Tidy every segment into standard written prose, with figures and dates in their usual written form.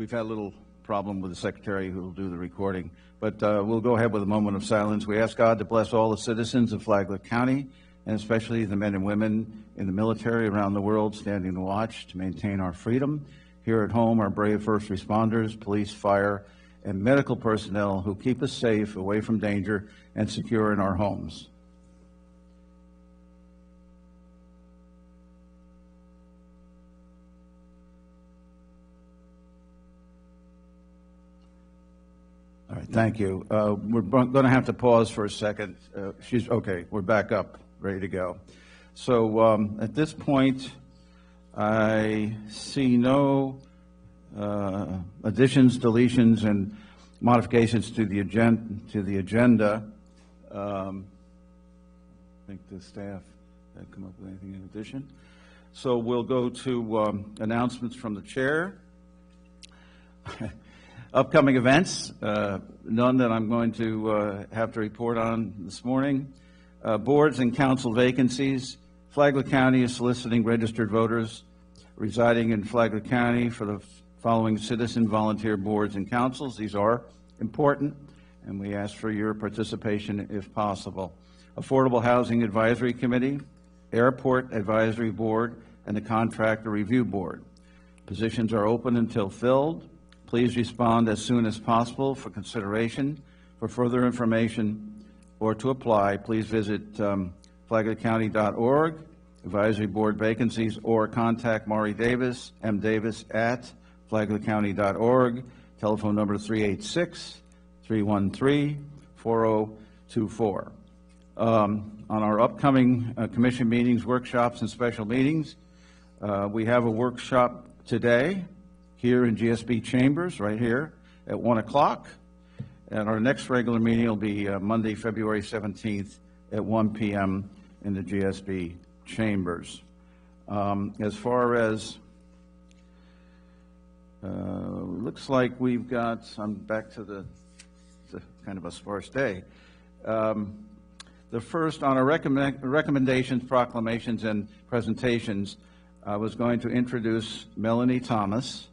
We've had a little problem with the secretary who will do the recording, but we'll go ahead with a moment of silence. We ask God to bless all the citizens of Flagler County, and especially the men and women in the military around the world standing the watch to maintain our freedom. Here at home, our brave first responders, police, fire, and medical personnel who keep us safe, away from danger, and secure in our homes. All right, thank you. We're going to have to pause for a second. She's okay. We're back up, ready to go. So at this point, I see no additions, deletions, and modifications to the agenda. I think the staff had come up with anything in addition. So we'll go to announcements from the chair. Upcoming events, none that I'm going to have to report on this morning. Boards and council vacancies. Flagler County is soliciting registered voters residing in Flagler County for the following citizen volunteer boards and councils. These are important, and we ask for your participation if possible. Affordable Housing Advisory Committee, Airport Advisory Board, and the Contractor Review Board. Positions are open until filled. Please respond as soon as possible for consideration. For further information or to apply, please visit flaglercounty.org, advisory board vacancies, or contact Maury Davis, mdavis at flaglercounty.org, telephone number 386-313-4024. On our upcoming commission meetings, workshops, and special meetings, we have a workshop today here in GSB Chambers, right here, at 1 o'clock. And our next regular meeting will be Monday, February 17th at 1 p.m. in the GSB Chambers. As far as, looks like we've got, I'm back to the kind of a sparse day. The first on our recommendations, proclamations, and presentations, I was going to introduce Melanie Thomas,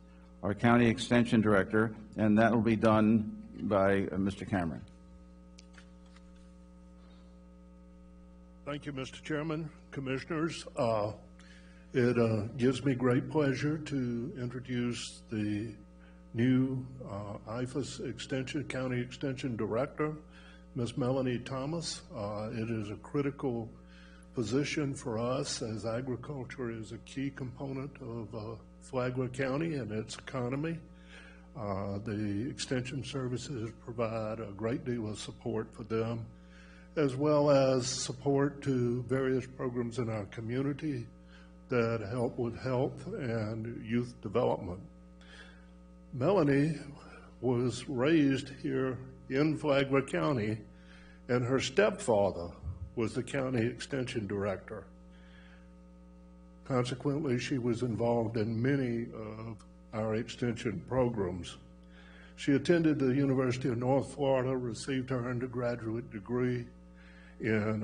our County Extension Director, and that will be done by Mr. Cameron. Thank you, Mr. Chairman, Commissioners. It gives me great pleasure to introduce the new IFAS County Extension Director, Ms. Melanie Thomas. It is a critical position for us, as agriculture is a key component of Flagler County and its economy. The extension services provide a great deal of support for them, as well as support to various programs in our community that help with health and youth development. Melanie was raised here in Flagler County, and her stepfather was the county extension director. Consequently, she was involved in many of our extension programs. She attended the University of North Florida, received her undergraduate degree in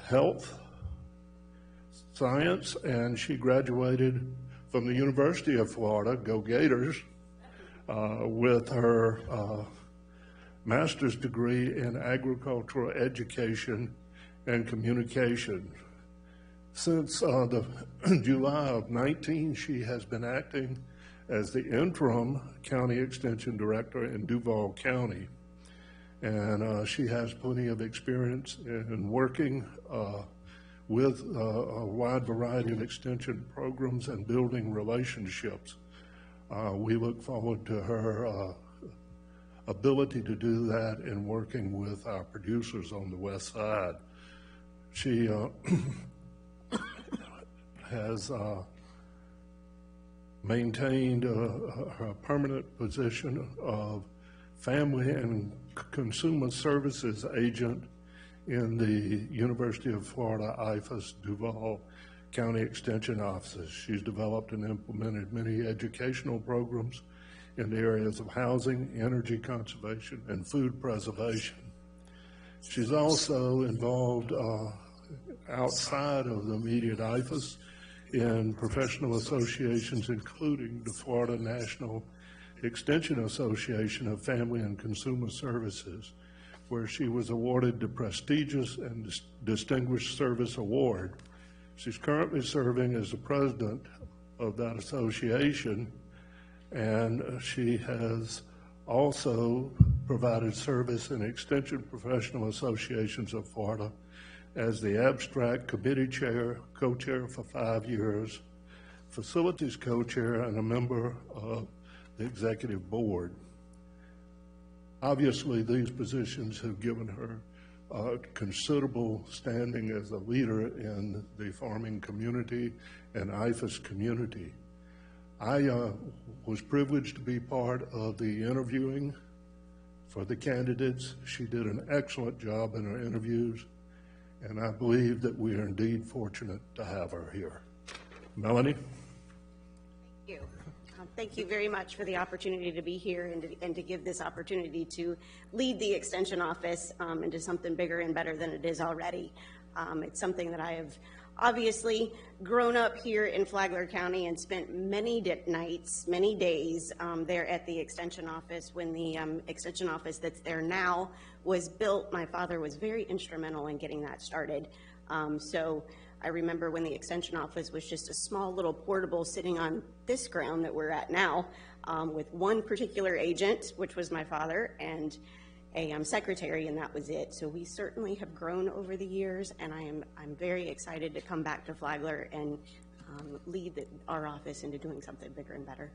health science, and she graduated from the University of Florida, go Gators, with her master's degree in agricultural education and communication. Since the July of 19, she has been acting as the interim county extension director in Duval County. And she has plenty of experience in working with a wide variety of extension programs and building relationships. We look forward to her ability to do that in working with our producers on the west side. She has maintained her permanent position of family and consumer services agent in the University of Florida IFAS Duval County Extension offices. She's developed and implemented many educational programs in the areas of housing, energy conservation, and food preservation. She's also involved outside of the immediate IFAS in professional associations, including the Florida National Extension Association of Family and Consumer Services, where she was awarded the prestigious and Distinguished Service Award. She's currently serving as the president of that association, and she has also provided service in Extension Professional Associations of Florida as the abstract committee chair, co-chair for 5 years, facilities co-chair, and a member of the executive board. Obviously, these positions have given her considerable standing as a leader in the farming community and IFAS community. I was privileged to be part of the interviewing for the candidates. She did an excellent job in her interviews, and I believe that we are indeed fortunate to have her here. Melanie? Thank you. Thank you very much for the opportunity to be here and to give this opportunity to lead the Extension Office into something bigger and better than it is already. It's something that I have obviously grown up here in Flagler County and spent many nights, many days there at the Extension Office. When the Extension Office that's there now was built, my father was very instrumental in getting that started. So I remember when the Extension Office was just a small little portable sitting on this ground that we're at now, with one particular agent, which was my father, and a secretary, and that was it. So we certainly have grown over the years, and I'm very excited to come back to Flagler and lead our office into doing something bigger and better.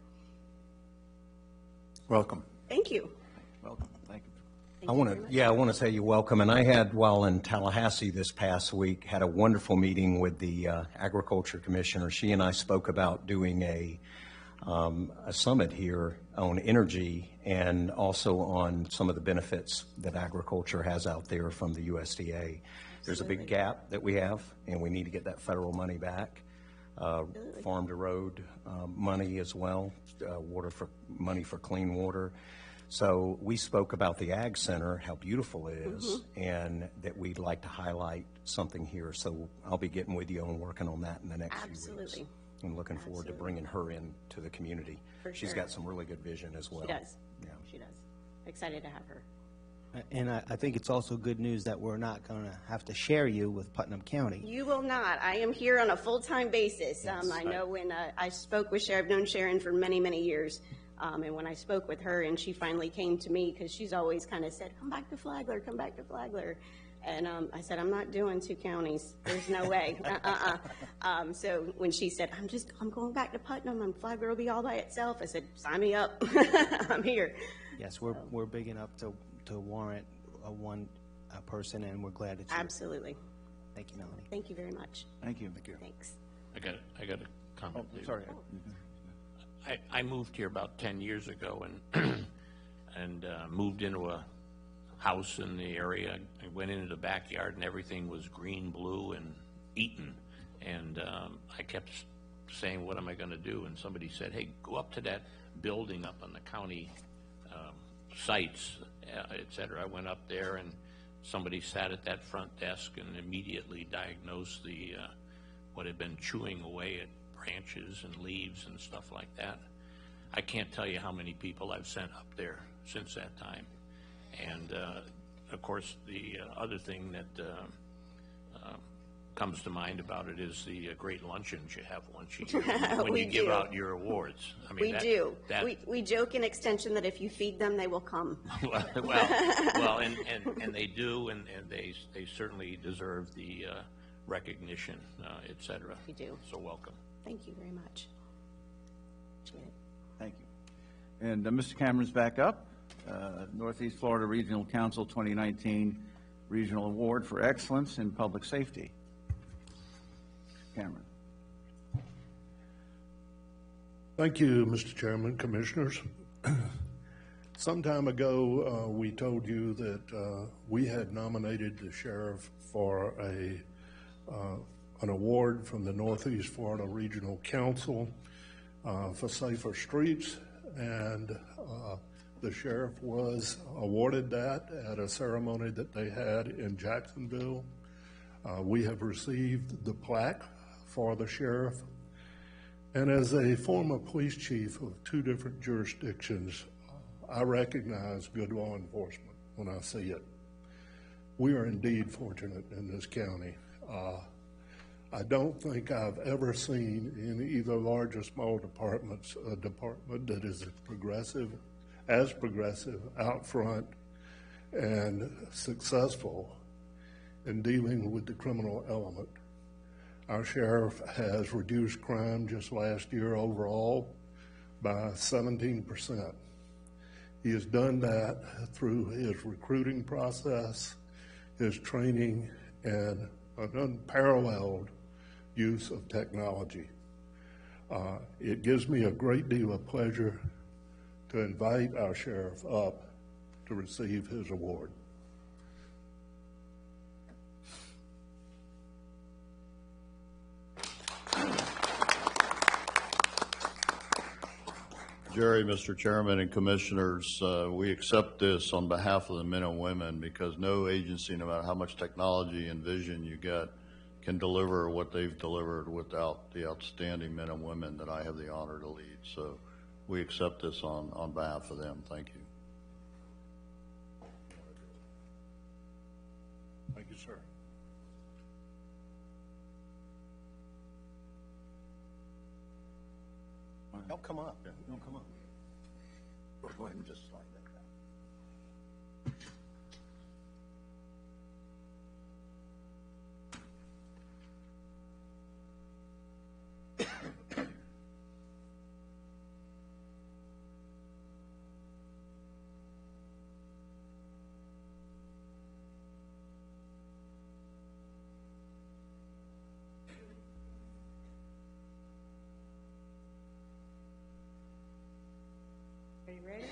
Welcome. Thank you. Welcome. Thank you. Thank I you want very to, much. yeah, I want to say you're welcome. And I had, while in Tallahassee this past week, had a wonderful meeting with the Agriculture Commissioner. She and I spoke about doing a summit here on energy and also on some of the benefits that agriculture has out there from the USDA. There's a big gap that we have, and we need to get that federal money back. Farm to road money as well, money for clean water. So we spoke about the Ag Center, how beautiful it is, and that we'd like to highlight something here. So I'll be getting with you and working on that in the next few weeks. Absolutely. I'm looking forward to bringing her into the community. For She's sure. got some really good vision as well. She does. Yeah. She does. Excited to have her. And I think it's also good news that we're not going to have to share you with Putnam County. You will not. I am here on a full-time basis. I know when I spoke with Sharon, I've known Sharon for many, many years. And when I spoke with her and she finally came to me, because she's always kind of said, come back to Flagler, come back to Flagler. And I said, I'm not doing 2 counties. There's no way. So when she said, I'm going back to Putnam and Flagler will be all by itself, I said, sign me up. I'm here. Yes, we're big enough to warrant one person, and we're glad that you. Absolutely. Thank you, Melanie. Thank you very much. Thanh you. Thanks. I got a comment. Oh, Lou. sorry. I moved here about 10 years ago and moved into a house in the area. I went into the backyard and everything was green, blue, and eaten. And I kept saying, what am I going to do? And somebody said, hey, go up to that building up on the county sites, et cetera. I went up there and somebody sat at that front desk and immediately diagnosed the what had been chewing away at branches and leaves and stuff like that. I can't tell you how many people I've sent up there since that time. And of course, the other thing that comes to mind about it is the great luncheons you have once a year when We you give do. out your awards. I mean, We do. That, We joke in Extension that if you feed them, they will come. well, and they do, and they certainly deserve the recognition, et cetera. We do. So welcome. Thank you very much. Appreciate it. Thank you. And Mr. Cameron's back up. Northeast Florida Regional Council 2019 Regional Award for Excellence in Public Safety. Cameron. Thank you, Mr. Chairman, Commissioners. Some time ago, we told you that we had nominated the sheriff for an award from the Northeast Florida Regional Council for safer streets, and the sheriff was awarded that at a ceremony that they had in Jacksonville. We have received the plaque for the sheriff, And as a former police chief of 2 different jurisdictions, I recognize good law enforcement when I see it. We are indeed fortunate in this county. I don't think I've ever seen in either large or small departments a department that is as progressive, out front, and successful in dealing with the criminal element. Our sheriff has reduced crime just last year overall by 17%. He has done that through his recruiting process, his training, and an unparalleled use of technology. It gives me a great deal of pleasure to invite our sheriff up to receive his award. Jerry, Mr. Chairman, and Commissioners, we accept this on behalf of the men and women because no agency, no matter how much technology and vision you get, can deliver what they've delivered without the outstanding men and women that I have the honor to lead. So we accept this on behalf of them. Thank you. Thank you, sir. Don't come up. Don't come up. Go ahead and just slide that down. Are you ready?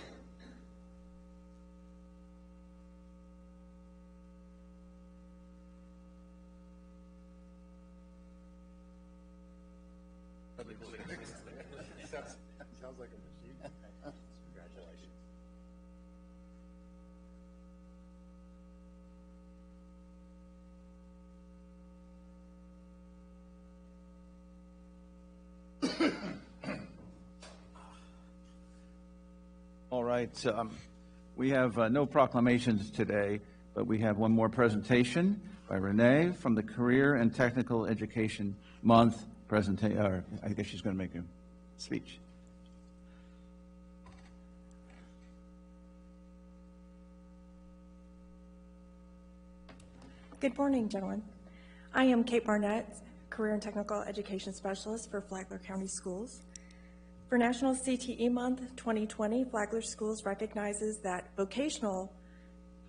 Sounds like a machine. Congratulations. All right, we have no proclamations today, but we have one more presentation by Renee from the Career and Technical Education Month presentation, or I guess she's going to make a speech. Good morning, gentlemen. I am Kate Barnett, Career and Technical Education Specialist for Flagler County Schools. For National CTE Month 2020, Flagler Schools recognizes that vocational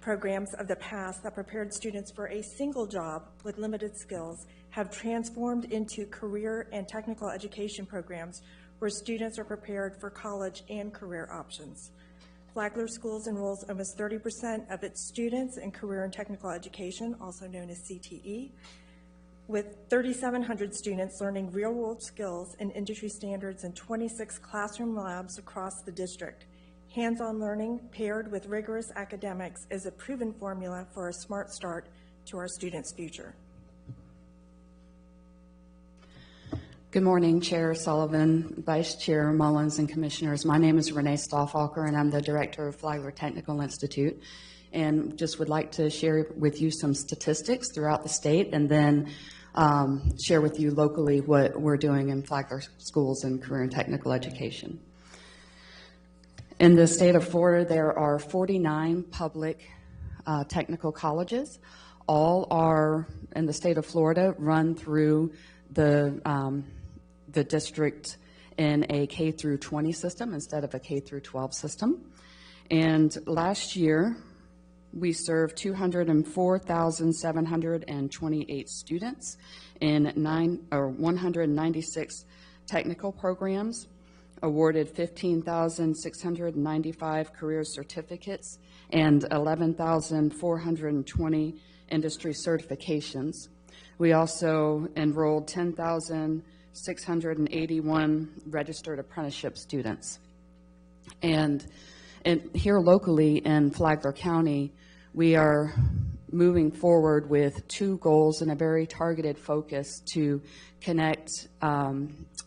programs of the past that prepared students for a single job with limited skills have transformed into career and technical education programs where students are prepared for college and career options. Flagler Schools enrolls almost 30% of its students in career and technical education, also known as CTE, with 3,700 students learning real-world skills and industry standards in 26 classroom labs across the district. Hands-on learning paired with rigorous academics is a proven formula for a smart start to our students' future. Good morning, Chair Sullivan, Vice Chair Mullins, and Commissioners. My name is Renee Stauffacher, and I'm the Director of Flagler Technical Institute. And just would like to share with you some statistics throughout the state and then share with you locally what we're doing in Flagler schools and career and technical education. In the state of Florida, there are 49 public technical colleges. All are, in the state of Florida, run through the district in a K through 20 system instead of a K through 12 system. And last year, we served 204,728 students in 196 technical programs, awarded 15,695 career certificates, and 11,420 industry certifications. We also enrolled 10,681 registered apprenticeship students. And here locally in Flagler County, we are moving forward with 2 goals and a very targeted focus to connect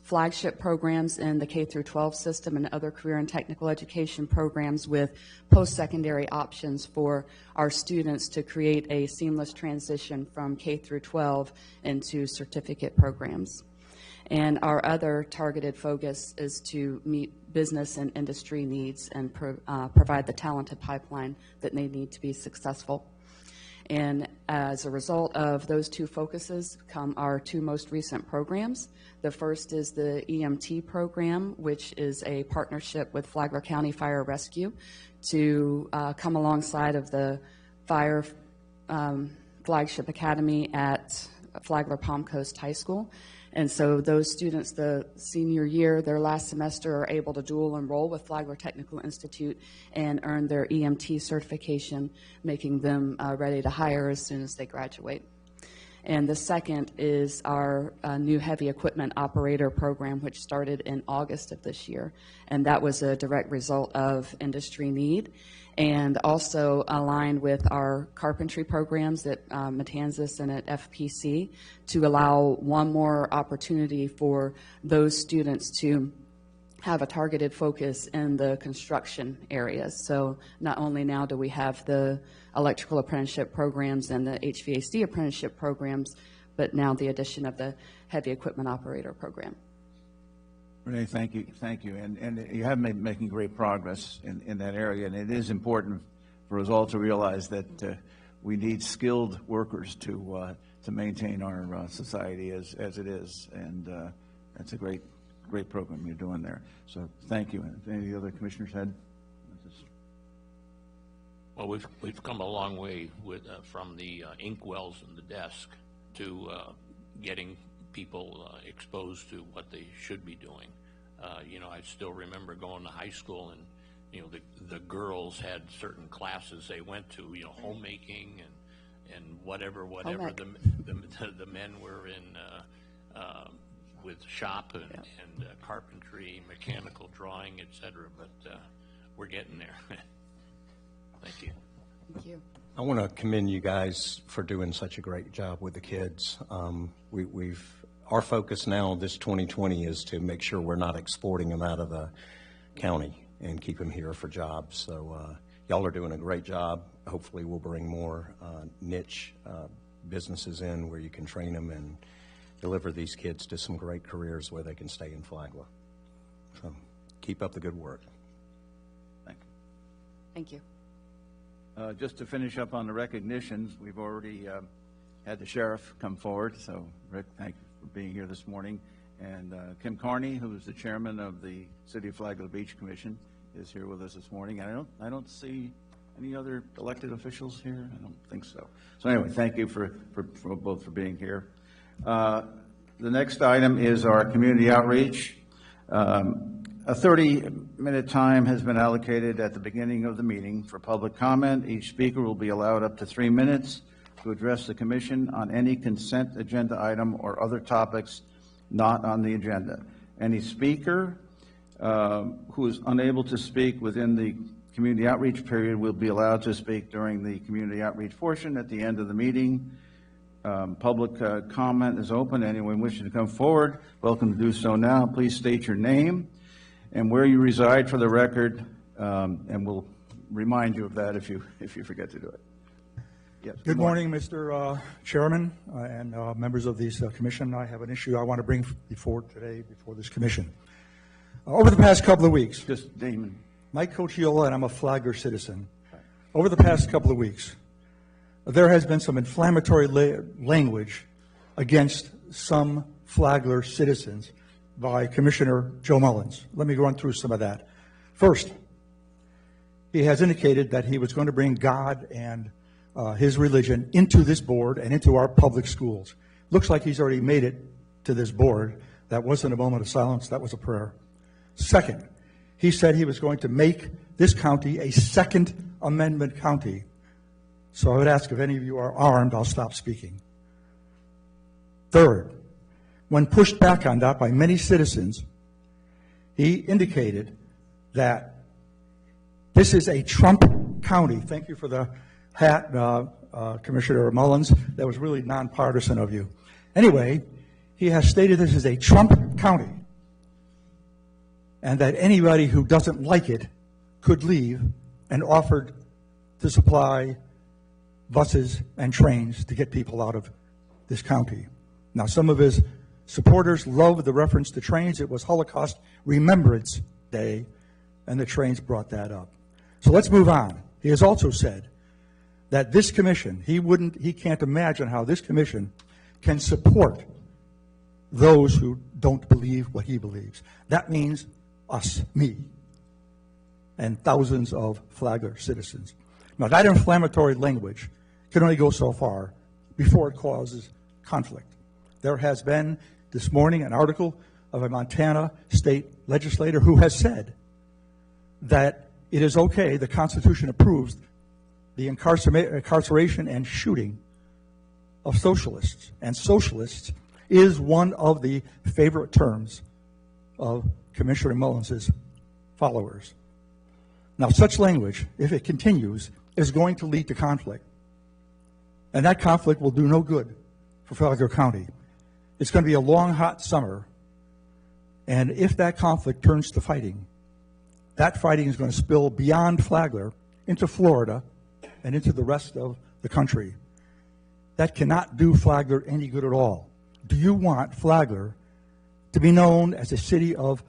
flagship programs in the K through 12 system and other career and technical education programs with post-secondary options for our students to create a seamless transition from K through 12 into certificate programs. And our other targeted focus is to meet business and industry needs and provide the talented pipeline that they need to be successful. And as a result of those 2 focuses come our 2 most recent programs. The first is the EMT program, which is a partnership with Flagler County Fire Rescue to come alongside of the Fire Flagship Academy at Flagler Palm Coast High School. And so those students, the senior year, their last semester, are able to dual enroll with Flagler Technical Institute and earn their EMT certification, making them ready to hire as soon as they graduate. And the second is our new heavy equipment operator program, which started in August of this year. And that was a direct result of industry need and also aligned with our carpentry programs at Matanzas and at FPC to allow one more opportunity for those students to have a targeted focus in the construction areas. So not only now do we have the electrical apprenticeship programs and the HVAC apprenticeship programs, but now the addition of the heavy equipment operator program. Renee, thank you, and you have been making great progress in that area, and it is important for us all to realize that we need skilled workers to maintain our society as it is, and that's a great program you're doing there. So thank you. And if any of the other commissioners had? Well, we've come a long way with from the ink wells in the desk to getting people exposed to what they should be doing. You know, I still remember going to high school, and you know, the girls had certain classes they went to. You know, homemaking and whatever. The men were in with shop and carpentry, mechanical drawing, etc. But we're getting there. Thank you. Thank you. I want to commend you guys for doing such a great job with the kids. Our focus now, this 2020, is to make sure we're not exporting them out of the county and keep them here for jobs. So y'all are doing a great job. Hopefully we'll bring more niche businesses in where you can train them and deliver these kids to some great careers where they can stay in Flagler. So keep up the good work. Thank you. Thank you. Just to finish up on the recognitions, we've already had the sheriff come forward. So Rick, thank you for being here this morning. And Kim Carney, who is the chairman of the City of Flagler Beach Commission, is here with us this morning. And I don't see any other elected officials here. I don't think so. So anyway, thank you for both for being here. The next item is our community outreach. A 30-minute time has been allocated at the beginning of the meeting for public comment. Each speaker will be allowed up to 3 minutes to address the commission on any consent agenda item or other topics not on the agenda. Any speaker who is unable to speak within the community outreach period will be allowed to speak during the community outreach portion at the end of the meeting. Public comment is open. Anyone wishing to come forward, welcome to do so now. Please state your name and where you reside for the record, and we'll remind you of that if you forget to do it. Yes. Good morning, Mr. Chairman and members of this commission. I have an issue I want to bring before this commission. Over the past couple of weeks, Just Damon. Mike Cochiola, and I'm a Flagler citizen. Over the past couple of weeks, there has been some inflammatory language against some Flagler citizens by Commissioner Joe Mullins. Let me run through some of that. First, he has indicated that he was going to bring God and his religion into this board and into our public schools. Looks like he's already made it to this board. That wasn't a moment of silence, that was a prayer. Second, he said he was going to make this county a Second Amendment county. So I would ask if any of you are armed, I'll stop speaking. Third, when pushed back on that by many citizens, he indicated that this is a Trump county. Thank you for the hat, Commissioner Mullins, that was really nonpartisan of you. Anyway, he has stated this is a Trump county, and that anybody who doesn't like it could leave, and offered to supply buses and trains to get people out of this county. Now, some of his supporters love the reference to trains. It was Holocaust Remembrance Day, and the trains brought that up. So let's move on. He has also said that this commission, he can't imagine how this commission can support those who don't believe what he believes. That means us, me, and thousands of Flagler citizens. Now, that inflammatory language can only go so far before it causes conflict. There has been this morning an article of a Montana state legislator who has said that it is okay, the Constitution approves the incarceration and shooting of socialists. And socialists is one of the favorite terms of Commissioner Mullins' followers. Now, such language, if it continues, is going to lead to conflict. And that conflict will do no good for Flagler County. It's going to be a long, hot summer. And if that conflict turns to fighting, that fighting is going to spill beyond Flagler into Florida and into the rest of the country. That cannot do Flagler any good at all. Do you want Flagler to be known as a city of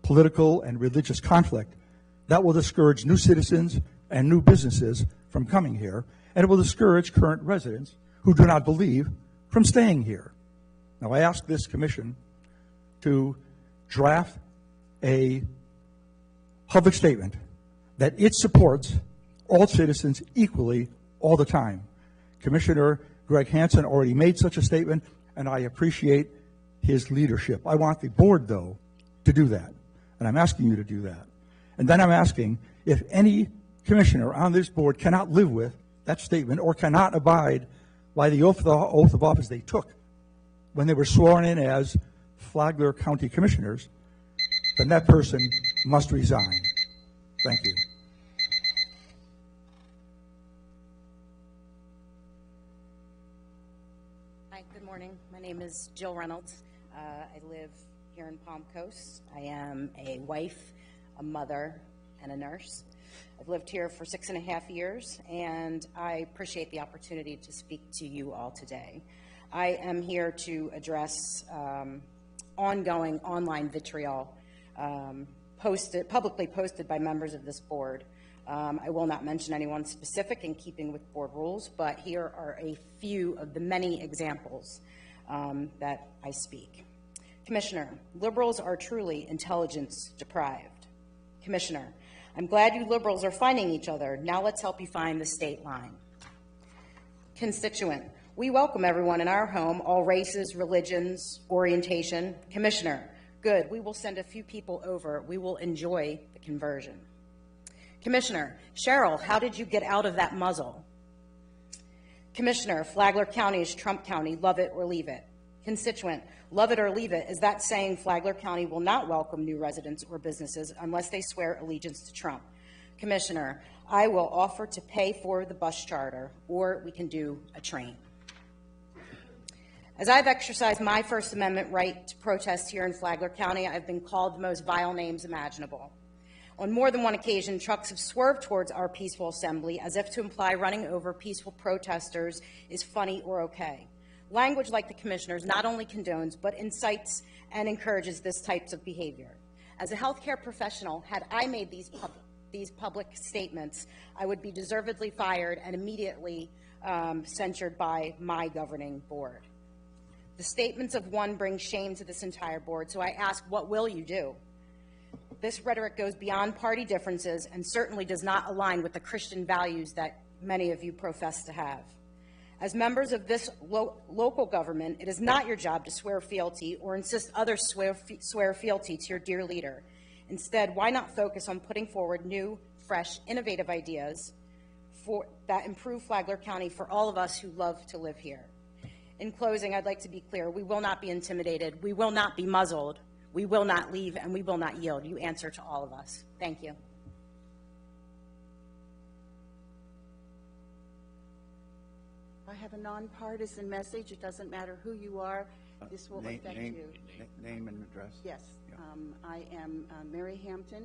political and religious conflict? That will discourage new citizens and new businesses from coming here, and it will discourage current residents who do not believe from staying here. Now, I ask this commission to draft a public statement that it supports all citizens equally all the time. Commissioner Greg Hansen already made such a statement, and I appreciate his leadership. I want the board, though, to do that, and I'm asking you to do that. And then I'm asking if any commissioner on this board cannot live with that statement or cannot abide by the oath of office they took when they were sworn in as Flagler County Commissioners, then that person must resign. Thank you. Hi, good morning. My name is Jill Reynolds. I live here in Palm Coast. I am a wife, a mother, and a nurse. I've lived here for 6.5 years, and I appreciate the opportunity to speak to you all today. I am here to address ongoing online vitriol publicly posted by members of this board. I will not mention anyone specific in keeping with board rules, but here are a few of the many examples that I speak. Commissioner, liberals are truly intelligence deprived. Commissioner, I'm glad you liberals are finding each other. Now let's help you find the state line. Constituent, we welcome everyone in our home, all races, religions, orientation. Commissioner, good, we will send a few people over. We will enjoy the conversion. Commissioner, Cheryl, how did you get out of that muzzle? Commissioner, Flagler County is Trump County, love it or leave it. Constituent, love it or leave it, is that saying Flagler County will not welcome new residents or businesses unless they swear allegiance to Trump? Commissioner, I will offer to pay for the bus charter, or we can do a train. As I've exercised my First Amendment right to protest here in Flagler County, I've been called the most vile names imaginable. On more than one occasion, trucks have swerved towards our peaceful assembly as if to imply running over peaceful protesters is funny or okay. Language like the commissioner's not only condones, but incites and encourages this types of behavior. As a healthcare professional, had I made these public statements, I would be deservedly fired and immediately censured by my governing board. The statements of one bring shame to this entire board, so I ask, what will you do? This rhetoric goes beyond party differences and certainly does not align with the Christian values that many of you profess to have. As members of this local government, it is not your job to swear fealty or insist others swear fealty to your dear leader. Instead, why not focus on putting forward new, fresh, innovative ideas that improve Flagler County for all of us who love to live here? In closing, I'd like to be clear. We will not be intimidated. We will not be muzzled. We will not leave, and we will not yield. You answer to all of us. Thank you. have a nonpartisan message. It doesn't matter who you are. This will affect you. Name and address. Yes. I am Mary Hampton,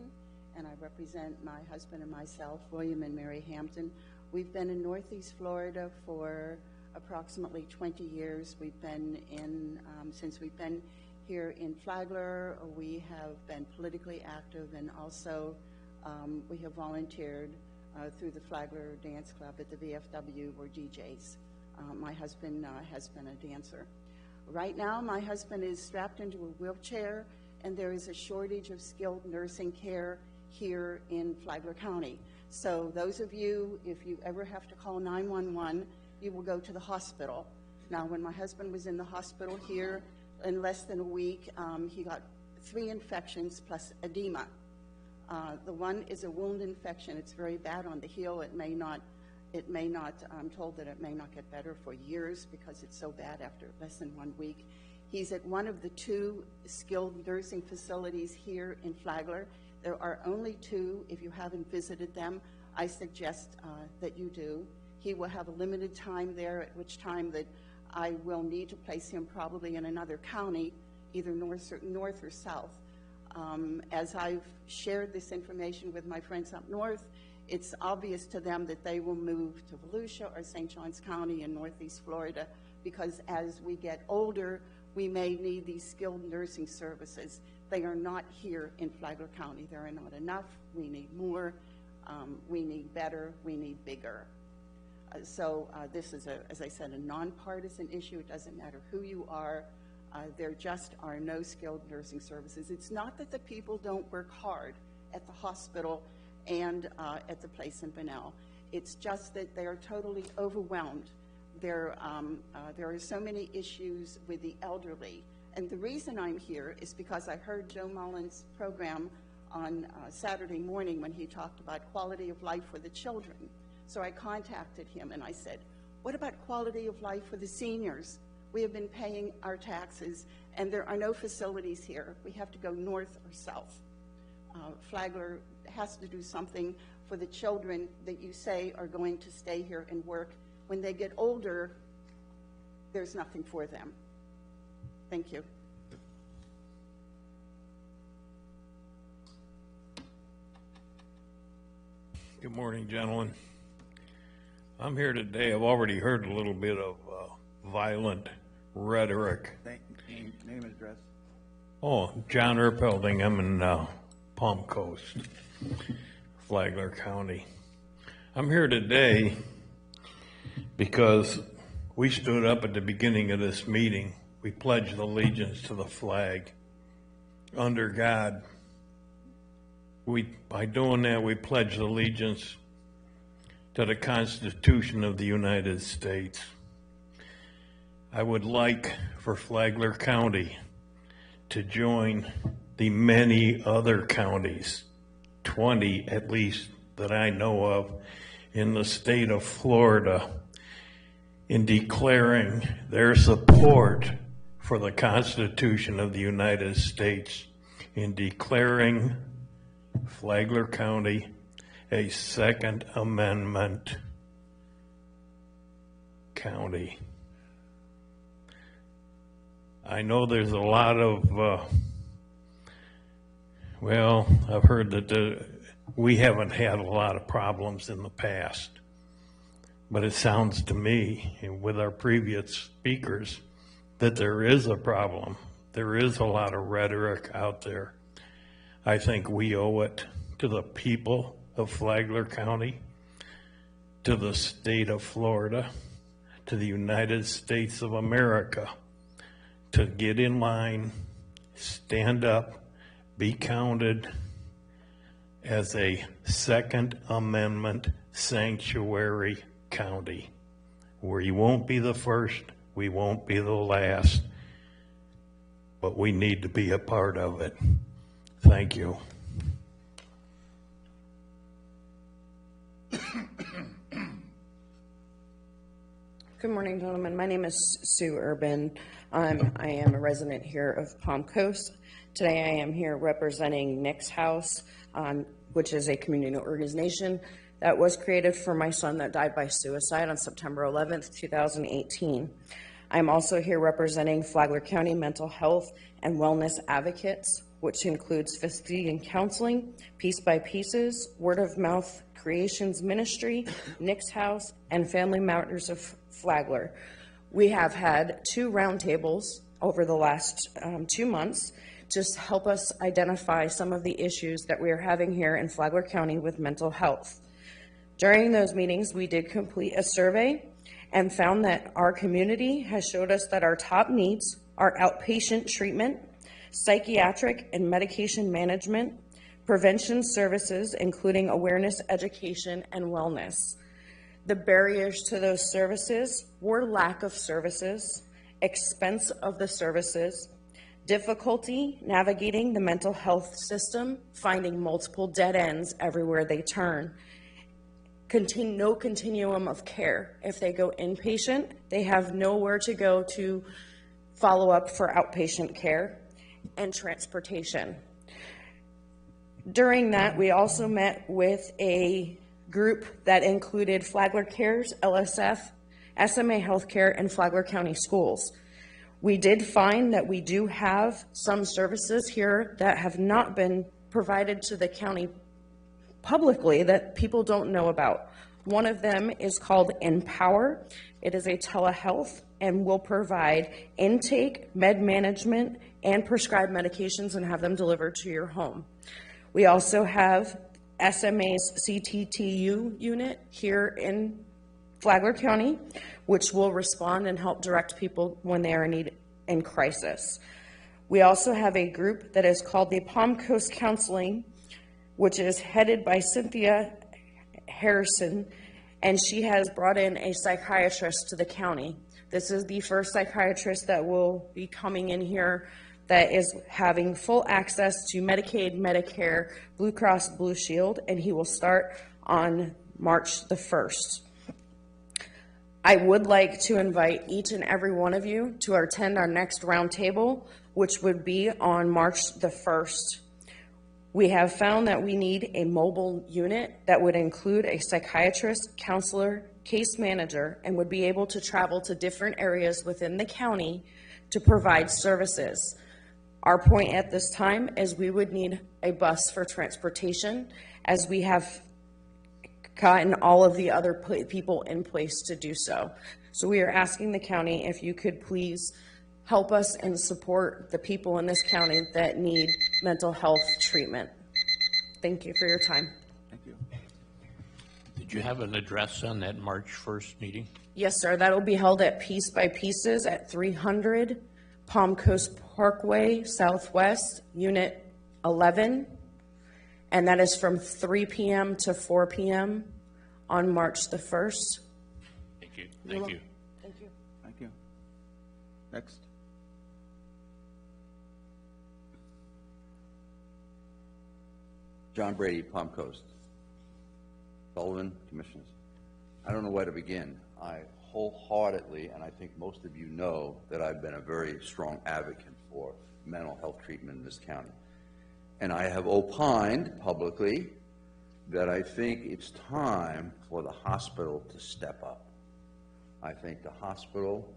and I represent my husband and myself, William and Mary Hampton. We've been in Northeast Florida for approximately 20 years. We've been in, since we've been here in Flagler, we have been politically active, and also we have volunteered through the Flagler Dance Club at the VFW. We're DJs. My husband has been a dancer. Right now, my husband is strapped into a wheelchair, and there is a shortage of skilled nursing care here in Flagler County. So those of you, if you ever have to call 911, you will go to the hospital. Now, when my husband was in the hospital here, in less than a week, he got 3 infections plus edema. The one is a wound infection. It's very bad on the heel. I'm told that it may not get better for years because it's so bad after less than 1 week. He's at one of the 2 skilled nursing facilities here in Flagler. There are only 2. If you haven't visited them, I suggest that you do. He will have a limited time there, at which time that I will need to place him probably in another county, either north or south. As I've shared this information with my friends up north, it's obvious to them that they will move to Volusia or St. Johns County in Northeast Florida, because as we get older, we may need these skilled nursing services. They are not here in Flagler County. There are not enough. We need more. We need better. We need bigger. So this is, as I said, a nonpartisan issue. It doesn't matter who you are. There just are no skilled nursing services. It's not that the people don't work hard at the hospital and at the place in Bunnell. It's just that they are totally overwhelmed. There are so many issues with the elderly. And the reason I'm here is because I heard Joe Mullins' program on Saturday morning when he talked about quality of life for the children. So I contacted him and I said, what about quality of life for the seniors? We have been paying our taxes and there are no facilities here. We have to go north or south. Flagler has to do something for the children that you say are going to stay here and work. When they get older, there's nothing for them. Thank you. Good morning, gentlemen. I'm here today. I've already heard a little bit of violent rhetoric. Name and address. Oh, John Erpelding. I'm in Palm Coast, Flagler County. I'm here today because we stood up at the beginning of this meeting. We pledged allegiance to the flag under God. By doing that, we pledged allegiance to the Constitution of the United States. I would like for Flagler County to join the many other counties, 20 at least that I know of, in the state of Florida, in declaring their support for the Constitution of the United States, in declaring Flagler County a Second Amendment county. I know there's a lot of, well, I've heard that we haven't had a lot of problems in the past, but it sounds to me, with our previous speakers, that there is a problem. There is a lot of rhetoric out there. I think we owe it to the people of Flagler County, to the state of Florida, to the United States of America, to get in line, stand up, be counted as a Second Amendment sanctuary county, where you won't be the first, we won't be the last, but we need to be a part of it. Thank you. Good morning, gentlemen. My name is Sue Urban. I am a resident here of Palm Coast. Today I am here representing Nick's House, which is a community organization that was created for my son that died by suicide on September 11th, 2018. I'm also here representing Flagler County Mental Health and Wellness Advocates, which includes Fatigue and Counseling, Piece by Pieces, Word of Mouth Creations Ministry, Nick's House, and Family Matters of Flagler. We have had 2 roundtables over the last 2 months to help us identify some of the issues that we are having here in Flagler County with mental health. During those meetings, we did complete a survey and found that our community has showed us that our top needs are outpatient treatment, psychiatric and medication management, prevention services, including awareness, education, and wellness. The barriers to those services were lack of services, expense of the services, difficulty navigating the mental health system, finding multiple dead ends everywhere they turn, no continuum of care. If they go inpatient, they have nowhere to go to follow up for outpatient care, and transportation. During that, we also met with a group that included Flagler Cares, LSF, SMA Healthcare, and Flagler County Schools. We did find that we do have some services here that have not been provided to the county publicly that people don't know about. One of them is called Empower. It is a telehealth and will provide intake, med management, and prescribe medications and have them delivered to your home. We also have SMA's CTTU unit here in Flagler County, which will respond and help direct people when they are in crisis. We also have a group that is called the Palm Coast Counseling, which is headed by Cynthia Harrison, and she has brought in a psychiatrist to the county. This is the first psychiatrist that will be coming in here that is having full access to Medicaid, Medicare, Blue Cross Blue Shield, and he will start on March the 1st. I would like to invite each and every one of you to attend our next roundtable, which would be on March the 1st. We have found that we need a mobile unit that would include a psychiatrist, counselor, case manager, and would be able to travel to different areas within the county to provide services. Our point at this time is we would need a bus for transportation, as we have gotten all of the other people in place to do so. So we are asking the county if you could please help us and support the people in this county that need mental health treatment. Thank you for your time. Thank you. Did you have an address on that March 1st meeting? Yes, sir. That will be held at Piece by Pieces at 300 Palm Coast Parkway Southwest, Unit 11. And that is from 3 p.m. to 4 p.m. on March the 1st. Thank you. Thank you. Thank you. Thank you. Next. John Brady, Palm Coast. Sullivan, Commissioners. I don't know where to begin. I wholeheartedly, and I think most of you know, that I've been a very strong advocate for mental health treatment in this county. And I have opined publicly that I think it's time for the hospital to step up. I think the hospital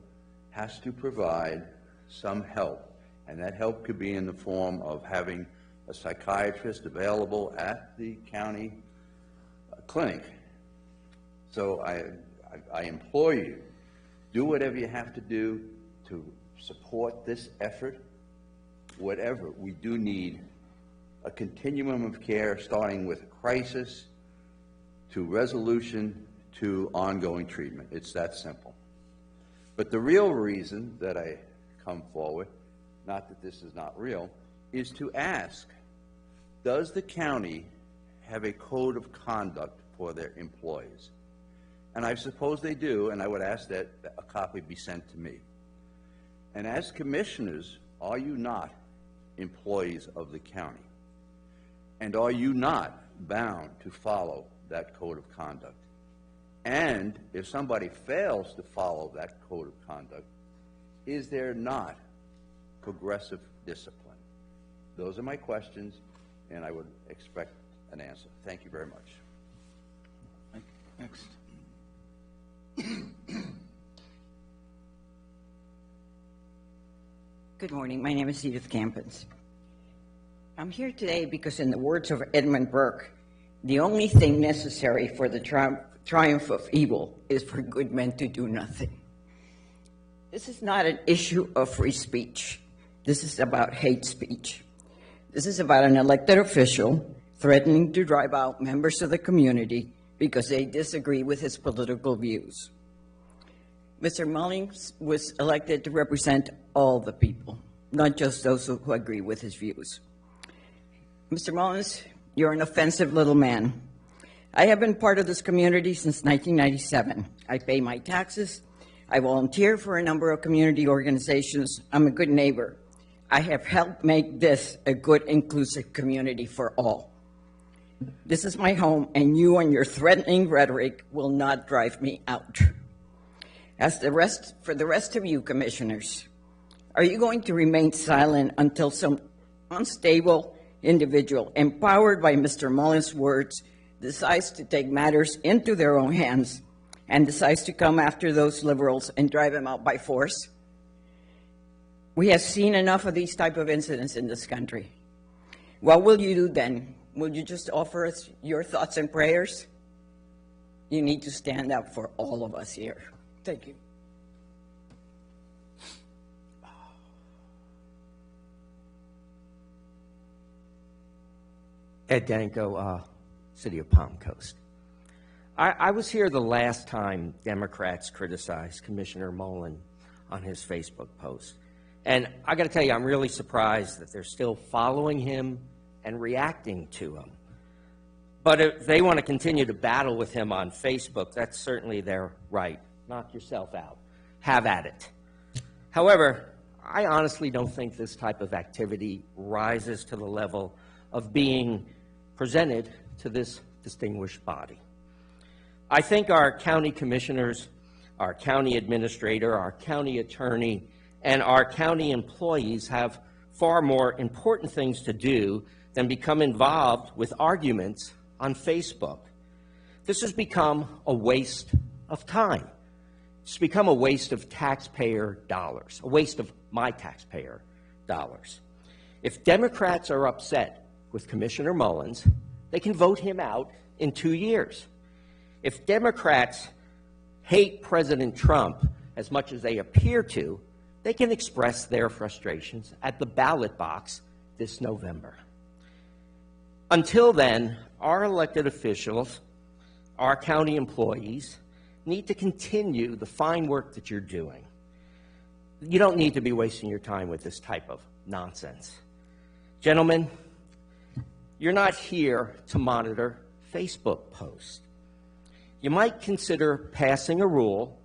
has to provide some help, and that help could be in the form of having a psychiatrist available at the county clinic. So I implore you, do whatever you have to do to support this effort. Whatever, we do need a continuum of care, starting with crisis to resolution to ongoing treatment. It's that simple. But the real reason that I come forward, not that this is not real, is to ask, does the county have a code of conduct for their employees? And I suppose they do, and I would ask that a copy be sent to me. And as commissioners, are you not employees of the county? And are you not bound to follow that code of conduct? And if somebody fails to follow that code of conduct, is there not progressive discipline? Those are my questions, and I would expect an answer. Thank you very much. Next. Good morning. My name is Edith Campins. I'm here today because, in the words of Edmund Burke, the only thing necessary for the triumph of evil is for good men to do nothing. This is not an issue of free speech. This is about hate speech. This is about an elected official threatening to drive out members of the community because they disagree with his political views. Mr. Mullins was elected to represent all the people, not just those who agree with his views. Mr. Mullins, you're an offensive little man. I have been part of this community since 1997. I pay my taxes. I volunteer for a number of community organizations. I'm a good neighbor. I have helped make this a good, inclusive community for all. This is my home, and you and your threatening rhetoric will not drive me out. For the rest of you, commissioners, are you going to remain silent until some unstable individual, empowered by Mr. Mullins' words, decides to take matters into their own hands and decides to come after those liberals and drive them out by force? We have seen enough of these type of incidents in this country. What will you do then? Will you just offer us your thoughts and prayers? You need to stand up for all of us here. Thank you. Ed Danko, City of Palm Coast. I was here the last time Democrats criticized Commissioner Mullen on his Facebook post. And I got to tell you, I'm really surprised that they're still following him and reacting to him. But if they want to continue to battle with him on Facebook, that's certainly their right. Knock yourself out. Have at it. However, I honestly don't think this type of activity rises to the level of being presented to this distinguished body. I think our county commissioners, our county administrator, our county attorney, and our county employees have far more important things to do than become involved with arguments on Facebook. This has become a waste of time. It's become a waste of taxpayer dollars, a waste of my taxpayer dollars. If Democrats are upset with Commissioner Mullins, they can vote him out in 2 years. If Democrats hate President Trump as much as they appear to, they can express their frustrations at the ballot box this November. Until then, our elected officials, our county employees, need to continue the fine work that you're doing. You don't need to be wasting your time with this type of nonsense. Gentlemen, you're not here to monitor Facebook posts. You might consider passing a rule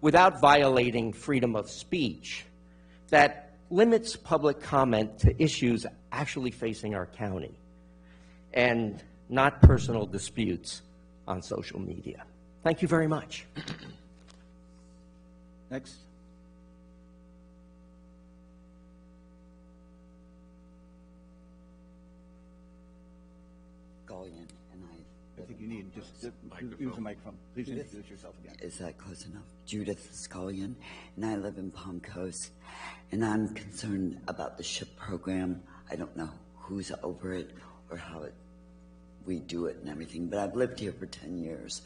without violating freedom of speech that limits public comment to issues actually facing our county and not personal disputes on social media. Thank you very much. Next. Gullion, and I think you need just use the microphone. Please introduce yourself again. Is that close enough? Judith Scullion, and I live in Palm Coast, and I'm concerned about the SHIP program. I don't know who's over it or how we do it and everything, but I've lived here for 10 years,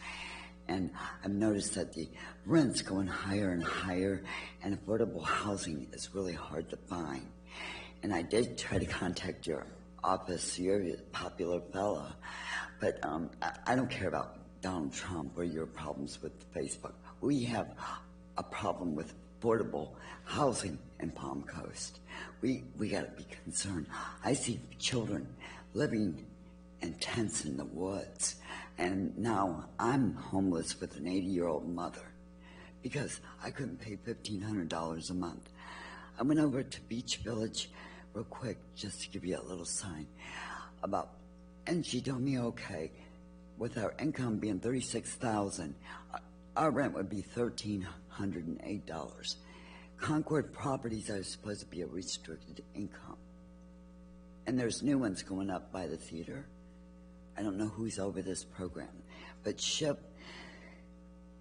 and I've noticed that the rent's going higher and higher, and affordable housing is really hard to find. And I did try to contact your office. You're a popular fella, but I don't care about Donald Trump or your problems with Facebook. We have a problem with affordable housing in Palm Coast. We got to be concerned. I see children living in tents in the woods, and now I'm homeless with an 80-year-old mother because I couldn't pay $1,500 a month. I went over to Beach Village real quick just to give you a little sign about, and she told me, okay, with our income being $36,000, our rent would be $1,308. Concord Properties are supposed to be a restricted income, and there's new ones going up by the theater. I don't know who's over this program, but SHIP,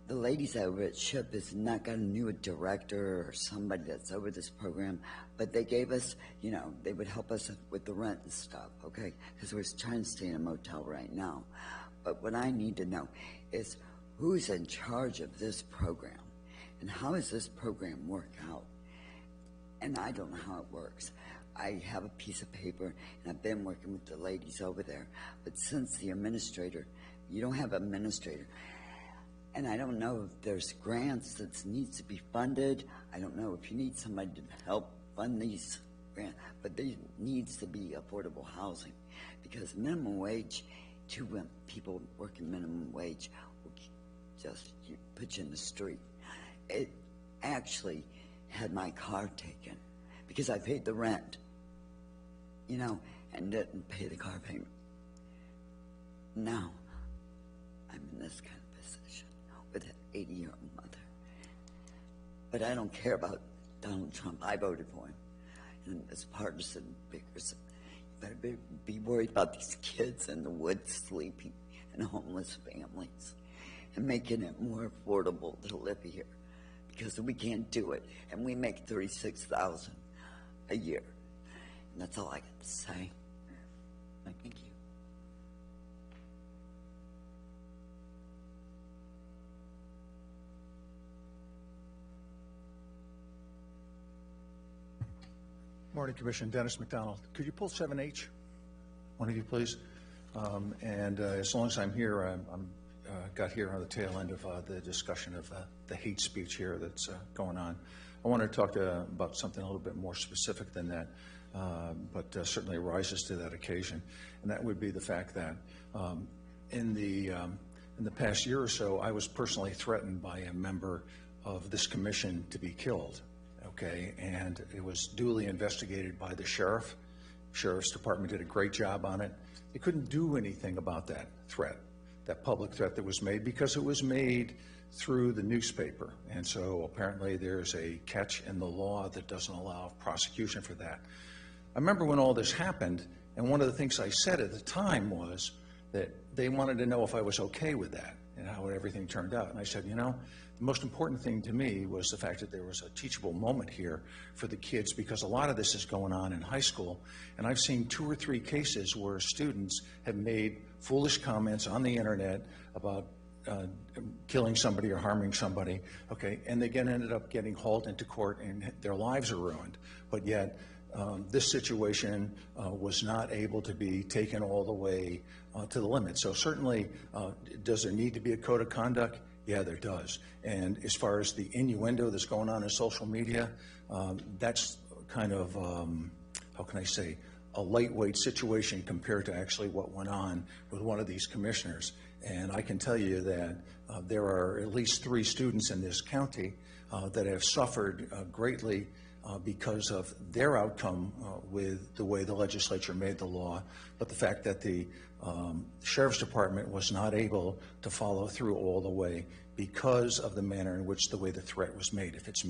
the ladies over at SHIP has not got a new director or somebody that's over this program, but they gave us, you know, they would help us with the rent and stuff, okay? Because we're trying to stay in a motel right now. But what I need to know is who's in charge of this program and how does this program work out? And I don't know how it works. I have a piece of paper and I've been working with the ladies over there, but since the administrator, you don't have an administrator. And I don't know if there's grants that needs to be funded. I don't know if you need somebody to help fund these grants, but there needs to be affordable housing because minimum wage, two people working minimum wage will just put you in the street. It actually had my car taken because I paid the rent, you know, and didn't pay the car payment. Now I'm in this kind of position with an 80-year-old mother. But I don't care about Donald Trump. I voted for him. And it's partisan because you better be worried about these kids in the woods sleeping and homeless families and making it more affordable to live here because we can't do it. And we make $36,000 a year. And that's all I got to say. Thank you. Morning, Commissioner. Dennis McDonald. Could you pull 7H? One of you, please. As long as I'm here, I'm got here on the tail end of the discussion of the hate speech here that's going on. I want to talk about something a little bit more specific than that, but certainly rises to that occasion, and that would be the fact that in the past year or so, I was personally threatened by a member of this commission to be killed. Okay, and it was duly investigated by the Sheriff's Department did a great job on it. They couldn't do anything about that threat, that public threat that was made, because it was made through the newspaper. And so apparently there's a catch in the law that doesn't allow prosecution for that. I remember when all this happened, and one of the things I said at the time was that they wanted to know if I was okay with that and how everything turned out. And I said, you know, the most important thing to me was the fact that there was a teachable moment here for the kids, because a lot of this is going on in high school. And I've seen 2 or 3 cases where students have made foolish comments on the internet about killing somebody or harming somebody, okay, and they ended up getting hauled into court and their lives are ruined. But yet, this situation was not able to be taken all the way to the limit. So certainly, does there need to be a code of conduct? Yeah, there does. And as far as the innuendo that's going on in social media, that's kind of, how can I say, a lightweight situation compared to actually what went on with one of these commissioners. And I can tell you that there are at least 3 students in this county that have suffered greatly because of their outcome with the way the legislature made the law, but the fact that the Sheriff's Department was not able to follow through all the way because of the manner in which the way the threat was made. If it's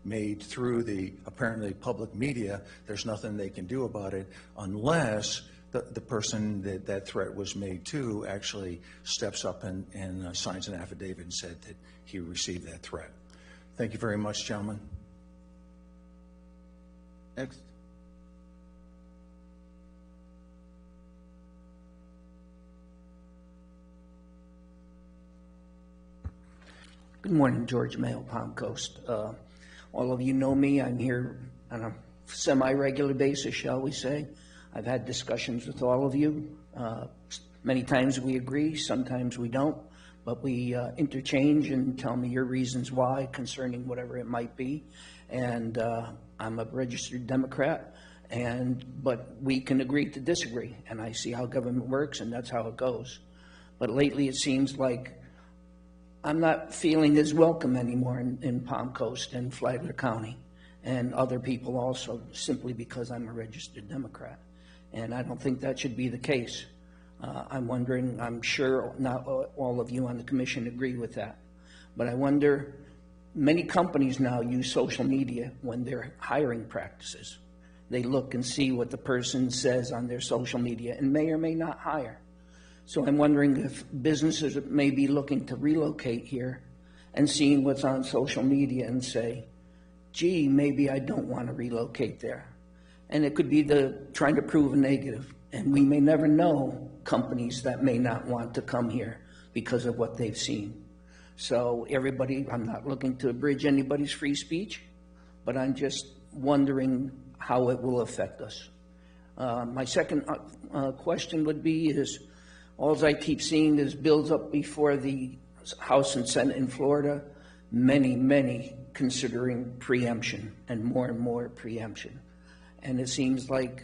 made through the apparently public media, there's nothing they can do about it unless the person that threat was made to actually steps up and signs an affidavit and said that he received that threat. Thank you very much, gentlemen. Next. Good morning, George Mayo, Palm Coast. All of you know me. I'm here on a semi-regular basis, shall we say. I've had discussions with all of you. Many times we agree, sometimes we don't, but we interchange and tell me your reasons why concerning whatever it might be. And I'm a registered Democrat, but we can agree to disagree, and I see how government works, and that's how it goes. But lately it seems like I'm not feeling as welcome anymore in Palm Coast and Flagler County, and other people also, simply because I'm a registered Democrat. And I don't think that should be the case. I'm wondering, I'm sure not all of you on the commission agree with that, but I wonder, many companies now use social media when they're hiring practices. They look and see what the person says on their social media and may or may not hire. So I'm wondering if businesses may be looking to relocate here and seeing what's on social media and say, gee, maybe I don't want to relocate there. And it could be trying to prove a negative. And we may never know companies that may not want to come here because of what they've seen. So everybody, I'm not looking to abridge anybody's free speech, but I'm just wondering how it will affect us. My second question would be is, all I keep seeing is bills up before the House and Senate in Florida, many considering preemption and more preemption. And it seems like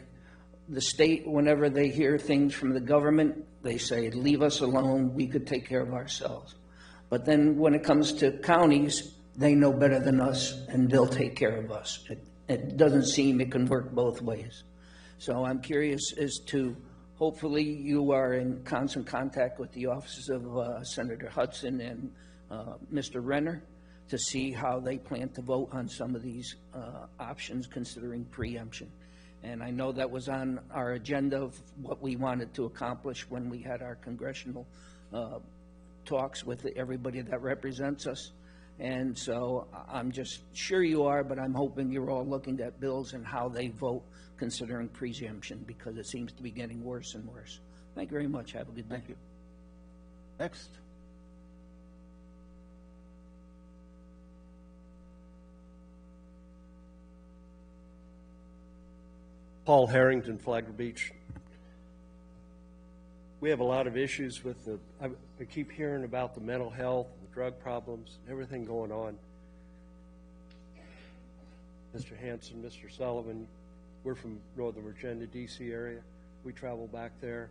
the state, whenever they hear things from the government, they say, leave us alone, we could take care of ourselves. But then when it comes to counties, they know better than us and they'll take care of us. It doesn't seem it can work both ways. So I'm curious as to, hopefully you are in constant contact with the offices of Senator Hudson and Mr. Renner to see how they plan to vote on some of these options considering preemption. And I know that was on our agenda of what we wanted to accomplish when we had our congressional talks with everybody that represents us. And so I'm just sure you are, but I'm hoping you're all looking at bills and how they vote considering preemption, because it seems to be getting worse and worse. Thank you very much. Have a good day. Thank you. Next. Paul Harrington, Flagler Beach. We have a lot of issues with I keep hearing about the mental health, the drug problems, everything going on. Mr. Hanson, Mr. Sullivan, we're from Northern Virginia, D.C. area. We travel back there.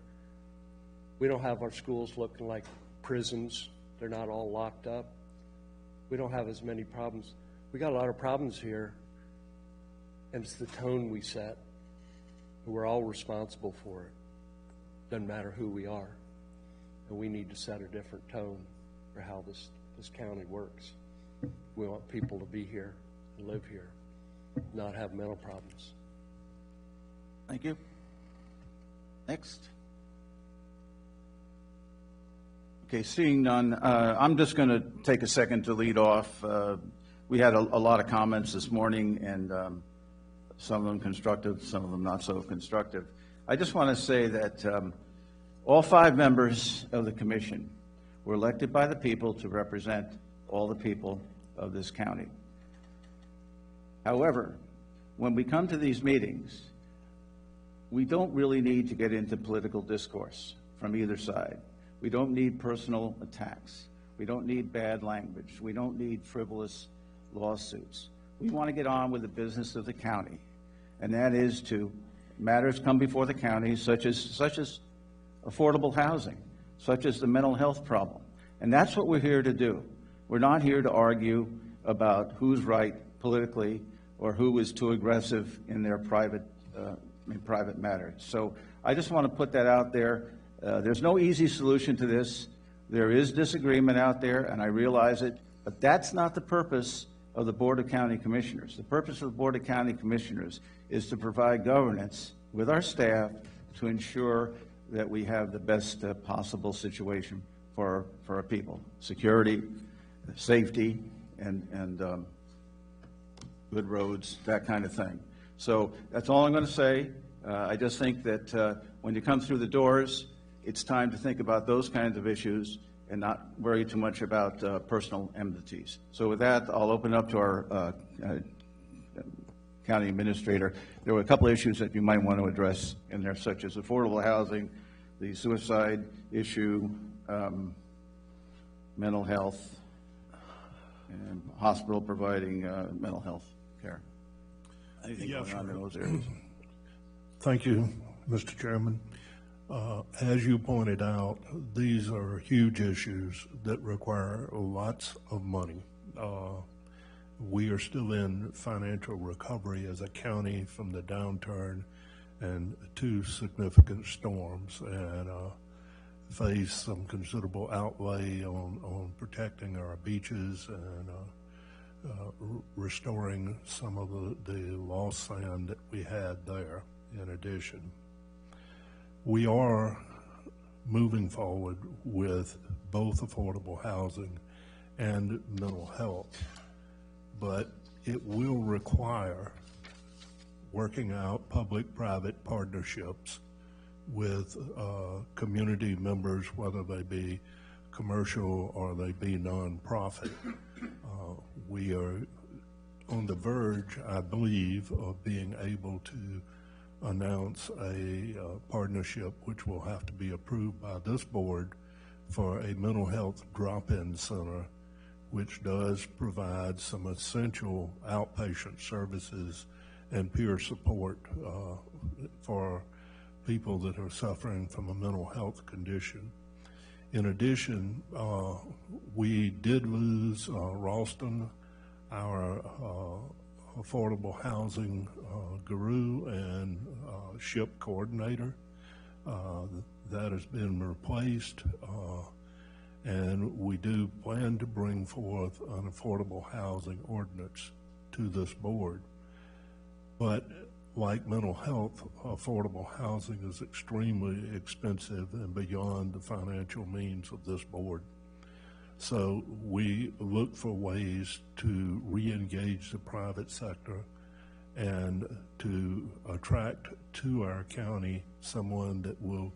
We don't have our schools looking like prisons. They're not all locked up. We don't have as many problems. We got a lot of problems here, and it's the tone we set. We're all responsible for it. Doesn't matter who we are. And we need to set a different tone for how this county works. We want people to be here and live here, not have mental problems. Thank you. Next. Okay, seeing none, I'm just going to take a second to lead off. We had a lot of comments this morning, and some of them constructive, some of them not so constructive. I just want to say that all 5 members of the commission were elected by the people to represent all the people of this county. However, when we come to these meetings, we don't really need to get into political discourse from either side. We don't need personal attacks. We don't need bad language. We don't need frivolous lawsuits. We want to get on with the business of the county, and that is to matters come before the county, such as affordable housing, such as the mental health problem. And that's what we're here to do. We're not here to argue about who's right politically or who is too aggressive in their private matters. So I just want to put that out there. There's no easy solution to this. There is disagreement out there, and I realize it, but that's not the purpose of the Board of County Commissioners. The purpose of the Board of County Commissioners is to provide governance with our staff to ensure that we have the best possible situation for our people. Security, safety, and good roads, that kind of thing. So that's all I'm going to say. I just think that when you come through the doors, it's time to think about those kinds of issues and not worry too much about personal enmities. So with that, I'll open up to our county administrator. There were a couple of issues that you might want to address in there, such as affordable housing, the suicide issue, mental health, and hospital providing mental health care. Anything going on in those areas? Thank you, Mr. Chairman. As you pointed out, these are huge issues that require lots of money. We are still in financial recovery as a county from the downturn and 2 significant storms, and face some considerable outlay on protecting our beaches and restoring some of the lost sand that we had there in addition. We are moving forward with both affordable housing and mental health. But it will require working out public-private partnerships with community members, whether they be commercial or they be nonprofit. We are on the verge, I believe, of being able to announce a partnership which will have to be approved by this board for a mental health drop-in center, which does provide some essential outpatient services and peer support for people that are suffering from a mental health condition. In addition, we did lose Ralston, our affordable housing guru and SHIP coordinator. That has been replaced, and we do plan to bring forth an affordable housing ordinance to this board. But like mental health, affordable housing is extremely expensive and beyond the financial means of this board. So we look for ways to re-engage the private sector and to attract to our county someone that will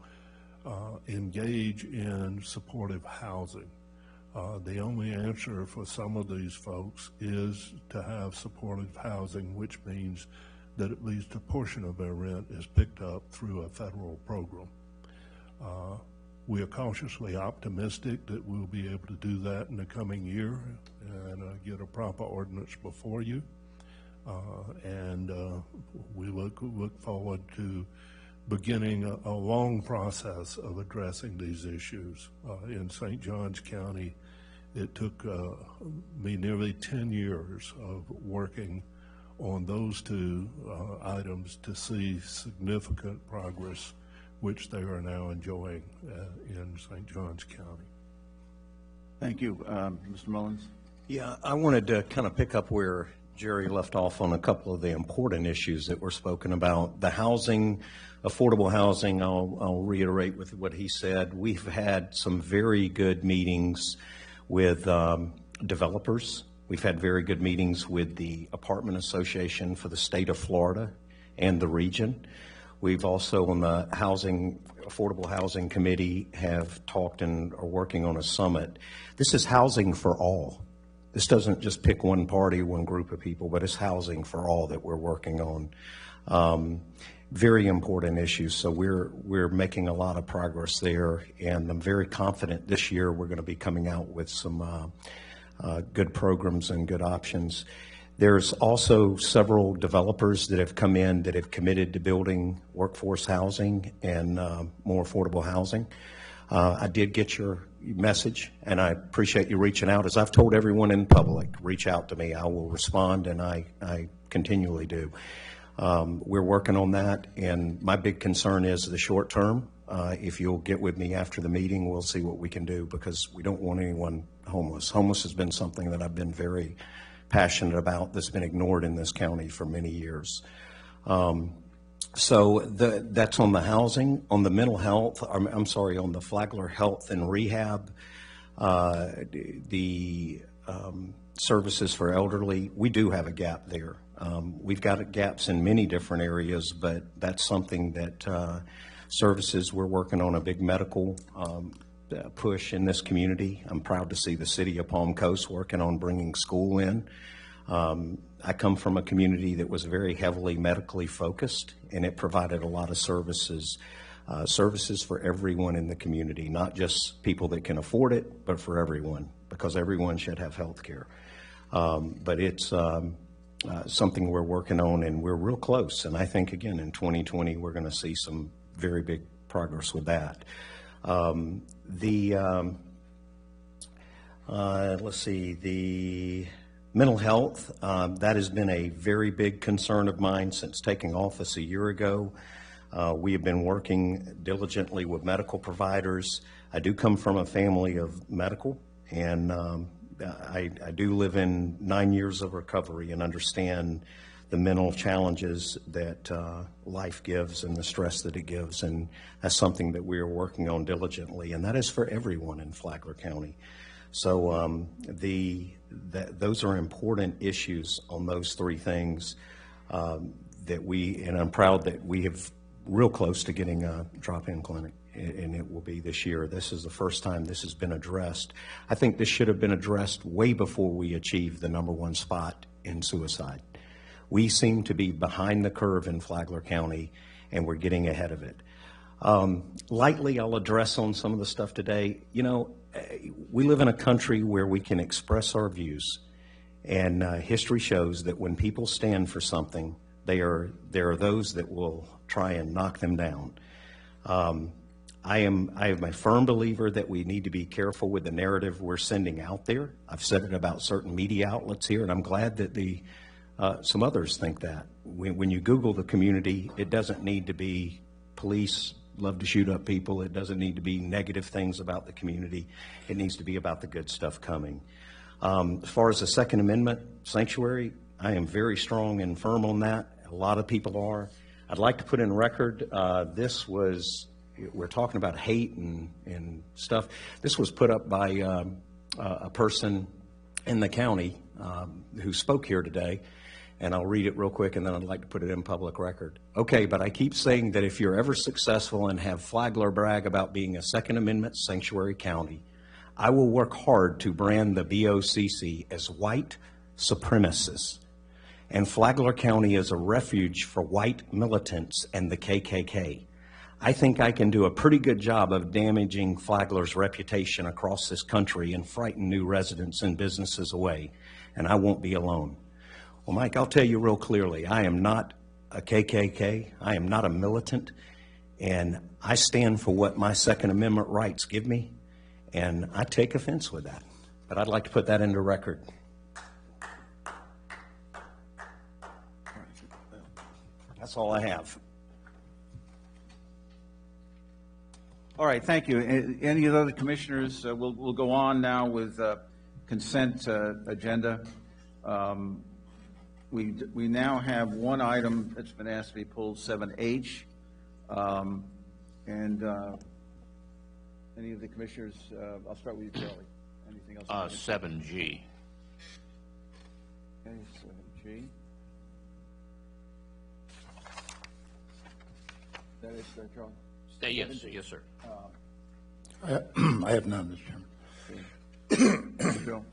engage in supportive housing. The only answer for some of these folks is to have supportive housing, which means that at least a portion of their rent is picked up through a federal program. We are cautiously optimistic that we'll be able to do that in the coming year and get a proper ordinance before you. We look forward to beginning a long process of addressing these issues. In St. Johns County, it took me nearly 10 years of working on those two items to see significant progress, which they are now enjoying in St. Johns County. Thank you. Mr. Mullins? Yeah, I wanted to kind of pick up where Jerry left off on a couple of the important issues that were spoken about. The housing, affordable housing, I'll reiterate with what he said. We've had some very good meetings with developers. We've had very good meetings with the Apartment Association for the state of Florida and the region. We've also, on the Affordable Housing Committee, have talked and are working on a summit. This is housing for all. This doesn't just pick one party, one group of people, but it's housing for all that we're working on. Very important issues, so we're making a lot of progress there, and I'm very confident this year we're going to be coming out with some good programs and good options. There's also several developers that have come in that have committed to building workforce housing and more affordable housing. I did get your message, and I appreciate you reaching out. As I've told everyone in public, reach out to me. I will respond, and I continually do. We're working on that, and my big concern is the short term. If you'll get with me after the meeting, we'll see what we can do, because we don't want anyone homeless. Homeless has been something that I've been very passionate about that's been ignored in this county for many years. So that's on the housing. On the mental health, on the Flagler Health and Rehab, the services for elderly, we do have a gap there. We've got gaps in many different areas, but that's something that services, we're working on a big medical push in this community. I'm proud to see the city of Palm Coast working on bringing school in. I come from a community that was very heavily medically focused, and it provided a lot of services for everyone in the community, not just people that can afford it, but for everyone, because everyone should have health care. But it's something we're working on, and we're real close. And I think, again, in 2020, we're going to see some very big progress with that. Let's see, the mental health, that has been a very big concern of mine since taking office a year ago. We have been working diligently with medical providers. I do come from a family of medical, and I do live in 9 years of recovery and understand the mental challenges that life gives and the stress that it gives, and that's something that we are working on diligently, and that is for everyone in Flagler County. So those are important issues on those three things and I'm proud that we have real close to getting a drop-in clinic, and it will be this year. This is the first time this has been addressed. I think this should have been addressed way before we achieved the #1 spot in suicide. We seem to be behind the curve in Flagler County, and we're getting ahead of it. Lightly, I'll address on some of the stuff today. You know, we live in a country where we can express our views, and history shows that when people stand for something, there are those that will try and knock them down. I am a firm believer that we need to be careful with the narrative we're sending out there. I've said it about certain media outlets here, and I'm glad that some others think that. When you Google the community, it doesn't need to be police love to shoot up people. It doesn't need to be negative things about the community. It needs to be about the good stuff coming. As far as the Second Amendment sanctuary, I am very strong and firm on that. A lot of people are. I'd like to put in record, we're talking about hate and stuff. This was put up by a person in the county who spoke here today, and I'll read it real quick, and then I'd like to put it in public record. Okay, but I keep saying that if you're ever successful and have Flagler brag about being a Second Amendment sanctuary county, I will work hard to brand the BOCC as white supremacists and Flagler County as a refuge for white militants and the KKK. I think I can do a pretty good job of damaging Flagler's reputation across this country and frighten new residents and businesses away, and I won't be alone. Well, Mike, I'll tell you real clearly, I am not a KKK. I am not a militant, and I stand for what my Second Amendment rights give me, and I take offense with that. But I'd like to put that into record. That's all I have. All right, thank you. Any of the other commissioners? We'll go on now with consent agenda. We now have one item that's been asked to be pulled, 7H. And any of the commissioners, I'll start with you, Charlie. Anything else? 7G. Okay, 7G. That is, Charlie? Yes, sir. I have none, Mr. Chairman. Bill?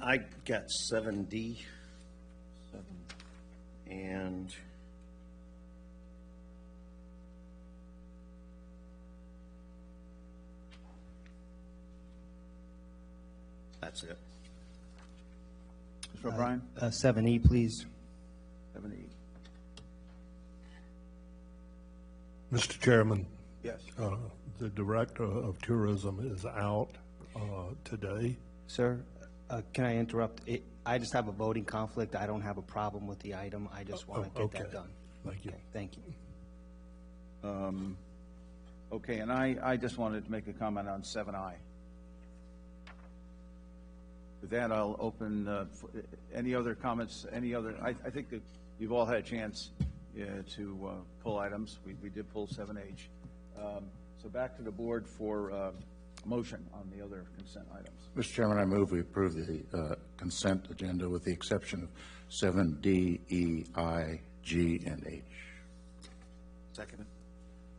I got 7D. And that's it. Mr. O'Brien? 7E, please. 7E. Mr. Chairman. Yes. The Director of Tourism is out today. Sir, can I interrupt? I just have a voting conflict. I don't have a problem with the item. I just want to get that done. Thank you. Okay, thank you. Okay, and I just wanted to make a comment on 7I. With that, I'll open any other comments, I think that you've all had a chance to pull items. We did pull 7H. So back to the board for motion on the other consent items. Mr. Chairman, I move we approve the consent agenda with the exception of 7D, E, I, G, and H. Second.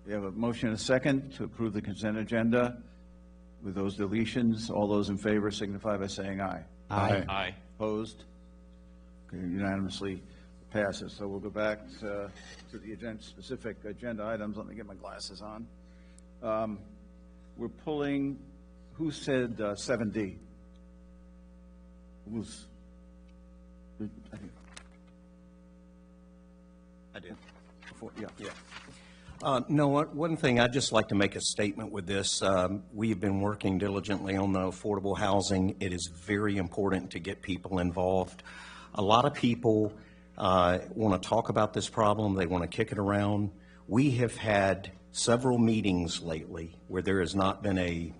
We have a motion and a second to approve the consent agenda with those deletions. All those in favor signify by saying aye. Aye. Aye. Opposed? Okay, unanimously passes. So we'll go back to the specific agenda items. Let me get my glasses on. We're pulling, who said 7D? Who's? I did. Before, yeah. No, one thing, I'd just like to make a statement with this. We have been working diligently on the affordable housing. It is very important to get people involved. A lot of people want to talk about this problem. They want to kick it around. We have had several meetings lately where there has not been a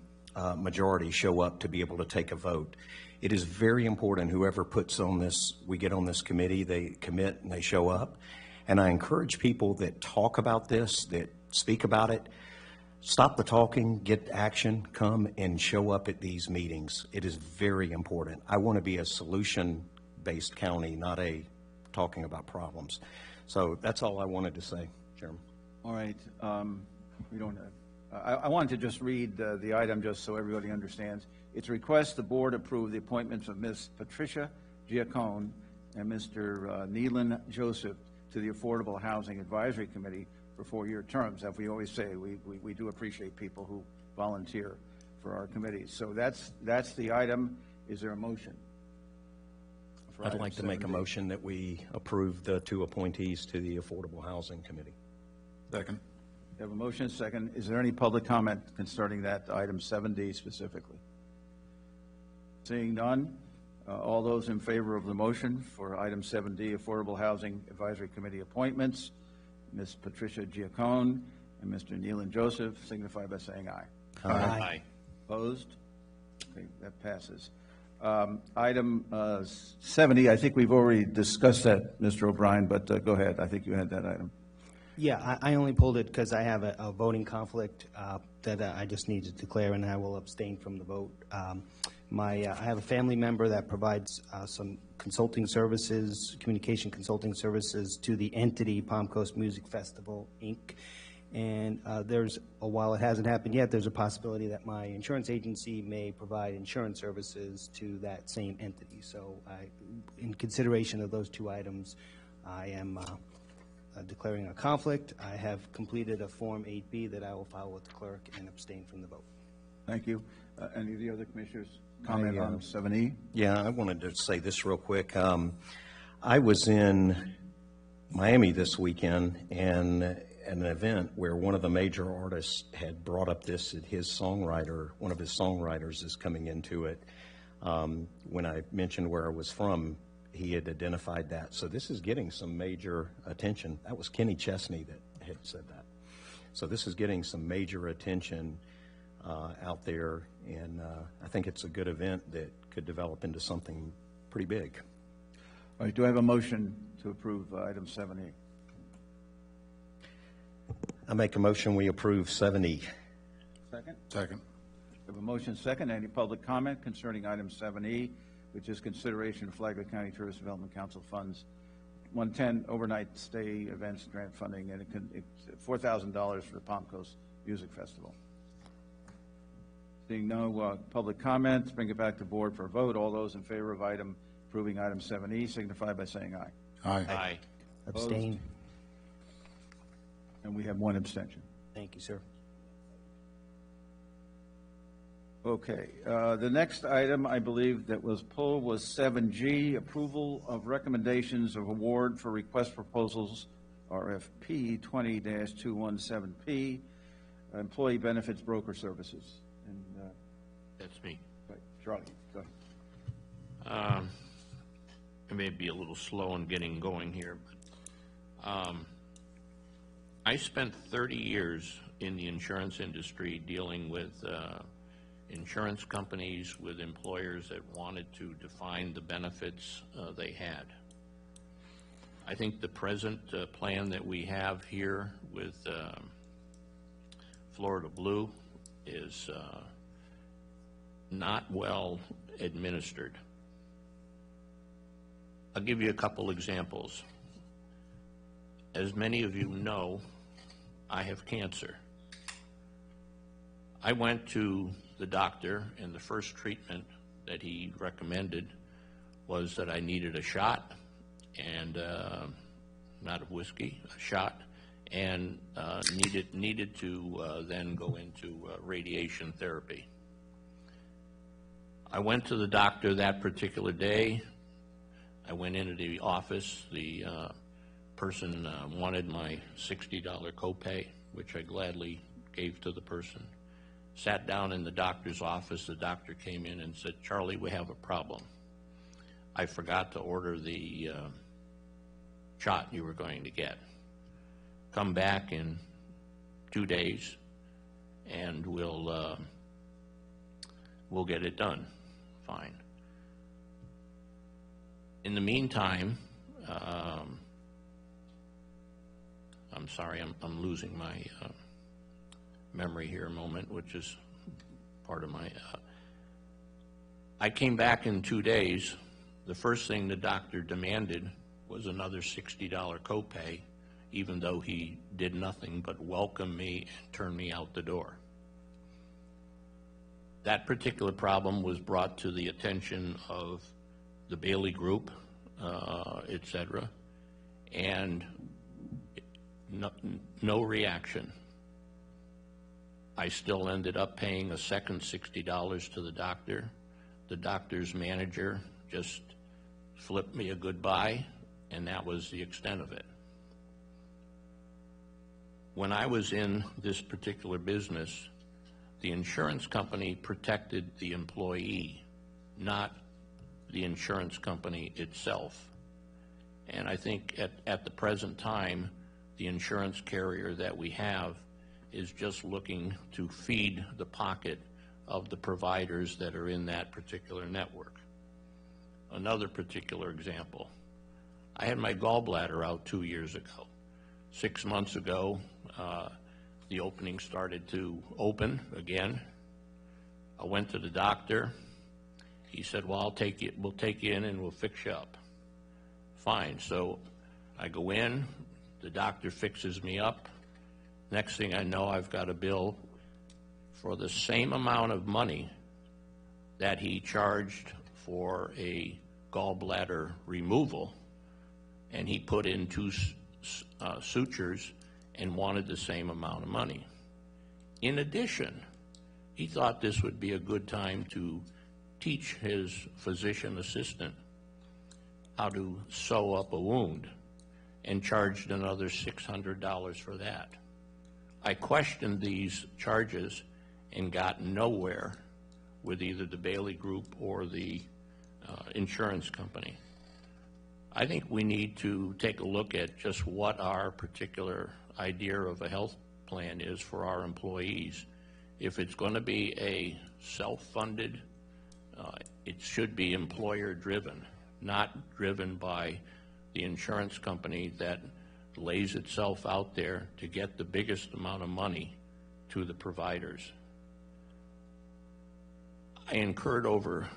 majority show up to be able to take a vote. It is very important whoever puts on this, we get on this committee, they commit and they show up. And I encourage people that talk about this, that speak about it, stop the talking, get action, come and show up at these meetings. It is very important. I want to be a solution-based county, not a talking about problems. So that's all I wanted to say, Chairman. All right. We don't have, I wanted to just read the item just so everybody understands. It's a request the board approve the appointments of Ms. Patricia Giacone and Mr. Neelan Joseph to the Affordable Housing Advisory Committee for 4-year terms. As we always say, we do appreciate people who volunteer for our committees. So that's the item. Is there a motion? I'd like to make a motion that we approve the 2 appointees to the Affordable Housing Committee. Second. We have a motion, second. Is there any public comment concerning that item 7D specifically? Seeing none, all those in favor of the motion for item 7D, Affordable Housing Advisory Committee appointments, Ms. Patricia Giacone and Mr. Neelan Joseph, signify by saying aye. Aye. Opposed? Okay, that passes. Item 70, I think we've already discussed that, Mr. O'Brien, but go ahead. I think you had that item. Yeah, I only pulled it because I have a voting conflict that I just need to declare, and I will abstain from the vote. I have a family member that provides some consulting services, communication consulting services to the entity Palm Coast Music Festival, Inc. And while it hasn't happened yet, there's a possibility that my insurance agency may provide insurance services to that same entity. So in consideration of those 2 items, I am declaring a conflict. I have completed a Form 8B that I will file with the clerk and abstain from the vote. Thank you. Any of the other commissioners comment on 7E? Yeah, I wanted to say this real quick. I was in Miami this weekend and at an event where one of the major artists had brought up this, that one of his songwriters is coming into it. When I mentioned where I was from, he had identified that. So this is getting some major attention. That was Kenny Chesney that had said that. So this is getting some major attention out there, and I think it's a good event that could develop into something pretty big. All right, do I have a motion to approve item 7E? I make a motion we approve 7E. Second? Second. We have a motion, second. Any public comment concerning item 7E, which is consideration of Flagler County Tourist Development Council funds 110 overnight stay events grant funding, and it's $4,000 for the Palm Coast Music Festival. Seeing no public comments, bring it back to board for a vote. All those in favor of approving item 7E signify by saying aye. Aye. Aye. Abstain. And we have 1 abstention. Thank you, sir. Okay, the next item I believe that was pulled was 7G, approval of recommendations of award for request proposals, RFP 20-217P, employee benefits broker services. And That's me. right, Charlie, go ahead. I may be a little slow in getting going here, but I spent 30 years in the insurance industry dealing with insurance companies, with employers that wanted to define the benefits they had. I think the present plan that we have here with Florida Blue is not well administered. I'll give you a couple examples. As many of you know, I have cancer. I went to the doctor, and the first treatment that he recommended was that I needed a shot, and not of whiskey, a shot, and needed to then go into radiation therapy. I went to the doctor that particular day. I went into the office. The person wanted my $60 copay, which I gladly gave to the person. Sat down in the doctor's office. The doctor came in and said, "Charlie, we have a problem. I forgot to order the shot you were going to get. Come back in 2 days, and we'll get it done." Fine. In the meantime, I'm sorry, I'm losing my memory here a moment, which is part of my, I came back in 2 days. The first thing the doctor demanded was another $60 copay, even though he did nothing but welcome me and turn me out the door. That particular problem was brought to the attention of the Bailey Group, et cetera, and no reaction. I still ended up paying a second $60 to the doctor. The doctor's manager just flipped me a goodbye, and that was the extent of it. When I was in this particular business, the insurance company protected the employee, not the insurance company itself. And I think at the present time, the insurance carrier that we have is just looking to feed the pocket of the providers that are in that particular network. Another particular example, I had my gallbladder out 2 years ago. 6 months ago, the opening started to open again. I went to the doctor. He said, well, we'll take you in and we'll fix you up. Fine, so I go in, the doctor fixes me up. Next thing I know, I've got a bill for the same amount of money that he charged for a gallbladder removal, and he put in 2 sutures and wanted the same amount of money. In addition, he thought this would be a good time to teach his physician assistant how to sew up a wound, and charged another $600 for that. I questioned these charges and got nowhere with either the Bailey Group or the insurance company. I think we need to take a look at just what our particular idea of a health plan is for our employees. If it's going to be a self-funded, it should be employer-driven, not driven by the insurance company that lays itself out there to get the biggest amount of money to the providers. I incurred over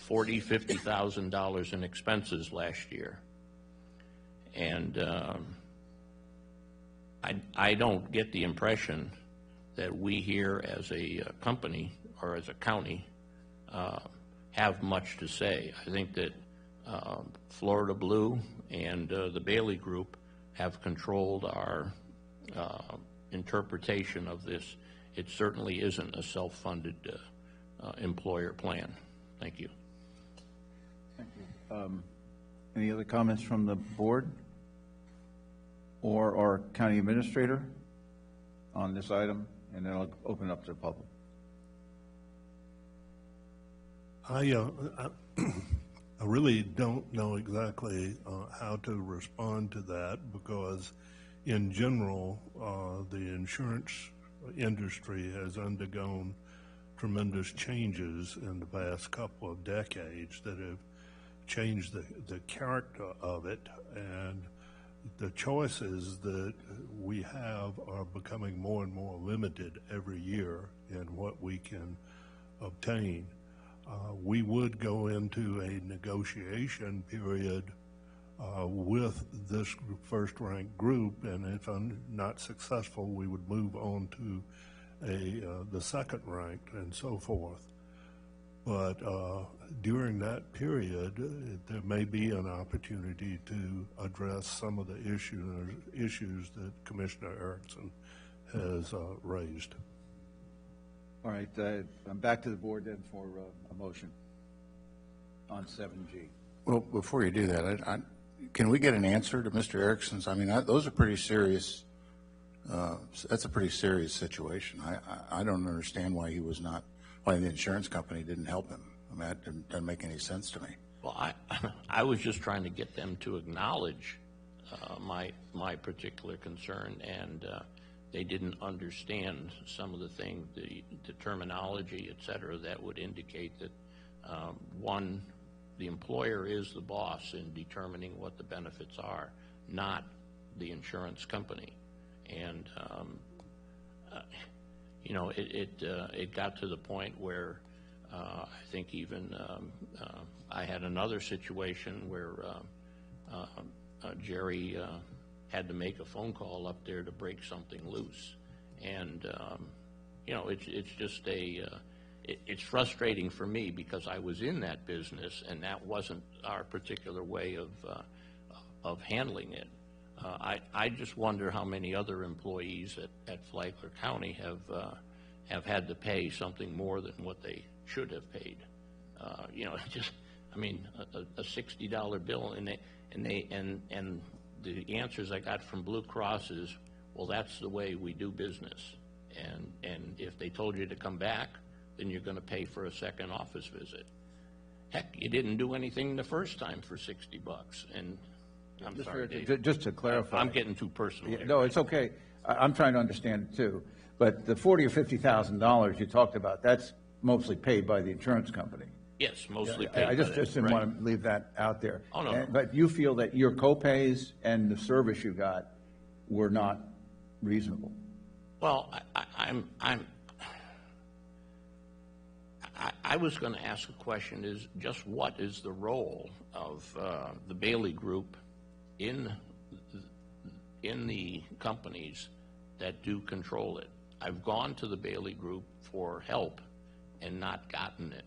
$40,000, $50,000 in expenses last year, and I don't get the impression that we here as a company or as a county have much to say. I think that Florida Blue and the Bailey Group have controlled our interpretation of this. It certainly isn't a self-funded employer plan. Thank you. Thank you. Any other comments from the board or our county administrator on this item? And then I'll open it up to the public. I really don't know exactly how to respond to that, because in general, the insurance industry has undergone tremendous changes in the past couple of decades that have changed the character of it, and the choices that we have are becoming more and more limited every year in what we can obtain. We would go into a negotiation period with this first-ranked group, and if not successful, we would move on to the second-ranked and so forth. But during that period, there may be an opportunity to address some of the issues that Commissioner Erickson has raised. All right, I'm back to the board then for a motion on 7G. Well, before you do that, can we get an answer to Mr. Erickson's? I mean, those are pretty serious. That's a pretty serious situation. I don't understand why why the insurance company didn't help him. I mean, that doesn't make any sense to me. Well, I was just trying to get them to acknowledge my particular concern, and they didn't understand some of the things, the terminology, et cetera, that would indicate that, one, the employer is the boss in determining what the benefits are, not the insurance company. And it got to the point where I think even I had another situation where Jerry had to make a phone call up there to break something loose. And, it's just it's frustrating for me because I was in that business and that wasn't our particular way of handling it. I just wonder how many other employees at Flagler County have had to pay something more than what they should have paid. A $60 bill, and the answers I got from Blue Cross is, well, that's the way we do business, and if they told you to come back, then you're going to pay for a second office visit. Heck, you didn't do anything the first time for $60, and I'm sorry, Dave. Just to clarify. I'm getting too personal here. No, it's okay. I'm trying to understand it too. But the $40,000 or $50,000 you talked about, that's mostly paid by the insurance company. Yes, mostly paid. I just didn't right. want to leave that out there. Oh, no. But you feel that your co-pays and the service you got were not reasonable? Well, I was going to ask a question, is just what is the role of the Bailey Group in the companies that do control it? I've gone to the Bailey Group for help and not gotten it.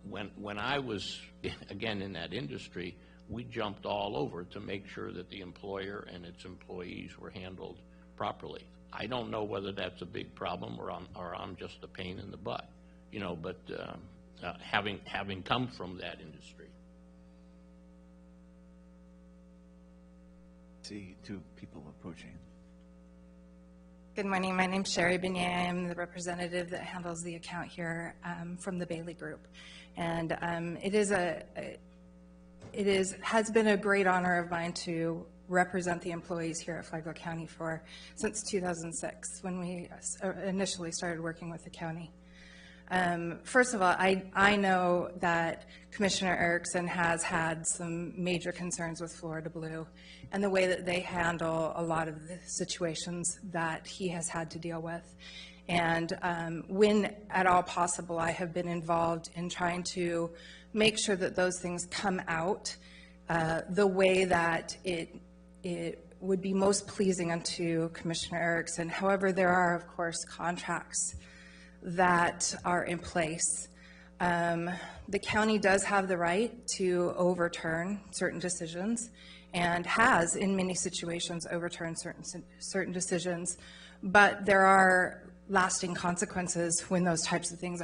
When I was, again, in that industry, we jumped all over to make sure that the employer and its employees were handled properly. I don't know whether that's a big problem or I'm just a pain in the butt, but having come from that industry. See two people approaching. Good morning. My name's Sherry Beignet. I am the representative that handles the account here from the Bailey Group, and has been a great honor of mine to represent the employees here at Flagler County since 2006, when we initially started working with the county. First of all, I know that Commissioner Erickson has had some major concerns with Florida Blue and the way that they handle a lot of the situations that he has had to deal with. And when at all possible, I have been involved in trying to make sure that those things come out the way that it would be most pleasing unto Commissioner Erickson. However, there are, of course, contracts that are in place. The county does have the right to overturn certain decisions and has, in many situations, overturned certain decisions, but there are lasting consequences when those types of things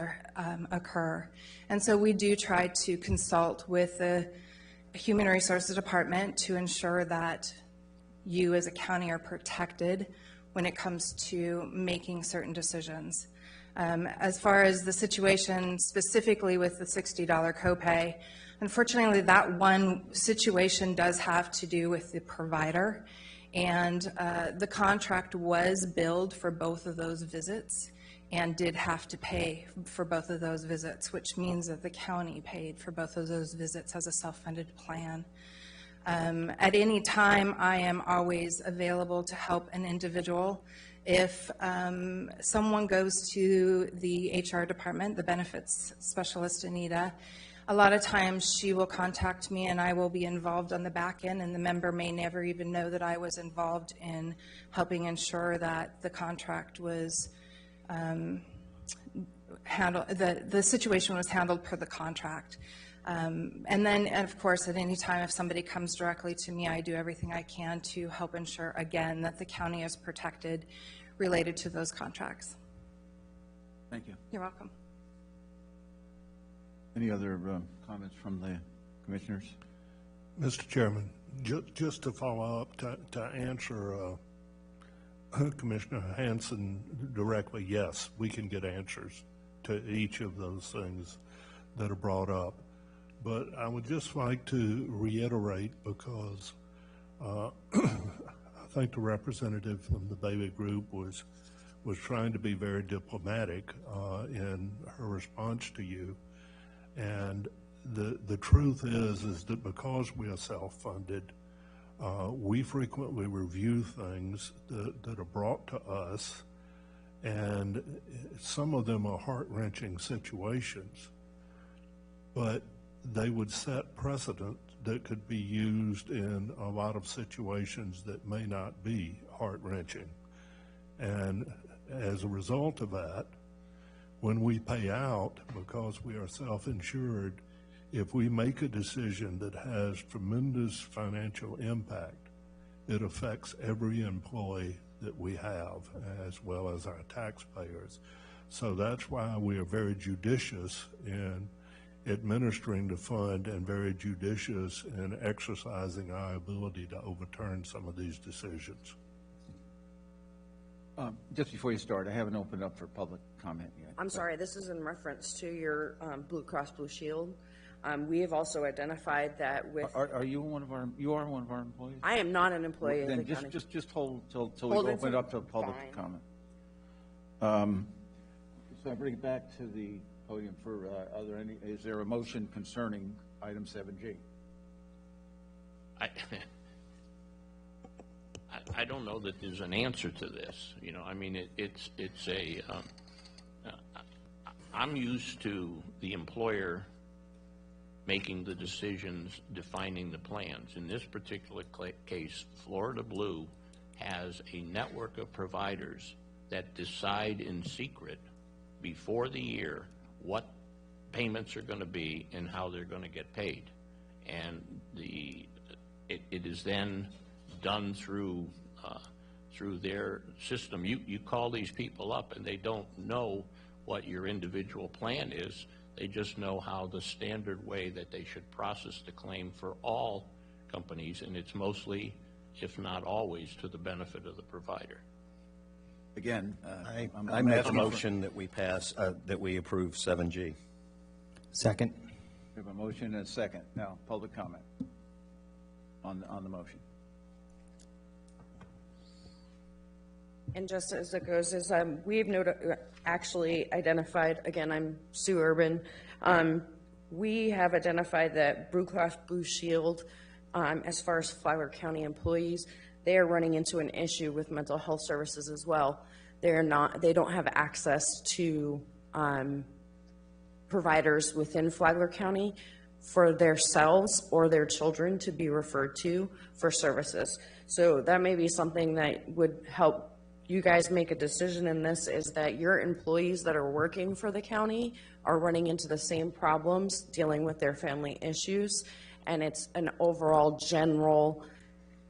occur. And so we do try to consult with the Human Resources Department to ensure that you as a county are protected when it comes to making certain decisions. As far as the situation specifically with the $60 copay, unfortunately that one situation does have to do with the provider, and the contract was billed for both of those visits and did have to pay for both of those visits, which means that the county paid for both of those visits as a self-funded plan. At any time, I am always available to help an individual. If someone goes to the HR department, the benefits specialist, Anita, a lot of times she will contact me and I will be involved on the back end, and the member may never even know that I was involved in helping ensure that the contract was handled, the situation was handled per the contract. And then, of course, at any time if somebody comes directly to me, I do everything I can to help ensure, again, that the county is protected related to those contracts. Thank you. You're welcome. Any other comments from the commissioners? Mr. Chairman, just to follow up, to answer Commissioner Hanson directly, yes, we can get answers to each of those things that are brought up. But I would just like to reiterate, because I think the representative from the Bailey Group was trying to be very diplomatic in her response to you. And the truth is that because we are self-funded, We frequently review things that are brought to us, and some of them are heart-wrenching situations, but they would set precedent that could be used in a lot of situations that may not be heart-wrenching. And as a result of that, when we pay out, because we are self-insured, if we make a decision that has tremendous financial impact, it affects every employee that we have, as well as our taxpayers. So that's why we are very judicious in administering the fund and very judicious in exercising our ability to overturn some of these decisions. Just before you start, I haven't opened up for public comment yet. I'm sorry, this is in reference to your Blue Cross Blue Shield. We have also identified that with... Are you one of our, you are one of our employees? I am not an employee of the Then county. just hold till we Hold open it until- up to public Fine. comment. So I bring it back to the podium for, is there a motion concerning item 7G? I don't know that there's an answer to this. You know, I mean, it's a, I'm used to the employer making the decisions, defining the plans. In this particular case, Florida Blue has a network of providers that decide in secret before the year what payments are going to be and how they're going to get paid. And it is then done through their system. You call these people up and they don't know what your individual plan is. They just know how the standard way that they should process the claim for all companies, and it's mostly, if not always, to the benefit of the provider. Again, I make a motion that we pass, that we approve 7G. Second. We have a motion and a second. Now, public comment on the motion. And just as it goes, is we've actually identified, again, I'm Sue Urban, we have identified that Blue Cross Blue Shield, as far as Flagler County employees, they are running into an issue with mental health services as well. They don't have access to providers within Flagler County for themselves or their children to be referred to for services. So that may be something that would help you guys make a decision in this, is that your employees that are working for the county are running into the same problems dealing with their family issues, and it's an overall general,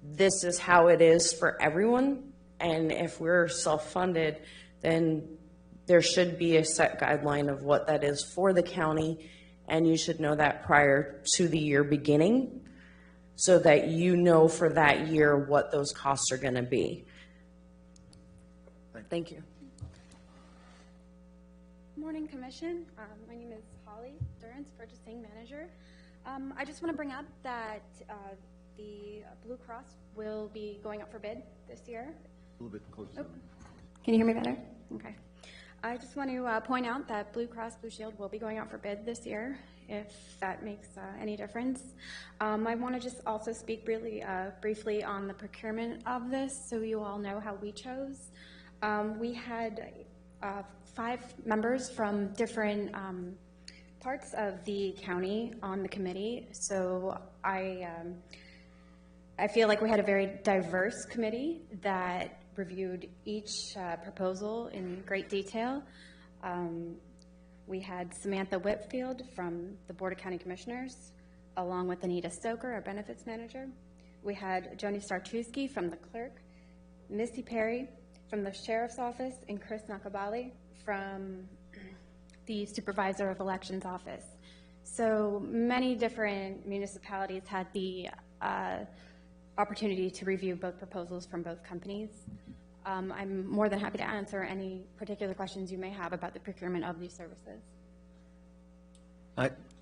this is how it is for everyone, and if we're self-funded, then there should be a set guideline of what that is for the county, and you should know that prior to the year beginning so that you know for that year what those costs are going to be. Thank you. Morning, Commission. My name is Holly Durrance, Purchasing Manager. I just want to bring up that the Blue Cross will be going up for bid this year. A little bit closer. Oh. Can you hear me better? Okay. I just want to point out that Blue Cross Blue Shield will be going out for bid this year, if that makes any difference. I want to just also speak briefly on the procurement of this, so you all know how we chose. We had 5 members from different parts of the county on the committee, so I feel like we had a very diverse committee that reviewed each proposal in great detail. We had Samantha Whitfield from the Board of County Commissioners, along with Anita Stoker, our benefits manager. We had Joni Startuski from the clerk, Missy Perry from the Sheriff's Office, and Chris Nakabali from the Supervisor of Elections Office. So many different municipalities had the opportunity to review both proposals from both companies. I'm more than happy to answer any particular questions you may have about the procurement of these services.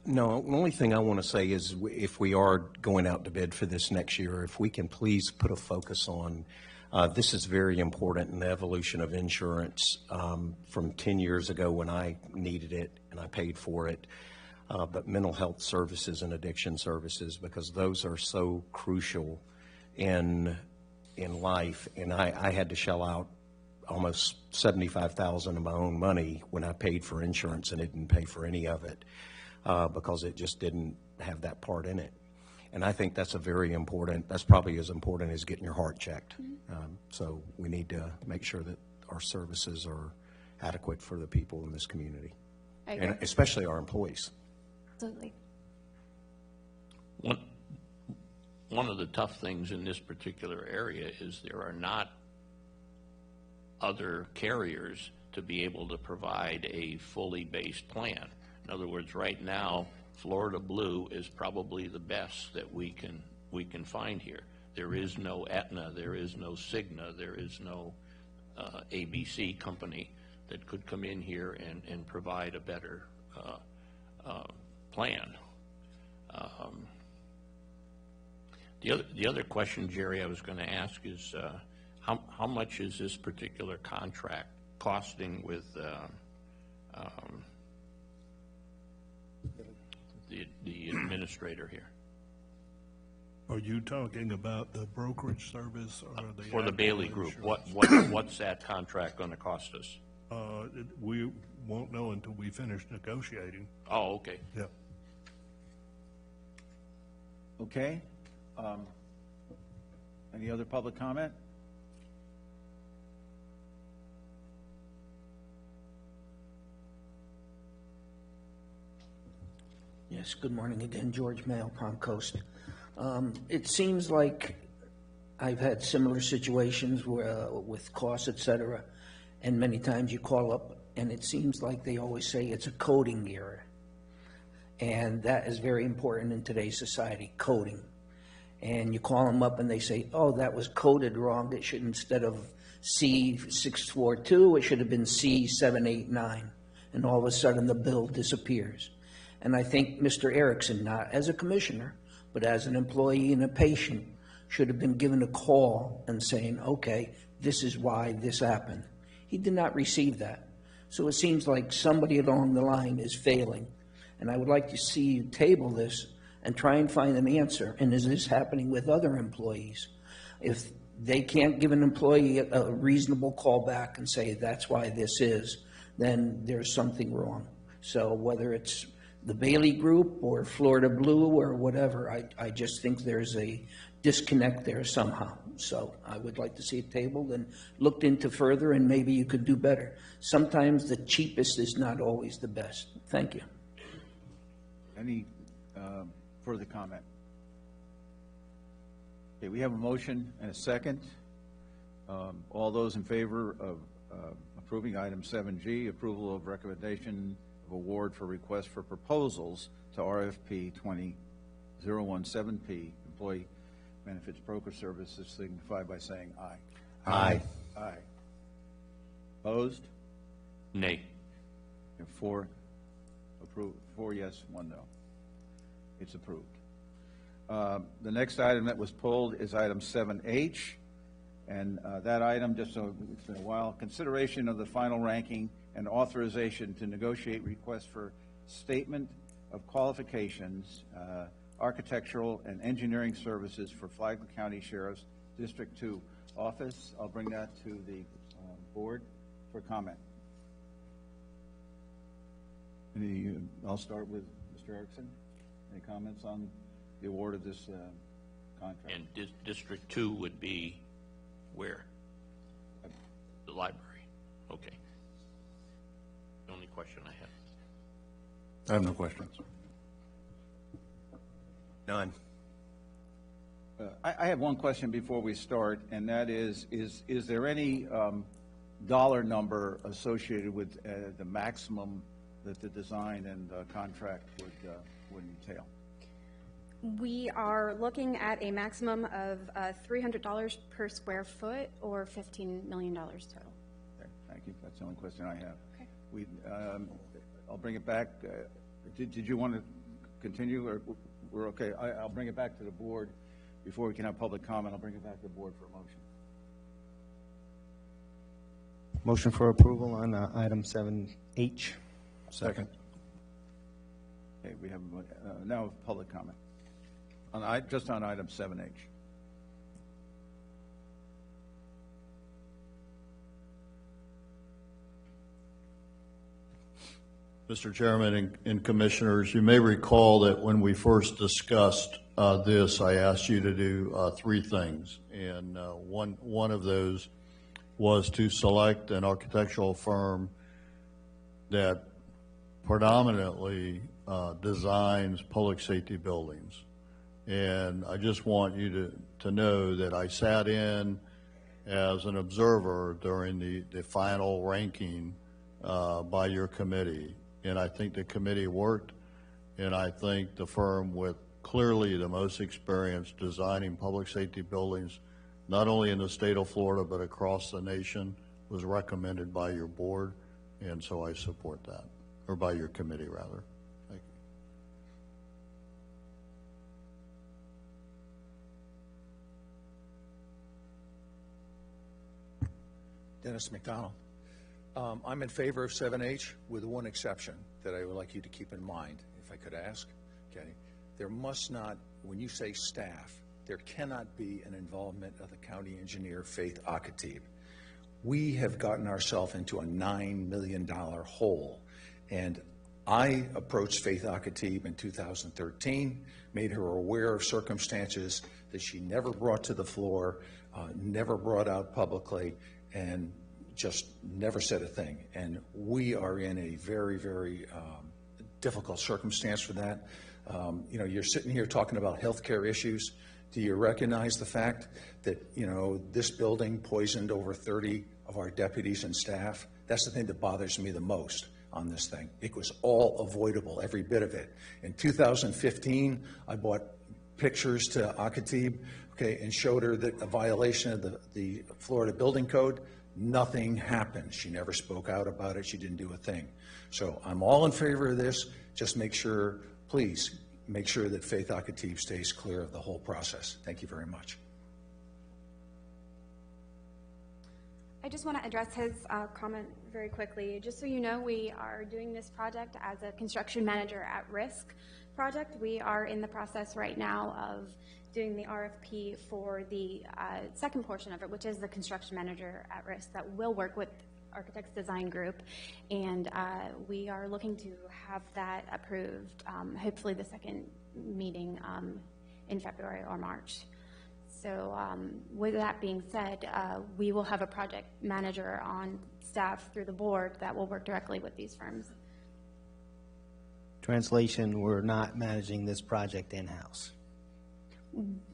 No, the only thing I want to say is if we are going out to bid for this next year, if we can please put a focus on, this is very important in the evolution of insurance from 10 years ago when I needed it and I paid for it, but mental health services and addiction services, because those are so crucial in life, and I had to shell out almost $75,000 of my own money when I paid for insurance, and it didn't pay for any of it because it just didn't have that part in it. And I think that's that's probably as important as getting your heart checked. So we need to make sure that our services are adequate for the people in this community, I agree. and especially our employees. Absolutely. One of the tough things in this particular area is there are not other carriers to be able to provide a fully based plan. In other words, right now, Florida Blue is probably the best that we can find here. There is no Aetna, there is no Cigna, there is no ABC company that could come in here and provide a better plan. The other question, Jerry, I was going to ask is how much is this particular contract costing with the administrator here? Are you talking about the brokerage service or the? For the Bailey actual Group, insurance? what's that contract going to cost us? We won't know until we finish negotiating. Oh, okay. Yeah. Okay. Any other public comment? Yes, good morning again, George Mayo, Palm Coast. It seems like I've had similar situations where, with costs, et cetera, and many times you call up and it seems like they always say it's a coding error. And that is very important in today's society, coding. And you call them up and they say, oh, that was coded wrong. It should, instead of C642, it should have been C789. And all of a sudden the bill disappears. And I think Mr. Erickson, not as a commissioner, but as an employee and a patient, should have been given a call and saying, okay, this is why this happened. He did not receive that. So it seems like somebody along the line is failing. And I would like to see you table this and try and find an answer. And is this happening with other employees? If they can't give an employee a reasonable call back and say that's why this is, then there's something wrong. So whether it's the Bailey Group or Florida Blue or whatever, I just think there's a disconnect there somehow. So I would like to see it tabled and looked into further, and maybe you could do better. Sometimes the cheapest is not always the best. Thank you. Any further comment? Okay, we have a motion and a second. All those in favor of approving item 7G, approval of recommendation of award for request for proposals to RFP 20017P, Employee Benefits Broker Services, signify by saying aye. Aye. Aye. Opposed? Nay. And four approved, 4 yes, 1 no. It's approved. The next item that was pulled is item 7H, and that item, just so it's been a while, consideration of the final ranking and authorization to negotiate requests for statement of qualifications, architectural and engineering services for Flagler County Sheriff's District 2 office. I'll bring that to the board for comment. I'll start with Mr. Erickson. Any comments on the award of this contract? And District 2 would be where? The library. Okay. The only question I have. I have no questions. None. I have one question before we start, and that is there any dollar number associated with the maximum that the design and contract would entail? We are looking at a maximum of $300 per square foot or $15 million total. Okay, thank you. That's the only question I have. Okay. I'll bring it back. Did you want to continue, or we're okay? I'll bring it back to the board before we can have public comment. I'll bring it back to the board for a motion. Motion for approval on item 7H. Second. Okay, we have now public comment. Just on item 7H. Mr. Chairman and Commissioners, you may recall that when we first discussed this, I asked you to do three things. And one of those was to select an architectural firm that predominantly designs public safety buildings. And I just want you to know that I sat in as an observer during the final ranking by your committee. And I think the committee worked, and I think the firm with clearly the most experience designing public safety buildings, not only in the state of Florida, but across the nation, was recommended by your board, and so I support that, or by your committee, rather. Thank you. Dennis McDonald. I'm in favor of 7H with one exception that I would like you to keep in mind, if I could ask. Okay. There must not, when you say staff, there cannot be an involvement of the county engineer, Faith Akatib. We have gotten ourselves into a $9 million hole. And I approached Faith Akatib in 2013, made her aware of circumstances that she never brought to the floor, never brought out publicly, and just never said a thing. And we are in a very, very difficult circumstance for that. You know, you're sitting here talking about healthcare issues. Do you recognize the fact that, you know, this building poisoned over 30 of our deputies and staff? That's the thing that bothers me the most on this thing. It was all avoidable, every bit of it. In 2015, I brought pictures to Akatib, okay, and showed her that a violation of the Florida Building Code. Nothing happened. She never spoke out about it. She didn't do a thing. So I'm all in favor of this. Just make sure, please, make sure that Faith Akatib stays clear of the whole process. Thank you very much. I just want to address his comment very quickly. Just so you know, we are doing this project as a construction manager at risk project. We are in the process right now of doing the RFP for the second portion of it, which is the construction manager at risk that will work with Architects Design Group, and we are looking to have that approved, hopefully the second meeting in February or March. So with that being said, we will have a project manager on staff through the board that will work directly with these firms. Translation, we're not managing this project in-house.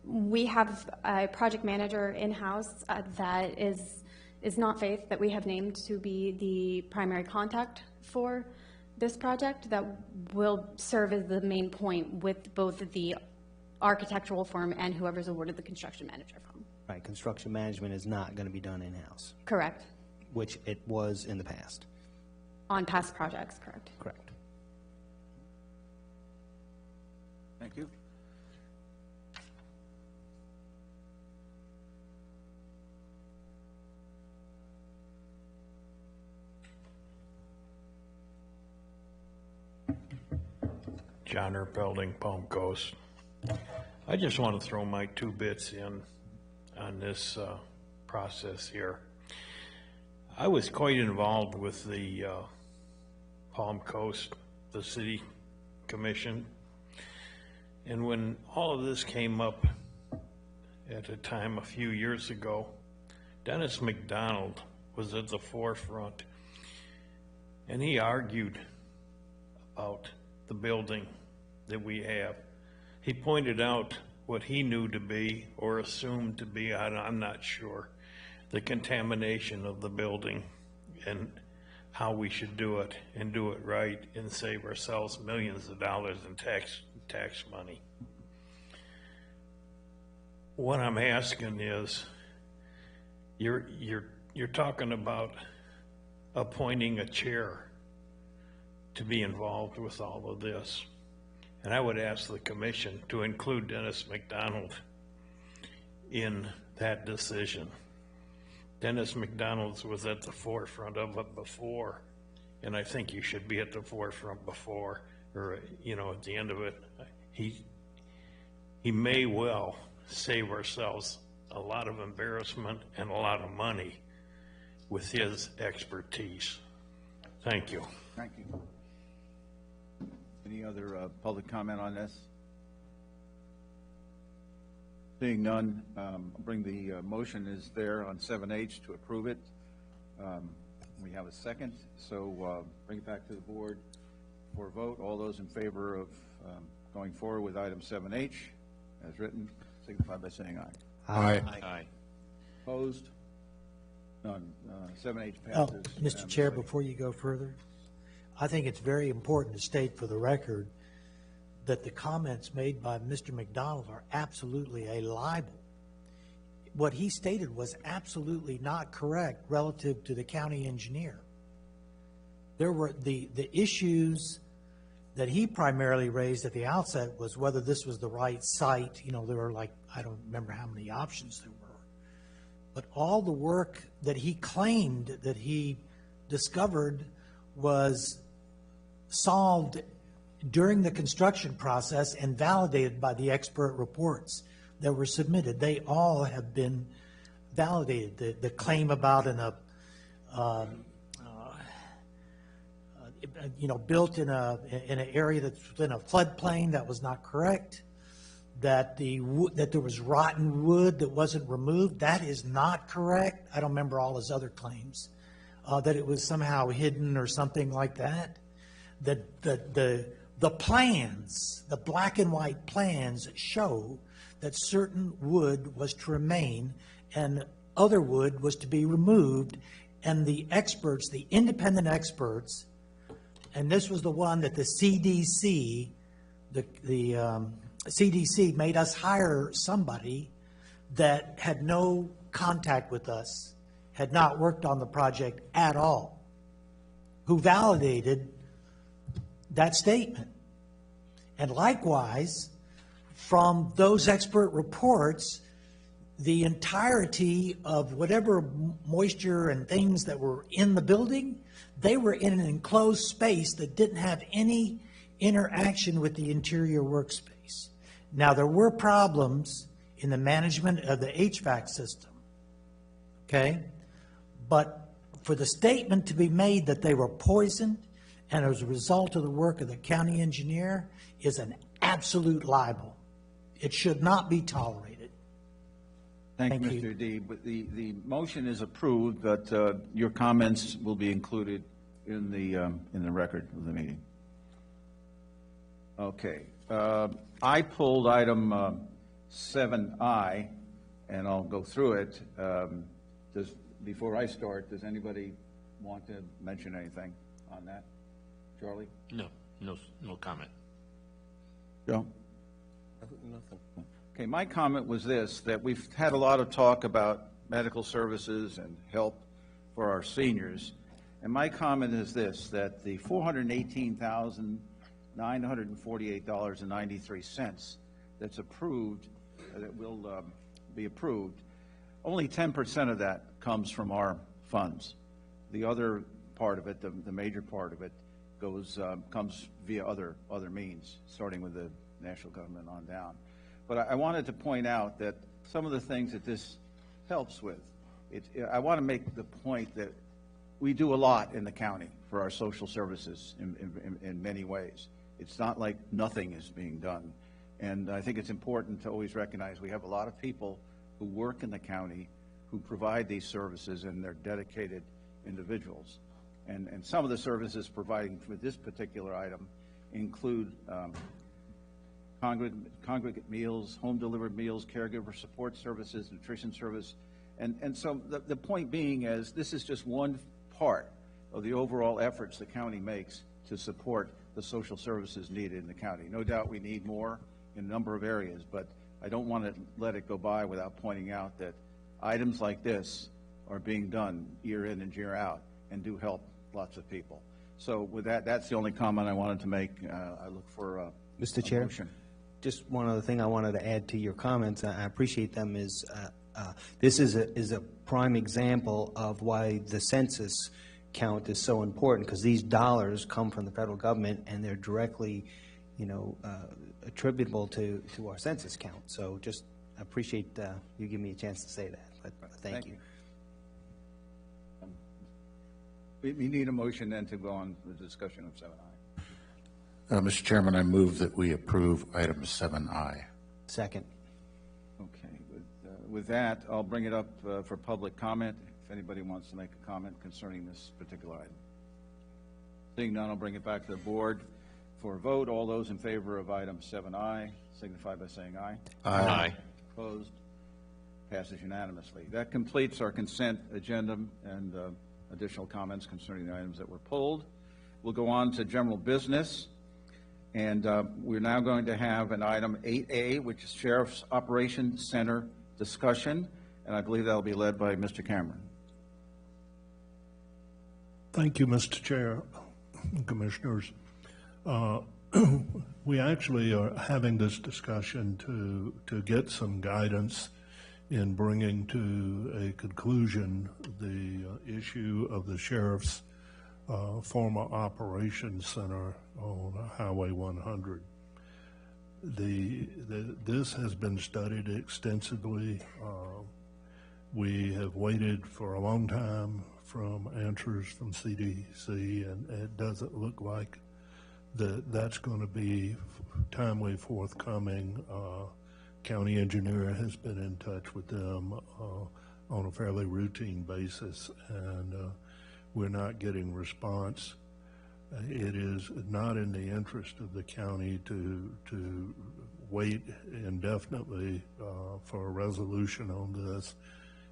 We have a project manager in-house that is not Faith, that we have named to be the primary contact for this project, that will serve as the main point with both the architectural firm and whoever's awarded the construction manager firm. Right, construction management is not going to be done in-house. Correct. Which it was in the past. On past projects, correct. Correct. Thank you. John Erpelding, Palm Coast. I just want to throw my 2 bits in on this process here. I was quite involved with the Palm Coast, the city commission, and when all of this came up at a time a few years ago, Dennis McDonald was at the forefront, and he argued about the building that we have. He pointed out what he knew to be, or assumed to be, I'm not sure, the contamination of the building and how we should do it and do it right and save ourselves millions of dollars in tax money. What I'm asking is, you're talking about appointing a chair to be involved with all of this. And I would ask the commission to include Dennis McDonald in that decision. Dennis McDonald was at the forefront of it before, and I think you should be at the forefront before, or, you know, at the end of it. He may well save ourselves a lot of embarrassment and a lot of money with his expertise. Thank you. Thank you. Any other public comment on this? Seeing none, I'll bring the motion is there on 7H to approve it. We have a second, so bring it back to the board for a vote. All those in favor of going forward with item 7H as written, signify by saying aye. Aye. Aye. Opposed? None. 7H Oh, passes. Mr. Chair, unanimously. before you go further, I think it's very important to state for the record that the comments made by Mr. McDonald are absolutely a libel. What he stated was absolutely not correct relative to the county engineer. There were the issues that he primarily raised at the outset was whether this was the right site. You know, there were like, I don't remember how many options there were. But all the work that he claimed that he discovered was solved during the construction process and validated by the expert reports that were submitted. They all have been validated. The claim about built in an area that's within a floodplain, that was not correct. That there was rotten wood that wasn't removed, that is not correct. I don't remember all his other claims. That it was somehow hidden or something like that. The plans, the black and white plans show that certain wood was to remain and other wood was to be removed, and the experts, the independent experts, and this was the one that the CDC, CDC made us hire somebody that had no contact with us, had not worked on the project at all, who validated that statement. And likewise, from those expert reports, the entirety of whatever moisture and things that were in the building, they were in an enclosed space that didn't have any interaction with the interior workspace. Now, there were problems in the management of the HVAC system, okay? But for the statement to be made that they were poisoned and as a result of the work of the county engineer is an absolute libel. It should not be tolerated. Thank you, Mr. D. But the motion is approved, but your comments will be included in the record of the meeting. Okay. I pulled item 7I, and I'll go through it. Before I start, does anybody want to mention anything on that? Charlie? No comment. Joe? Nothing. Okay, my comment was this, that we've had a lot of talk about medical services and help for our seniors. And my comment is this, that the $418,948.93 that's approved, that will be approved, only 10% of that comes from our funds. The other part of it, the major part of it, comes via other means, starting with the national government on down. But I wanted to point out that some of the things that this helps with, I want to make the point that we do a lot in the county for our social services in many ways. It's not like nothing is being done. And I think it's important to always recognize we have a lot of people who work in the county who provide these services, and they're dedicated individuals. And some of the services providing for this particular item include congregate meals, home-delivered meals, caregiver support services, nutrition service. And so the point being is this is just one part of the overall efforts the county makes to support the social services needed in the county. No doubt we need more in a number of areas, but I don't want to let it go by without pointing out that items like this are being done year in and year out and do help lots of people. So with that, that's the only comment I wanted to make. I look for Mr. Chair, motion. Just one other thing I wanted to add to your comments. I appreciate them. Is this is a prime example of why the census count is so important, because these dollars come from the federal government and they're directly, attributable to our census count. So just appreciate you giving me a chance to say that. But thank you. We need a motion then to go on the discussion of 7I. Mr. Chairman, I move that we approve item 7I. Second. Okay, with that, I'll bring it up for public comment, if anybody wants to make a comment concerning this particular item. Seeing none, I'll bring it back to the board for a vote. All those in favor of item 7I signify by saying aye. Aye. Opposed? Passes unanimously. That completes our consent agenda and additional comments concerning the items that were pulled. We'll go on to general business, and we're now going to have an item 8A, which is Sheriff's Operations Center discussion, and I believe that'll be led by Mr. Cameron. Thank you, Mr. Chair, Commissioners. We actually are having this discussion to get some guidance in bringing to a conclusion the issue of the sheriff's former operations center on Highway 100. This has been studied extensively. We have waited for a long time from answers from CDC, and it doesn't look like that's going to be timely forthcoming. County engineer has been in touch with them on a fairly routine basis, and we're not getting response. It is not in the interest of the county to wait indefinitely for a resolution on this.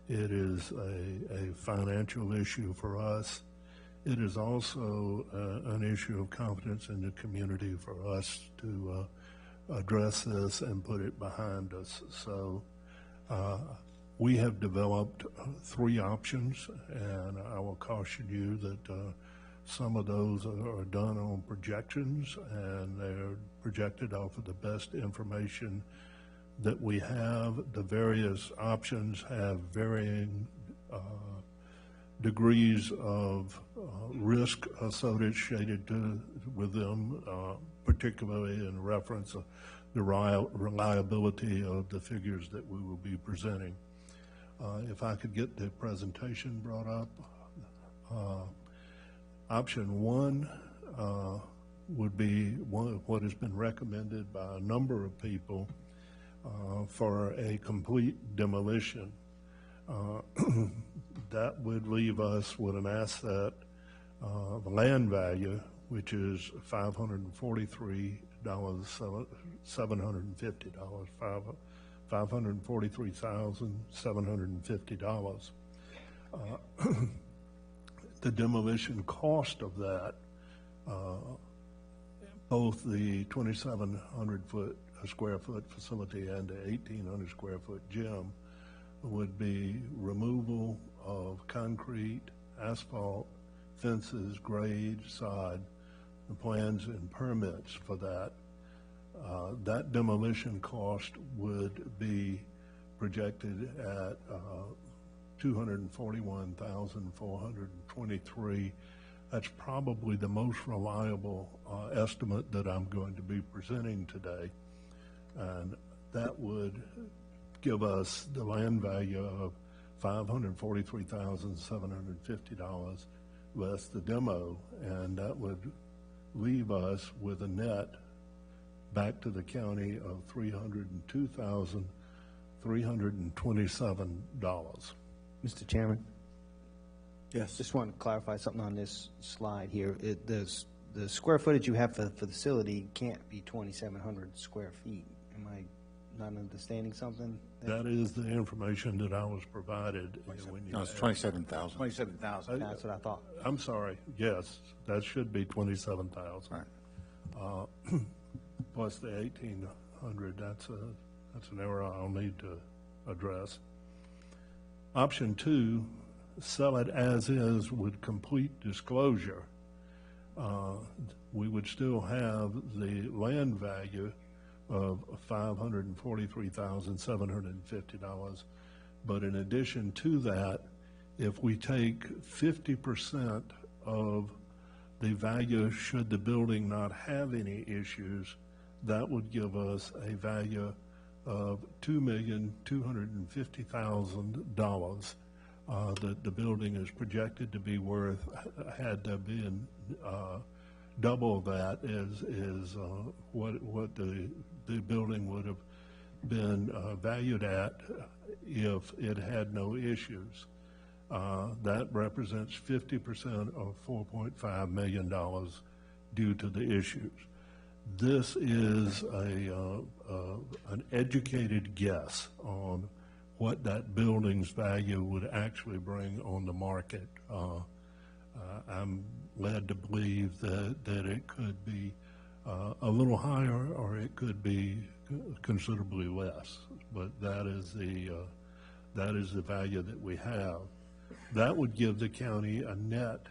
It is a financial issue for us. It is also an issue of confidence in the community for us to address this and put it behind us. So we have developed 3 options, and I will caution you that some of those are done on projections, and they're projected off of the best information that we have. The various options have varying degrees of risk associated with them, particularly in reference to the reliability of the figures that we will be presenting. If I could get the presentation brought up. Option 1 would be what has been recommended by a number of people for a complete demolition. That would leave us with an asset of land value, which is $543,750, $543,750. The demolition cost of that, both the 2,700 square foot facility and the 1,800 square foot gym, would be removal of concrete, asphalt, fences, grade, sod, the plans and permits for that. That demolition cost would be projected at $241,423. That's probably the most reliable estimate that I'm going to be presenting today, and that would give us the land value of $543,750 less the demo, and that would leave us with a net back to the county of $302,327. Mr. Chairman? Yes. Just want to clarify something on this slide here. The square footage you have for the facility can't be 2,700 square feet. Am I not understanding something? That is the information that I was provided. No, it's 27,000. 27,000. That's what I thought. I'm sorry. Yes, that should be 27,000. Right. Plus the 1,800. That's an error I'll need to address. Option 2, sell it as is with complete disclosure. We would still have the land value of $543,750, but in addition to that, if we take 50% of the value should the building not have any issues, that would give us a value of $2,250,000 that the building is projected to be worth had there been double that is what the building would have been valued at if it had no issues. That represents 50% of $4.5 million due to the issues. This is an educated guess on what that building's value would actually bring on the market. I'm led to believe that it could be a little higher, or it could be considerably less. But that is the value that we have. That would give the county a net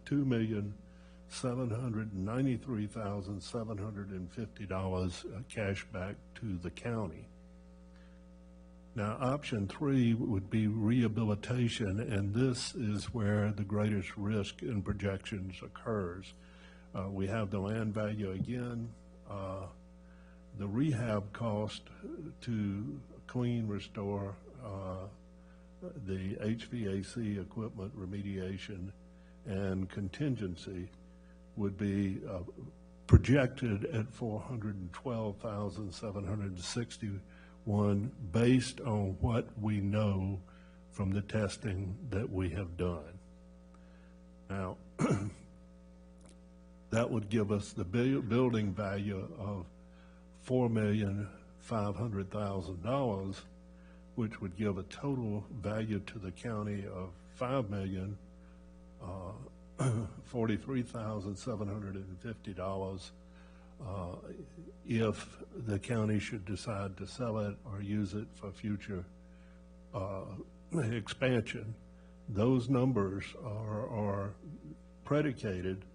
$2,793,750 cash back to the county. Now, option 3 would be rehabilitation, and this is where the greatest risk in projections occurs. We have the land value again. The rehab cost to clean, restore the HVAC equipment remediation and contingency would be projected at $412,761 based on what we know from the testing that we have done. Now, that would give us the building value of $4,500,000, which would give a total value to the county of $5,043,750 if the county should decide to sell it or use it for future expansion. Those numbers are predicated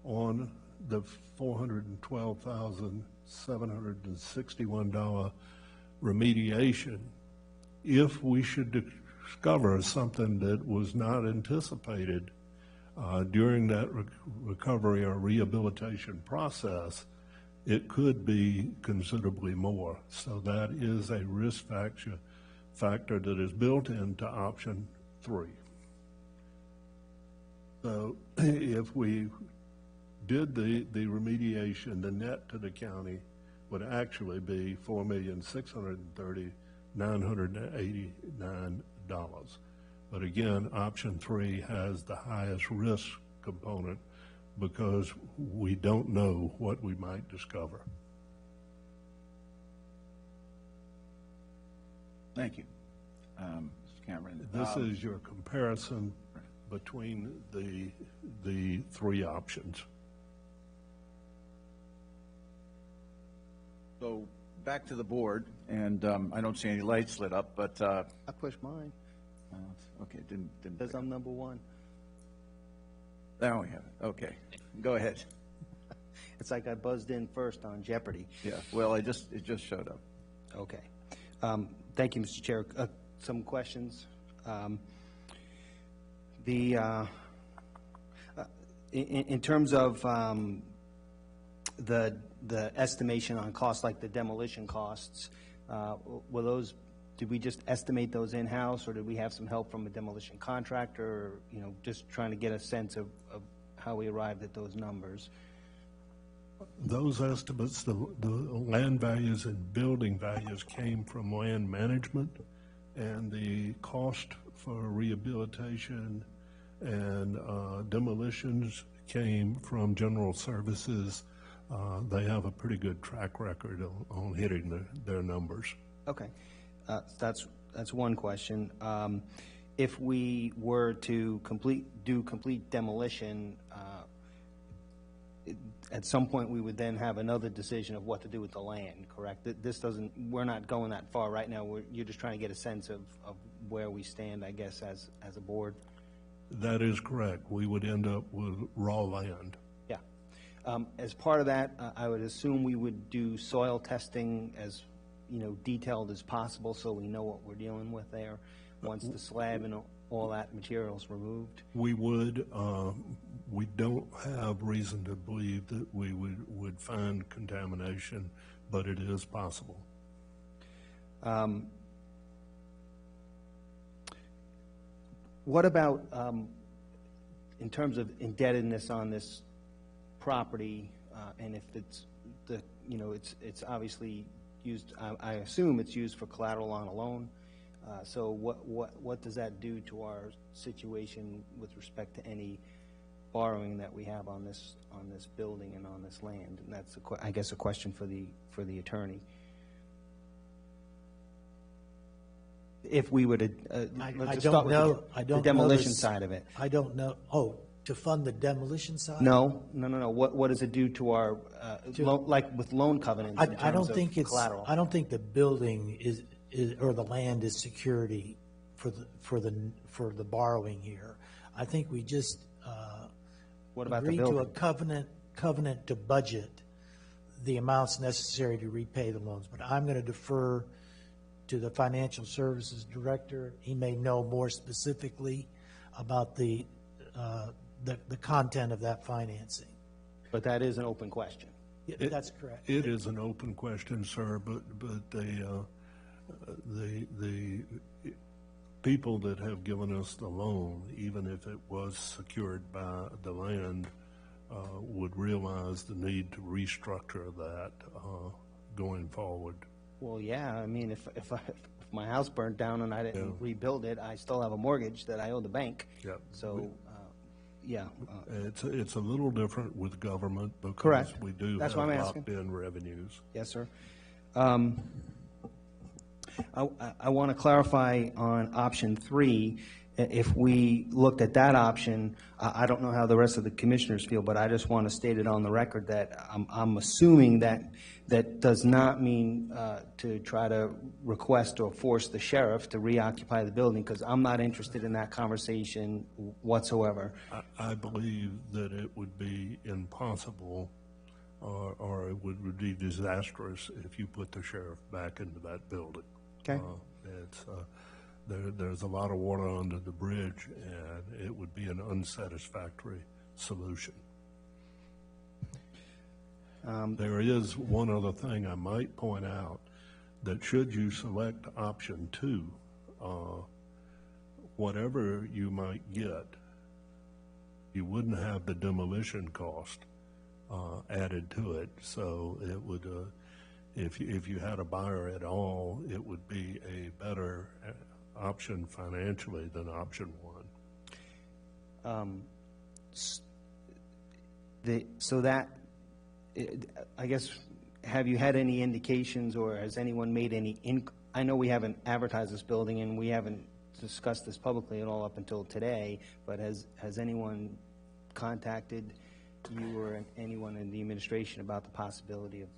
on the $412,761 remediation. If we should discover something that was not anticipated during that recovery or rehabilitation process, it could be considerably more. So that is a risk factor that is built into option 3. So if we did the remediation, the net to the county would actually be $4,630,989. But again, option 3 has the highest risk component because we don't know what we might discover. Thank you. Mr. Cameron. This is your comparison between the 3 options. So back to the board, and I don't see any lights lit up, but I pushed mine. okay, didn't Says I'm number 1. there we have it. Okay, go ahead. It's like I buzzed in first on Jeopardy. Yeah, well, it just showed up. Okay. Thank you, Mr. Chair. Some questions. In terms of the estimation on costs, like the demolition costs, were those, did we just estimate those in-house, or did we have some help from a demolition contractor? Or, just trying to get a sense of how we arrived at those numbers. Those estimates, the land values and building values came from land management, and the cost for rehabilitation and demolitions came from general services. They have a pretty good track record on hitting their numbers. Okay, that's one question. If we were to do complete demolition, at some point we would then have another decision of what to do with the land, correct? We're not going that far right now. You're just trying to get a sense of where we stand, I guess, as a board. That is correct. We would end up with raw land. Yeah. As part of that, I would assume we would do soil testing as detailed as possible, so we know what we're dealing with there once the slab and all that material is removed. We would. We don't have reason to believe that we would find contamination, but it is possible. What about in terms of indebtedness on this property, and if it's it's obviously used, I assume it's used for collateral on a loan. So what does that do to our situation with respect to any borrowing that we have on this building and on this land? And that's, I guess, a question for the attorney. If we were to, I let's don't start with know. I don't the demolition know this- side of it. I don't know. Oh, to fund the demolition side? No. What does it do to our, like with loan covenants in I don't terms think of it's. collateral? I don't think the building is or the land is security for the borrowing here. I think we just What about the agree to a building? covenant to budget the amounts necessary to repay the loans. But I'm going to defer to the financial services director. He may know more specifically about the content of that financing. But that is an open question. Yeah, that's correct. It is an open question, sir, but the people that have given us the loan, even if it was secured by the land, would realize the need to restructure that going forward. Well, yeah, I mean, if my house burnt down and I didn't rebuild it, I still have a mortgage that I owe the bank. Yep. So, yeah. It's a little different with government because Correct. we do That's have why I'm asking. locked-in revenues. Yes, sir. I want to clarify on option 3. If we looked at that option, I don't know how the rest of the commissioners feel, but I just want to state it on the record that I'm assuming that does not mean to try to request or force the sheriff to reoccupy the building, because I'm not interested in that conversation whatsoever. I believe that it would be impossible or it would be disastrous if you put the sheriff back into that building. Okay. There's a lot of water under the bridge, and it would be an unsatisfactory solution. There is one other thing I might point out, that should you select option 2, whatever you might get, you wouldn't have the demolition cost added to it. So it would, if you had a buyer at all, it would be a better option financially than option 1. So that, I guess, have you had any indications, or has anyone made any, I know we haven't advertised this building and we haven't discussed this publicly at all up until today, but has anyone contacted you or anyone in the administration about the possibility of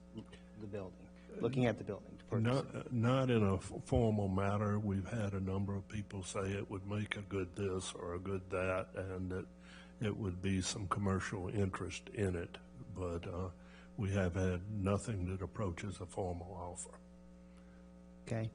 the building, looking at the building to purchase it? Not in a formal matter. We've had a number of people say it would make a good this or a good that, and that it would be some commercial interest in it, but we have had nothing that approaches a formal offer. Okay.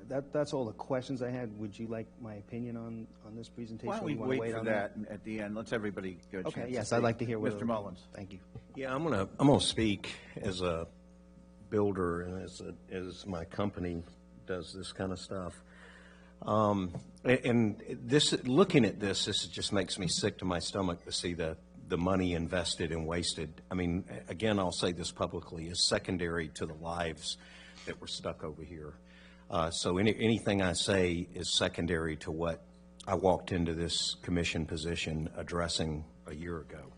That's all the questions I had. Would you like my opinion on this presentation? Why don't we You wanna wait for on that at the end? Let's everybody get a chance. Okay, to yes, speak. I'd like to hear what. Mr. Mullins. Thank you. Yeah, I'm gonna speak as a builder and as my company does this kind of stuff. And this, looking at this just makes me sick to my stomach to see the money invested and wasted. I mean, again, I'll say this publicly, is secondary to the lives that were stuck over here. So anything I say is secondary to what I walked into this commission position addressing a year ago.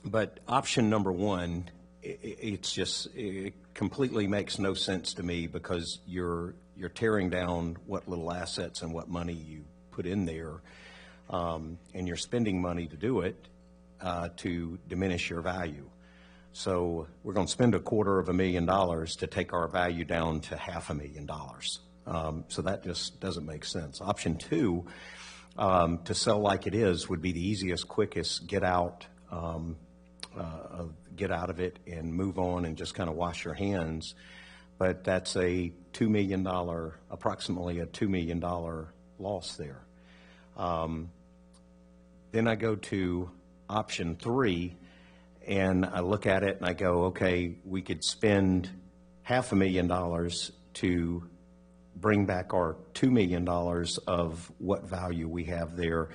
But option number 1, it completely makes no sense to me, because you're tearing down what little assets and what money you put in there, and you're spending money to do it to diminish your value. So we're going to spend $250,000 to take our value down to $500,000. So that just doesn't make sense. Option 2, to sell like it is, would be the easiest, quickest get out of it and move on and just kind of wash your hands. But that's a $2 million, approximately a $2 million loss there. Then I go to option 3, and I look at it and I go, okay, we could spend $500,000 to bring back our $2 million of what value we have there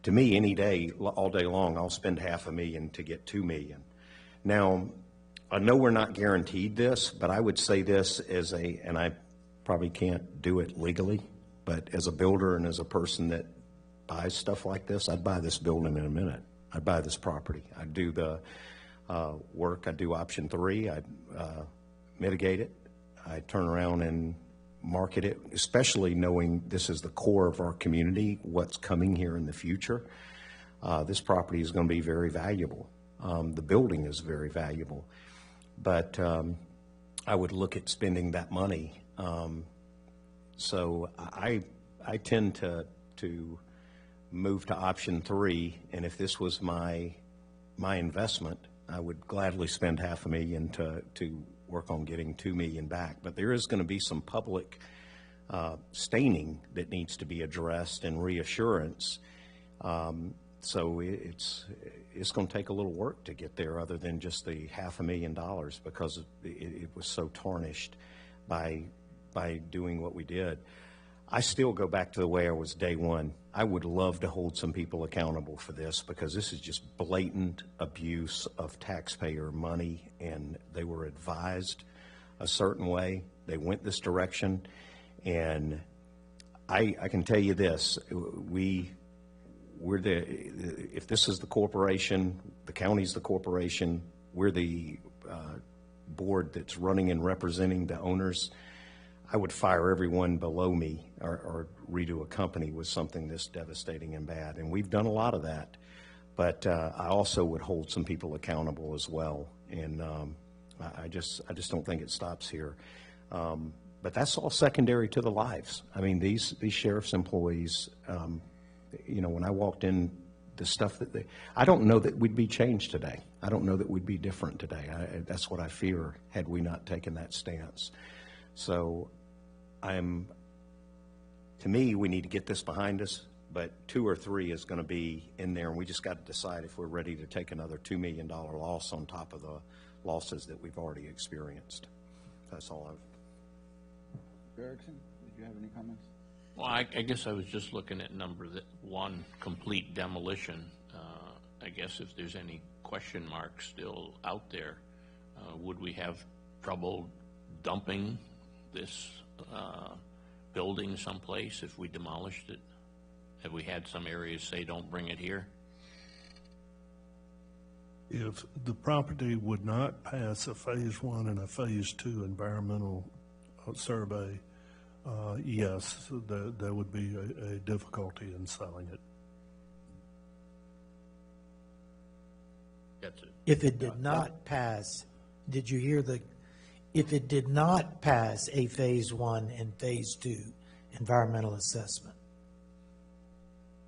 to me, any day, all day long, I'll spend $500,000 to get $2 million. Now, I know we're not guaranteed this, but I would say this as and I probably can't do it legally, but as a builder and as a person that buys stuff like this, I'd buy this building in a minute. I'd buy this property. I'd do the work. I'd do option 3. I'd mitigate it. I'd turn around and market it, especially knowing this is the core of our community, what's coming here in the future. This property is going to be very valuable. The building is very valuable. But I would look at spending that money. So I tend to move to option 3, and if this was my investment, I would gladly spend $500,000 to work on getting $2 million back. But there is going to be some public staining that needs to be addressed and reassurance. So it's going to take a little work to get there, other than just the $500,000, because it was so tarnished by doing what we did. I still go back to the way I was day one. I would love to hold some people accountable for this, because this is just blatant abuse of taxpayer money, and they were advised a certain way. They went this direction, and I can tell you this, if this is the corporation, the county's the corporation, we're the board that's running and representing the owners, I would fire everyone below me or redo a company with something this devastating and bad. And we've done a lot of that. But I also would hold some people accountable as well. And I just don't think it stops here. But that's all secondary to the lives. I mean, these sheriff's employees, when I walked in, the stuff that I don't know that we'd be changed today. I don't know that we'd be different today. That's what I fear, had we not taken that stance. So to me, we need to get this behind us, but 2 or 3 is going to be in there, and we just got to decide if we're ready to take another $2 million loss on top of the losses that we've already experienced. That's all I've. Erickson, did you have any comments? Well, I guess I was just looking at number 1, complete demolition. I guess if there's any question marks still out there, would we have trouble dumping this building someplace if we demolished it? Have we had some areas say don't bring it here? If the property would not pass a Phase 1 and a Phase 2 environmental survey, yes, there would be a difficulty in selling it. That's it. If it did not pass, did you hear if it did not pass a Phase 1 and Phase 2 environmental assessment?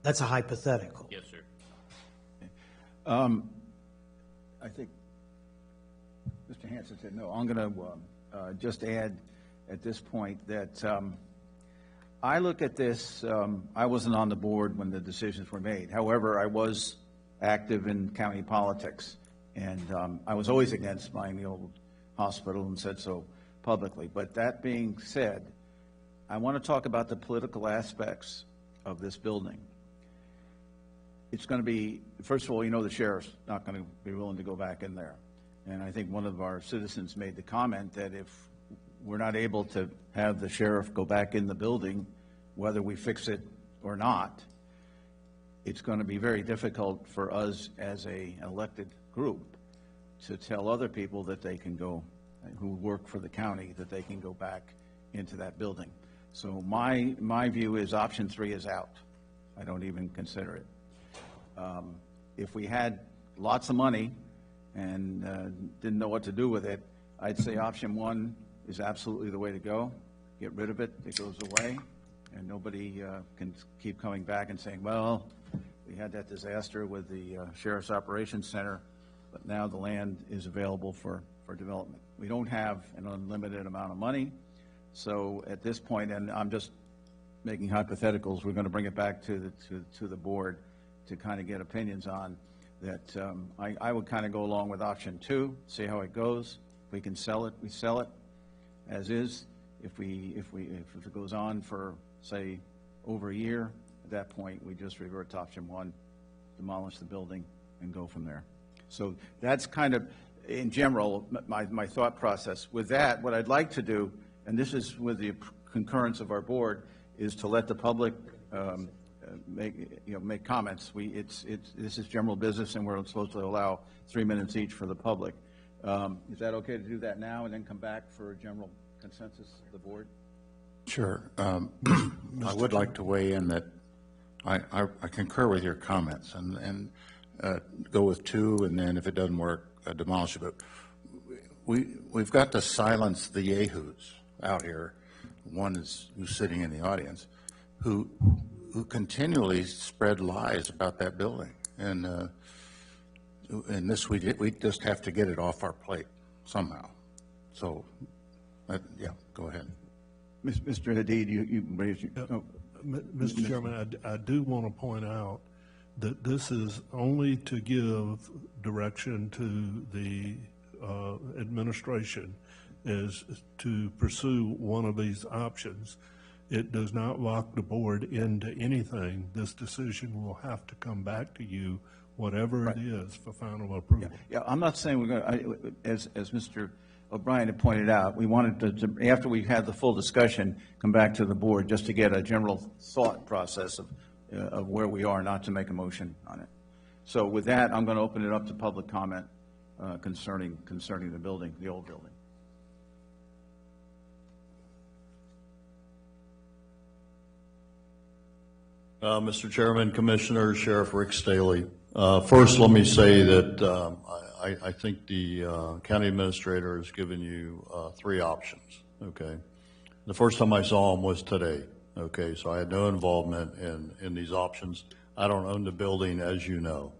That's a hypothetical. Yes, sir. I think Mr. Hanson said no. I'm going to just add at this point that I look at this, I wasn't on the board when the decisions were made. However, I was active in county politics, and I was always against buying the old hospital and said so publicly. But that being said, I want to talk about the political aspects of this building. It's going to be, first of all, the sheriff's not going to be willing to go back in there. And I think one of our citizens made the comment that if we're not able to have the sheriff go back in the building, whether we fix it or not, it's going to be very difficult for us as an elected group to tell other people that they can go, who work for the county, that they can go back into that building. So my view is option 3 is out. I don't even consider it. If we had lots of money and didn't know what to do with it, I'd say option 1 is absolutely the way to go. Get rid of it, it goes away, and nobody can keep coming back and saying, well, we had that disaster with the Sheriff's Operations Center, but now the land is available for development. We don't have an unlimited amount of money, so at this point, and I'm just making hypotheticals, we're going to bring it back to the board to kind of get opinions on that. I would kind of go along with option 2, see how it goes. If we can sell it, we sell it as is. If it goes on for, say, over a year, that point, we just revert to option one, demolish the building, and go from there. So that's kind of, in general, my thought process. With that, what I'd like to do, and this is with the concurrence of our board, is to let the public make comments. This is general business, and we're supposed to allow 3 minutes each for the public. Is that okay to do that now and then come back for a general consensus of the board? Sure. I would like to weigh in that I concur with your comments and go with two, and then if it doesn't work, demolish it. But we've got to silence the yahoos out here. One is who's sitting in the audience, who continually spread lies about that building, and this we just have to get it off our plate somehow. So, yeah, go ahead. Mr. Hadid, you raised your... Mr. Chairman, I do want to point out that this is only to give direction to the administration is to pursue one of these options. It does not lock the board into anything. This decision will have to come back to you, whatever it is, for final approval. Yeah, I'm not saying we're going to, as Mr. O'Brien had pointed out, we wanted to, after we had the full discussion, come back to the board just to get a general thought process of where we are, not to make a motion on it. So with that, I'm going to open it up to public comment concerning the building, the old building. Mr. Chairman, Commissioner, Sheriff Rick Staley. First, let me say that I think the county administrator has given you three options, okay? The first time I saw him was today, okay? So I had no involvement in these options. I don't own the building, as you know.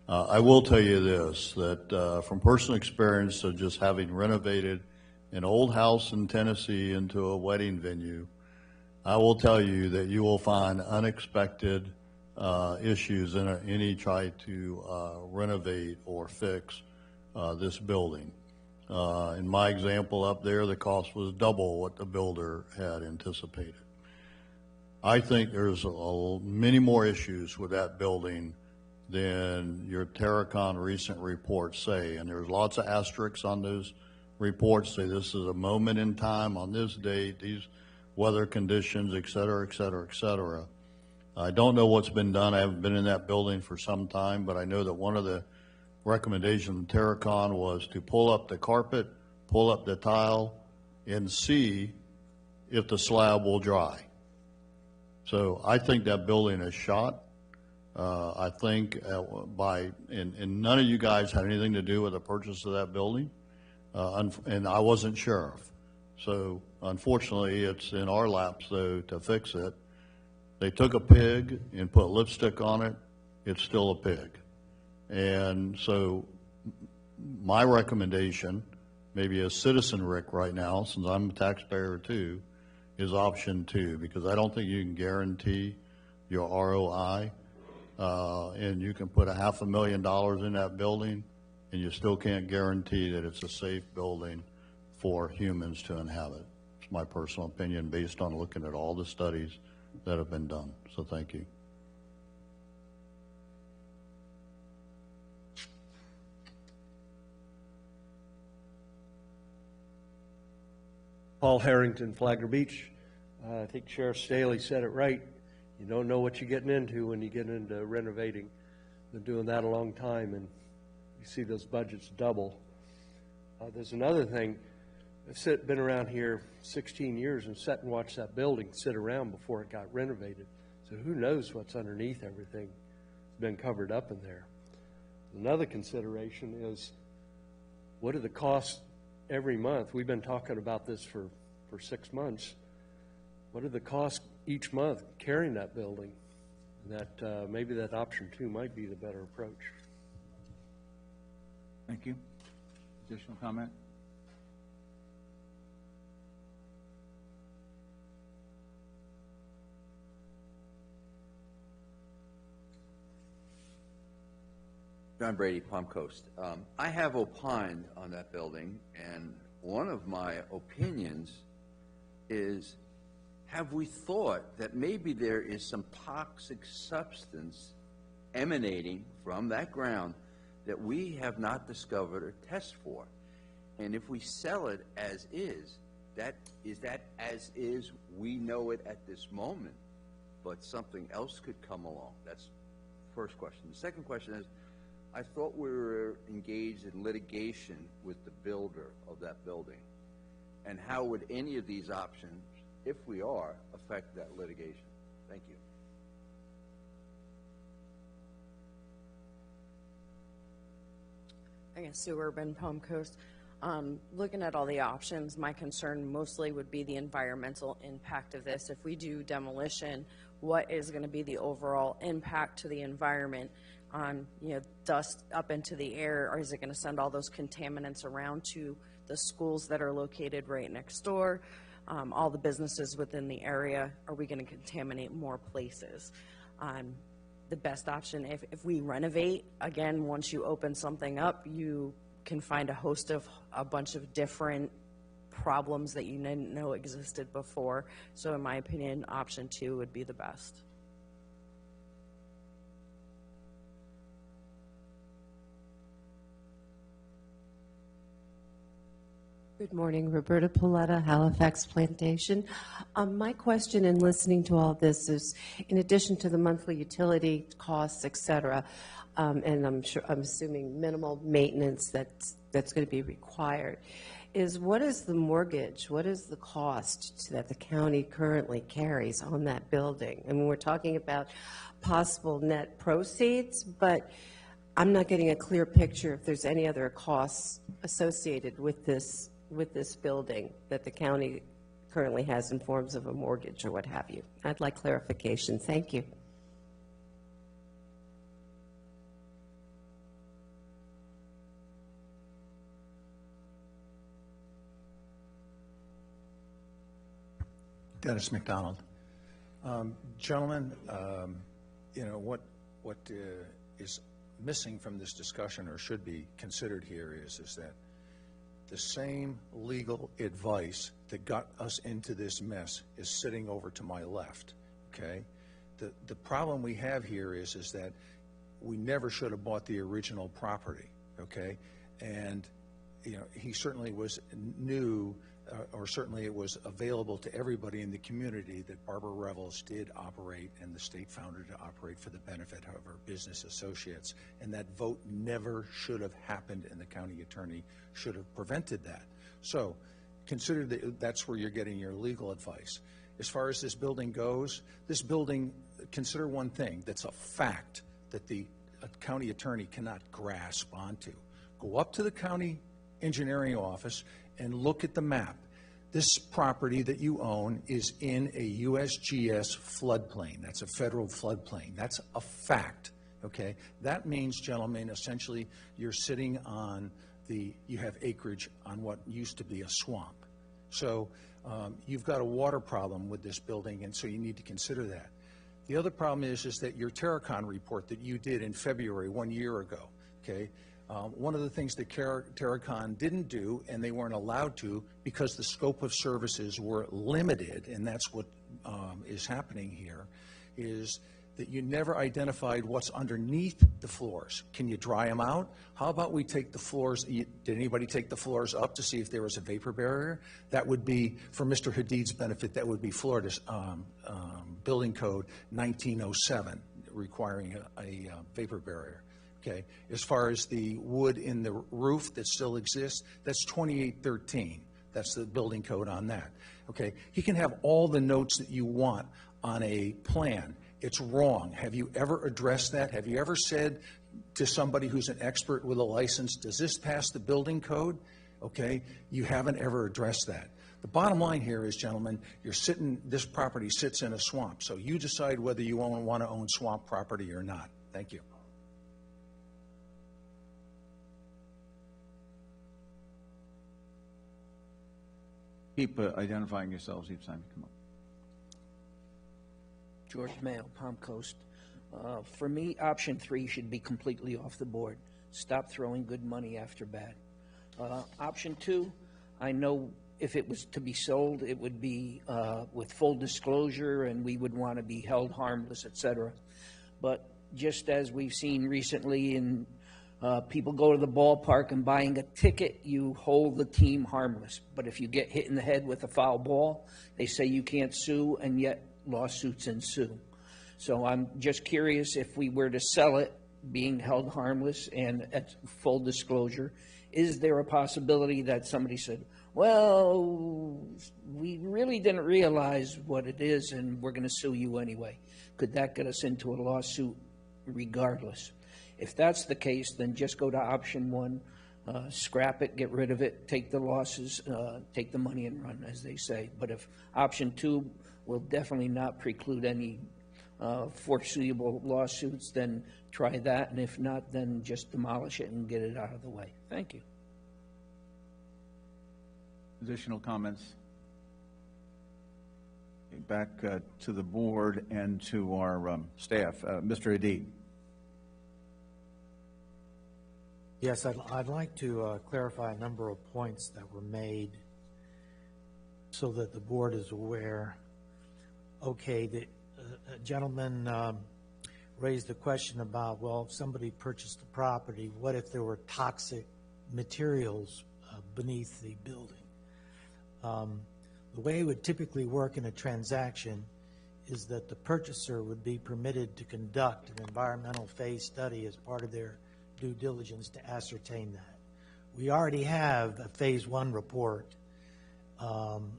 I will tell you this, that from personal experience of just having renovated an old house in Tennessee into a wedding venue, I will tell you that you will find unexpected issues in any try to renovate or fix this building. In my example up there, the cost was double what the builder had anticipated. I think there's many more issues with that building than your Terracon recent reports say, and there's lots of asterisks on those reports, say this is a moment in time on this date, these weather conditions, et cetera, et cetera, et cetera. I don't know what's been done. I haven't been in that building for some time, but I know that one of the recommendations of Terracon was to pull up the carpet, pull up the tile, and see if the slab will dry. So I think that building is shot. I think and none of you guys had anything to do with the purchase of that building, and I wasn't sheriff. So unfortunately, it's in our laps, though, to fix it. They took a pig and put lipstick on it. It's still a pig. And so my recommendation, maybe as Citizen Rick right now, since I'm a taxpayer too, is option two, because I don't think you can guarantee your ROI. And you can put $500,000 in that building, and you still can't guarantee that it's a safe building for humans to inhabit. It's my personal opinion based on looking at all the studies that have been done. So thank you. Paul Harrington, Flagler Beach. I think Sheriff Staley said it right. You don't know what you're getting into when you get into renovating. Been doing that a long time, and you see those budgets double. There's another thing. I've been around here 16 years and sat and watched that building sit around before it got renovated. So who knows what's underneath everything that's been covered up in there. Another consideration is, what are the costs every month? We've been talking about this for 6 months. What are the costs each month carrying that building? That maybe that option two might be the better approach. Thank you. Additional comment? John Brady, Palm Coast. I have opined on that building, and one of my opinions is have we thought that maybe there is some toxic substance emanating from that ground that we have not discovered or test for? And if we sell it as is, that as is, we know it at this moment, but something else could come along? That's the first question. The second question is, I thought we were engaged in litigation with the builder of that building. And how would any of these options, if we are, affect that litigation? Thank you. I guess Sue Urban, Palm Coast. Looking at all the options, my concern mostly would be the environmental impact of this. If we do demolition, what is going to be the overall impact to the environment on, dust up into the air, or is it going to send all those contaminants around to the schools that are located right next door, all the businesses within the area? Are we going to contaminate more places? The best option, if we renovate, again, once you open something up, you can find a bunch of different problems that you didn't know existed before. So in my opinion, option 2 would be the best. Good morning, Roberta Paletta, Halifax Plantation. My question in listening to all this is, in addition to the monthly utility costs, et cetera, and I'm assuming minimal maintenance that's going to be required, is what is the mortgage? What is the cost that the county currently carries on that building? I mean, we're talking about possible net proceeds, but I'm not getting a clear picture if there's any other costs associated with this building that the county currently has in forms of a mortgage or what have you. I'd like clarification. Thank you. Dennis McDonald. Gentlemen, what is missing from this discussion, or should be considered here, is that the same legal advice that got us into this mess is sitting over to my left, okay? The problem we have here is that we never should have bought the original property, okay? And, he certainly was new, or certainly it was available to everybody in the community that Barbara Revels did operate, and the state found her to operate for the benefit of her business associates. And that vote never should have happened, and the county attorney should have prevented that. So consider that's where you're getting your legal advice. As far as this building goes, consider one thing that's a fact that the county attorney cannot grasp onto. Go up to the county engineering office and look at the map. This property that you own is in a USGS floodplain. That's a federal floodplain. That's a fact, okay? That means, gentlemen, essentially you're sitting on you have acreage on what used to be a swamp. So you've got a water problem with this building, and so you need to consider that. The other problem is that your Terracon report that you did in February 1 year ago, okay? One of the things that Terracon didn't do, and they weren't allowed to, because the scope of services were limited, and that's what is happening here, is that you never identified what's underneath the floors. Can you dry them out? How about we take the floors, did anybody take the floors up to see if there was a vapor barrier? That would be, for Mr. Hadid's benefit, that would be Florida's building code 1907, requiring a vapor barrier. Okay, as far as the wood in the roof that still exists, that's 2813. That's the building code on that. Okay, he can have all the notes that you want on a plan. It's wrong. Have you ever addressed that? Have you ever said to somebody who's an expert with a license, does this pass the building code? Okay, you haven't ever addressed that. The bottom line here is, gentlemen, this property sits in a swamp, so you decide whether you want to own swamp property or not. Thank you. Keep identifying yourselves each time you come up. George Mayo, Palm Coast. For me, option 3 should be completely off the board. Stop throwing good money after bad. Option 2, I know if it was to be sold, it would be with full disclosure, and we would want to be held harmless, et cetera. But just as we've seen recently in people go to the ballpark and buying a ticket, you hold the team harmless. But if you get hit in the head with a foul ball, they say you can't sue, and yet lawsuits ensue. So I'm just curious, if we were to sell it, being held harmless and at full disclosure, is there a possibility that somebody said, well, we really didn't realize what it is and we're going to sue you anyway? Could that get us into a lawsuit regardless? If that's the case, then just go to option one, scrap it, get rid of it, take the losses, take the money and run, as they say. But if option two will definitely not preclude any foreseeable lawsuits, then try that, and if not, then just demolish it and get it out of the way. Thank you. Additional comments? Back to the board and to our staff. Mr. Adid. Yes, I'd like to clarify a number of points that were made so that the board is aware. Okay, the gentleman raised the question about, well, if somebody purchased the property, what if there were toxic materials beneath the building? The way it would typically work in a transaction is that the purchaser would be permitted to conduct an environmental phase study as part of their due diligence to ascertain that. We already have a phase one report, and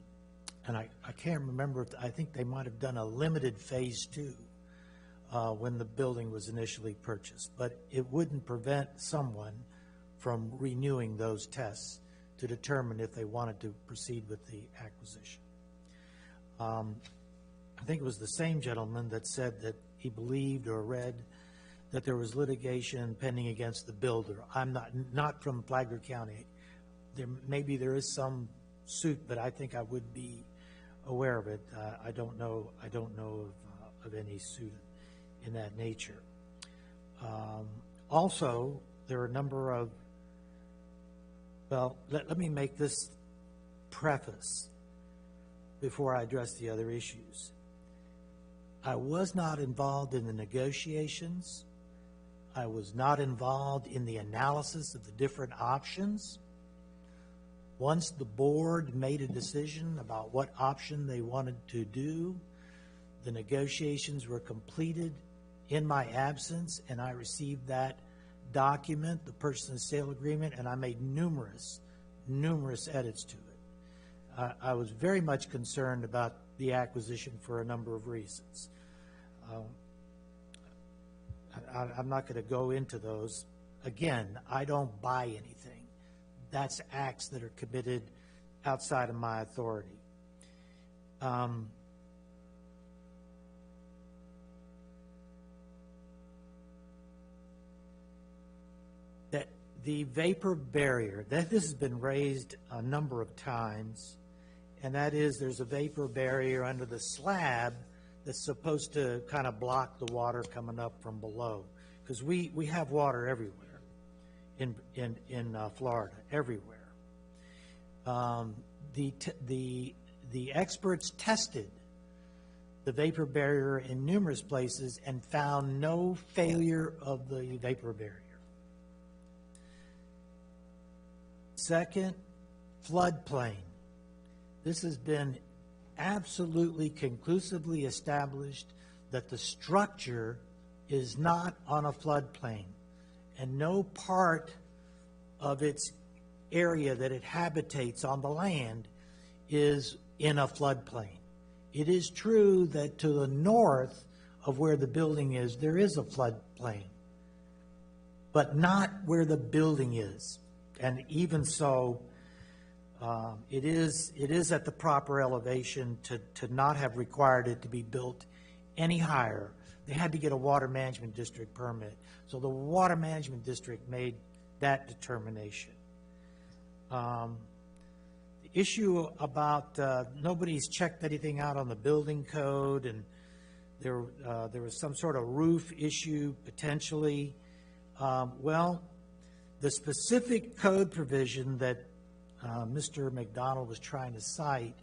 I can't remember, I think they might have done a limited phase two when the building was initially purchased, but it wouldn't prevent someone from renewing those tests to determine if they wanted to proceed with the acquisition. I think it was the same gentleman that said that he believed or read that there was litigation pending against the builder. I'm not from Flagler County. Maybe there is some suit, but I think I would be aware of it. I don't know of any suit in that nature. Also, there are a number of, well, let me make this preface before I address the other issues. I was not involved in the negotiations. I was not involved in the analysis of the different options. Once the board made a decision about what option they wanted to do, the negotiations were completed in my absence, and I received that document, the purchase and sale agreement, and I made numerous edits to it. I was very much concerned about the acquisition for a number of reasons. I'm not going to go into those. Again, I don't buy anything. That's acts that are committed outside of my authority. That the vapor barrier, this has been raised a number of times, and that is there's a vapor barrier under the slab that's supposed to kind of block the water coming up from below, because we have water everywhere in Florida, everywhere. The experts tested the vapor barrier in numerous places and found no failure of the vapor barrier. Second, floodplain. This has been absolutely conclusively established that the structure is not on a floodplain, and no part of its area that it habitates on the land is in a floodplain. It is true that to the north of where the building is, there is a floodplain, but not where the building is. And even so, it is at the proper elevation to not have required it to be built any higher. They had to get a water management district permit. So the water management district made that determination. The issue about nobody's checked anything out on the building code, and there was some sort of roof issue potentially. Well, the specific code provision that Mr. McDonald was trying to cite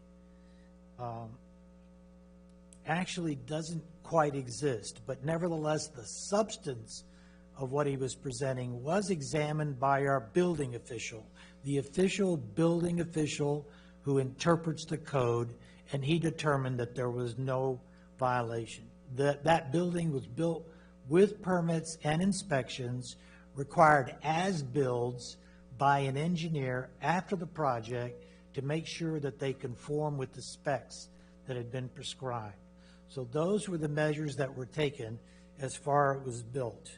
actually doesn't quite exist, but nevertheless, the substance of what he was presenting was examined by our building official, the official building official who interprets the code, and he determined that there was no violation. That building was built with permits and inspections, required as-builds by an engineer after the project to make sure that they conform with the specs that had been prescribed. So those were the measures that were taken as far as it was built.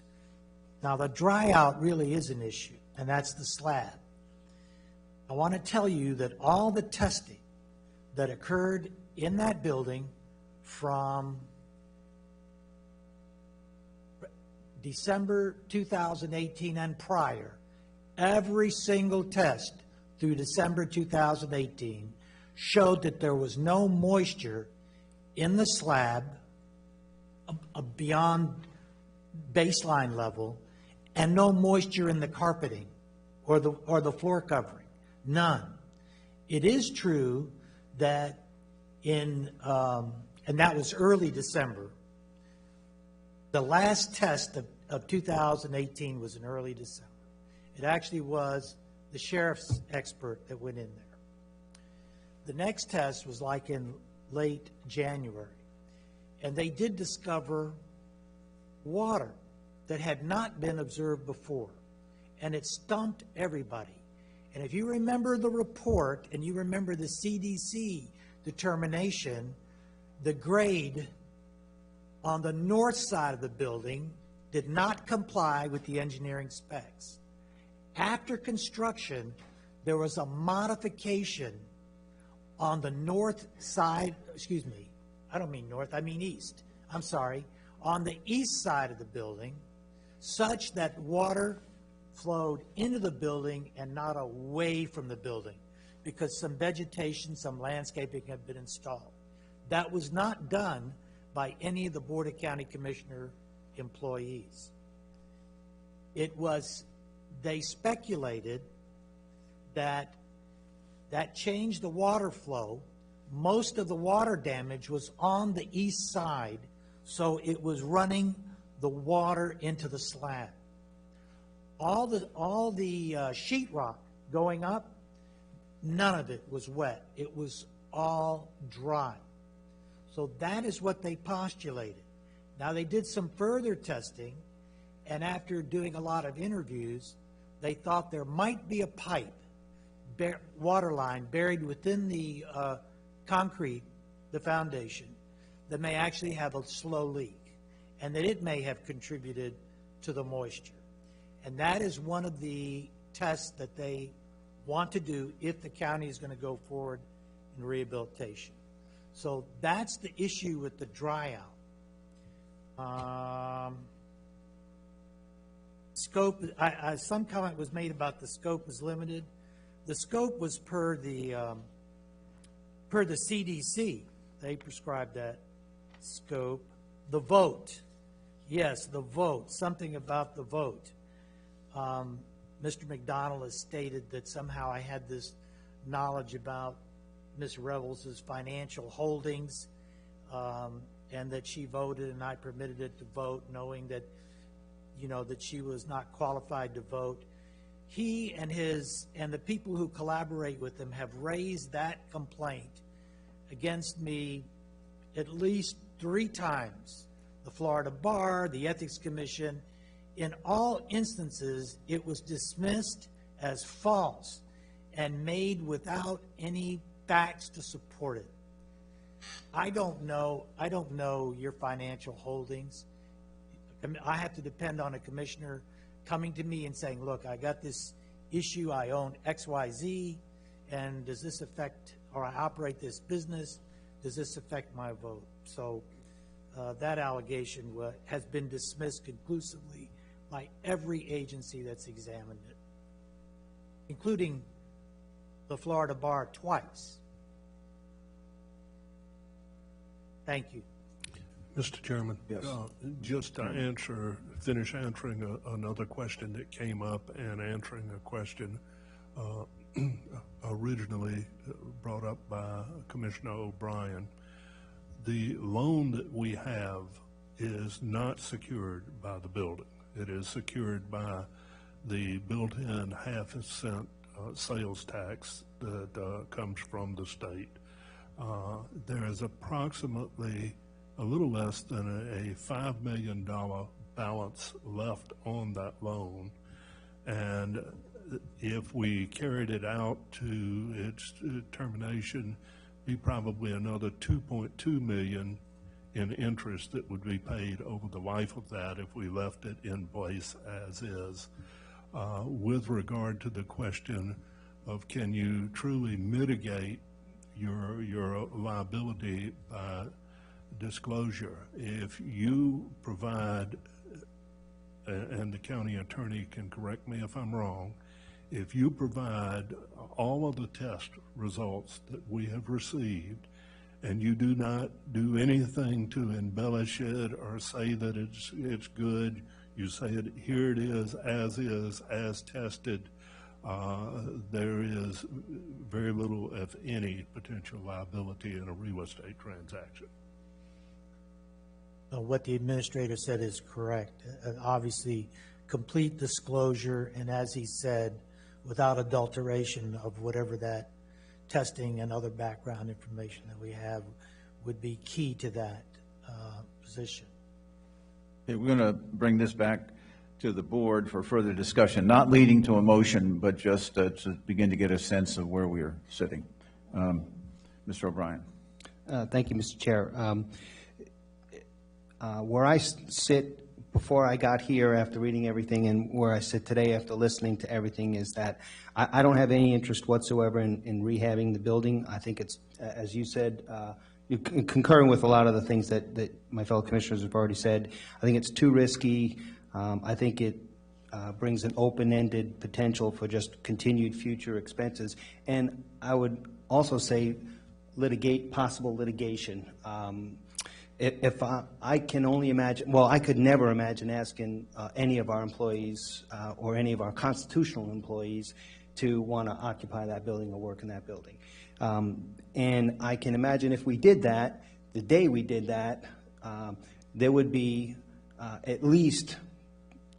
Now, the dry out really is an issue, and that's the slab. I want to tell you that all the testing that occurred in that building from December 2018 and prior, every single test through December 2018 showed that there was no moisture in the slab beyond baseline level, and no moisture in the carpeting or the floor covering. None. It is true that and that was early December. The last test of 2018 was in early December. It actually was the sheriff's expert that went in there. The next test was like in late January, and they did discover water that had not been observed before, and it stumped everybody. And if you remember the report and you remember the CDC determination, the grade on the north side of the building did not comply with the engineering specs. After construction, there was a modification on the north side, excuse me, I don't mean north, I mean east, I'm sorry, on the east side of the building, such that water flowed into the building and not away from the building, because some vegetation, some landscaping had been installed. That was not done by any of the Board of County Commissioner employees. It was, they speculated that changed the water flow. Most of the water damage was on the east side, so it was running the water into the slab. All the sheetrock going up, none of it was wet. It was all dry. So that is what they postulated. Now, they did some further testing, and after doing a lot of interviews, they thought there might be a pipe, water line buried within the concrete, the foundation, that may actually have a slow leak, and that it may have contributed to the moisture. And that is one of the tests that they want to do if the county is going to go forward in rehabilitation. So that's the issue with the dry out. Scope, some comment was made about the scope is limited. The scope was per the CDC. They prescribed that scope. The vote, yes, the vote, something about the vote. Mr. McDonald has stated that somehow I had this knowledge about Ms. Revels' financial holdings, and that she voted and I permitted it to vote, knowing that, you know, that she was not qualified to vote. He and the people who collaborate with him have raised that complaint against me at least 3 times. The Florida Bar, the Ethics Commission. In all instances, it was dismissed as false and made without any facts to support it. I don't know your financial holdings. I have to depend on a commissioner coming to me and saying, look, I got this issue, I own XYZ, and does this affect, or I operate this business, does this affect my vote? So that allegation has been dismissed conclusively by every agency that's examined it, including the Florida Bar twice. Thank you. Mr. Chairman? Yes. Just to finish answering another question that came up and answering a question originally brought up by Commissioner O'Brien. The loan that we have is not secured by the building. It is secured by the built-in half-cent sales tax that comes from the state. There is approximately a little less than a $5 million balance left on that loan. And if we carried it out to its termination, be probably another $2.2 million in interest that would be paid over the life of that if we left it in place as is. With regard to the question of can you truly mitigate your liability by disclosure, if you provide, and the county attorney can correct me if I'm wrong, if you provide all of the test results that we have received and you do not do anything to embellish it or say that it's good, you say it, here it is, as tested, there is very little, if any, potential liability in a real estate transaction. What the administrator said is correct. Obviously, complete disclosure, and as he said, without adulteration of whatever that testing and other background information that we have would be key to that position. Okay, we're going to bring this back to the board for further discussion, not leading to a motion, but just to begin to get a sense of where we are sitting. Mr. O'Brien. Thank you, Mr. Chair. Where I sit before I got here after reading everything and where I sit today after listening to everything is that I don't have any interest whatsoever in rehabbing the building. I think it's, as you said, concurring with a lot of the things that my fellow commissioners have already said, I think it's too risky. I think it brings an open-ended potential for just continued future expenses. And I would also say possible litigation. If I can only imagine, well, I could never imagine asking any of our employees or any of our constitutional employees to want to occupy that building or work in that building. And I can imagine if we did that, the day we did that, there would be at least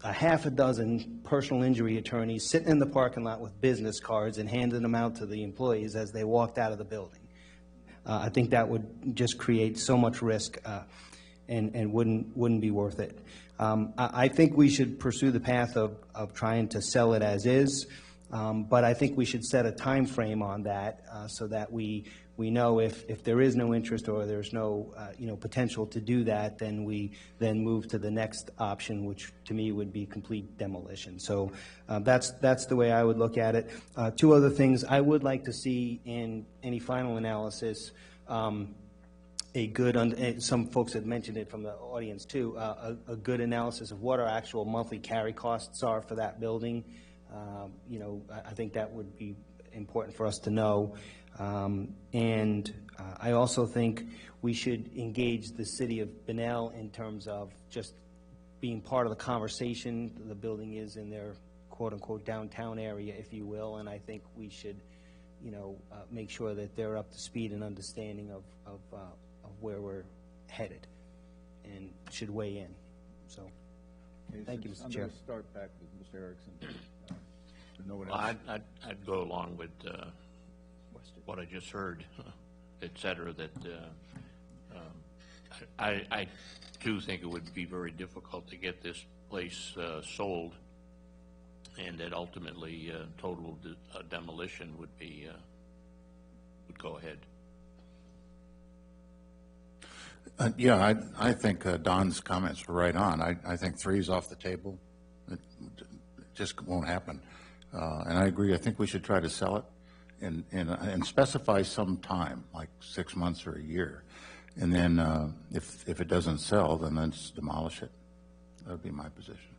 a half a dozen personal injury attorneys sitting in the parking lot with business cards and handing them out to the employees as they walked out of the building. I think that would just create so much risk and wouldn't be worth it. I think we should pursue the path of trying to sell it as is, but I think we should set a time frame on that so that we know if there is no interest or there's no potential to do that, then we move to the next option, which to me would be complete demolition. So that's the way I would look at it. Two other things I would like to see in any final analysis, a good, some folks had mentioned it from the audience too, a good analysis of what our actual monthly carry costs are for that building. I think that would be important for us to know. And I also think we should engage the city of Bunnell in terms of just being part of the conversation. The building is in their quote-unquote downtown area, if you will, and I think we should, make sure that they're up to speed and understanding of where we're headed and should weigh in. So, thank you, Mr. Chair. I'm going to start back with Mr. Erickson. No one Well, else. I'd go along with what I just heard, et cetera, that I too think it would be very difficult to get this place sold, and that ultimately total demolition would go ahead. Yeah, I think Don's comments were right on. I think 3 is off the table. It just won't happen. And I agree. I think we should try to sell it and specify some time, like 6 months or a year. And then if it doesn't sell, then let's demolish it. That would be my position.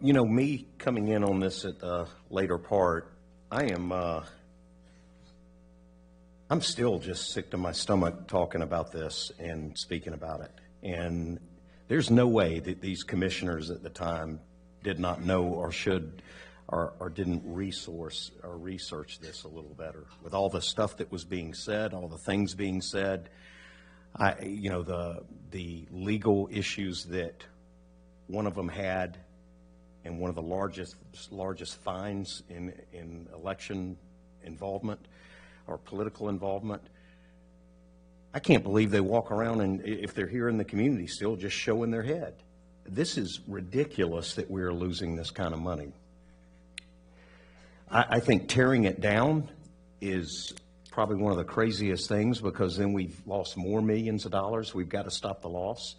Me coming in on this at the later part, I'm still just sick to my stomach talking about this and speaking about it. And there's no way that these commissioners at the time did not know or should or didn't research this a little better. With all the stuff that was being said, all the things being said, the legal issues that one of them had, and one of the largest fines in election involvement or political involvement. I can't believe they walk around and, if they're here in the community, still just showing their head. This is ridiculous that we're losing this kind of money. I think tearing it down is probably one of the craziest things, because then we've lost more millions of dollars. We've got to stop the loss.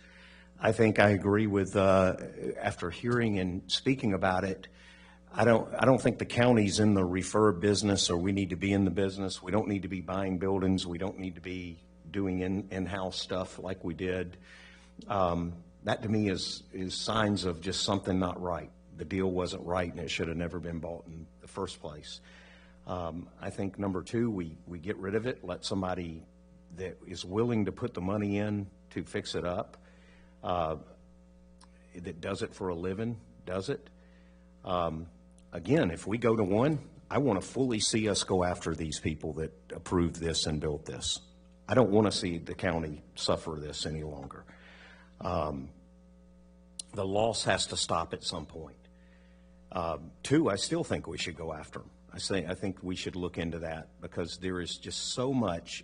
I think I agree with, after hearing and speaking about it, I don't think the county's in the refer business, or we need to be in the business. We don't need to be buying buildings. We don't need to be doing in-house stuff like we did. That to me is signs of just something not right. The deal wasn't right, and it should have never been bought in the first place. I think number two, we get rid of it, let somebody that is willing to put the money in to fix it up, that does it for a living, does it. Again, if we go to one, I want to fully see us go after these people that approved this and built this. I don't want to see the county suffer this any longer. The loss has to stop at some point. Two, I still think we should go after them. I think we should look into that, because there is just so much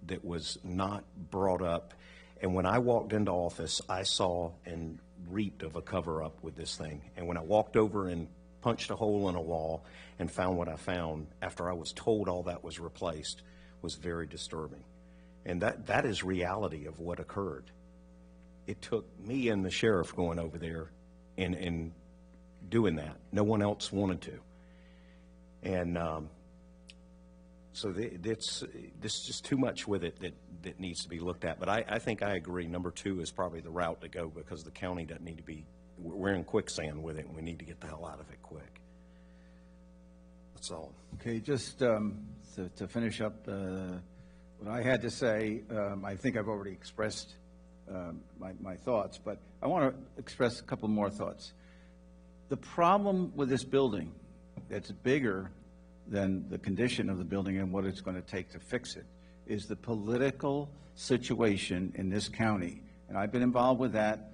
that was not brought up. And when I walked into office, I saw and reeked of a cover-up with this thing. And when I walked over and punched a hole in a wall and found what I found after I was told all that was replaced, was very disturbing. And that is reality of what occurred. It took me and the sheriff going over there and doing that. No one else wanted to. And so this is just too much with it that needs to be looked at. But I think I agree. Number two is probably the route to go, because the county doesn't need to be, we're in quicksand with it, and we need to get the hell out of it quick. That's all. Okay, just to finish up what I had to say, I think I've already expressed my thoughts, but I want to express a couple more thoughts. The problem with this building, that's bigger than the condition of the building and what it's going to take to fix it, is the political situation in this county. And I've been involved with that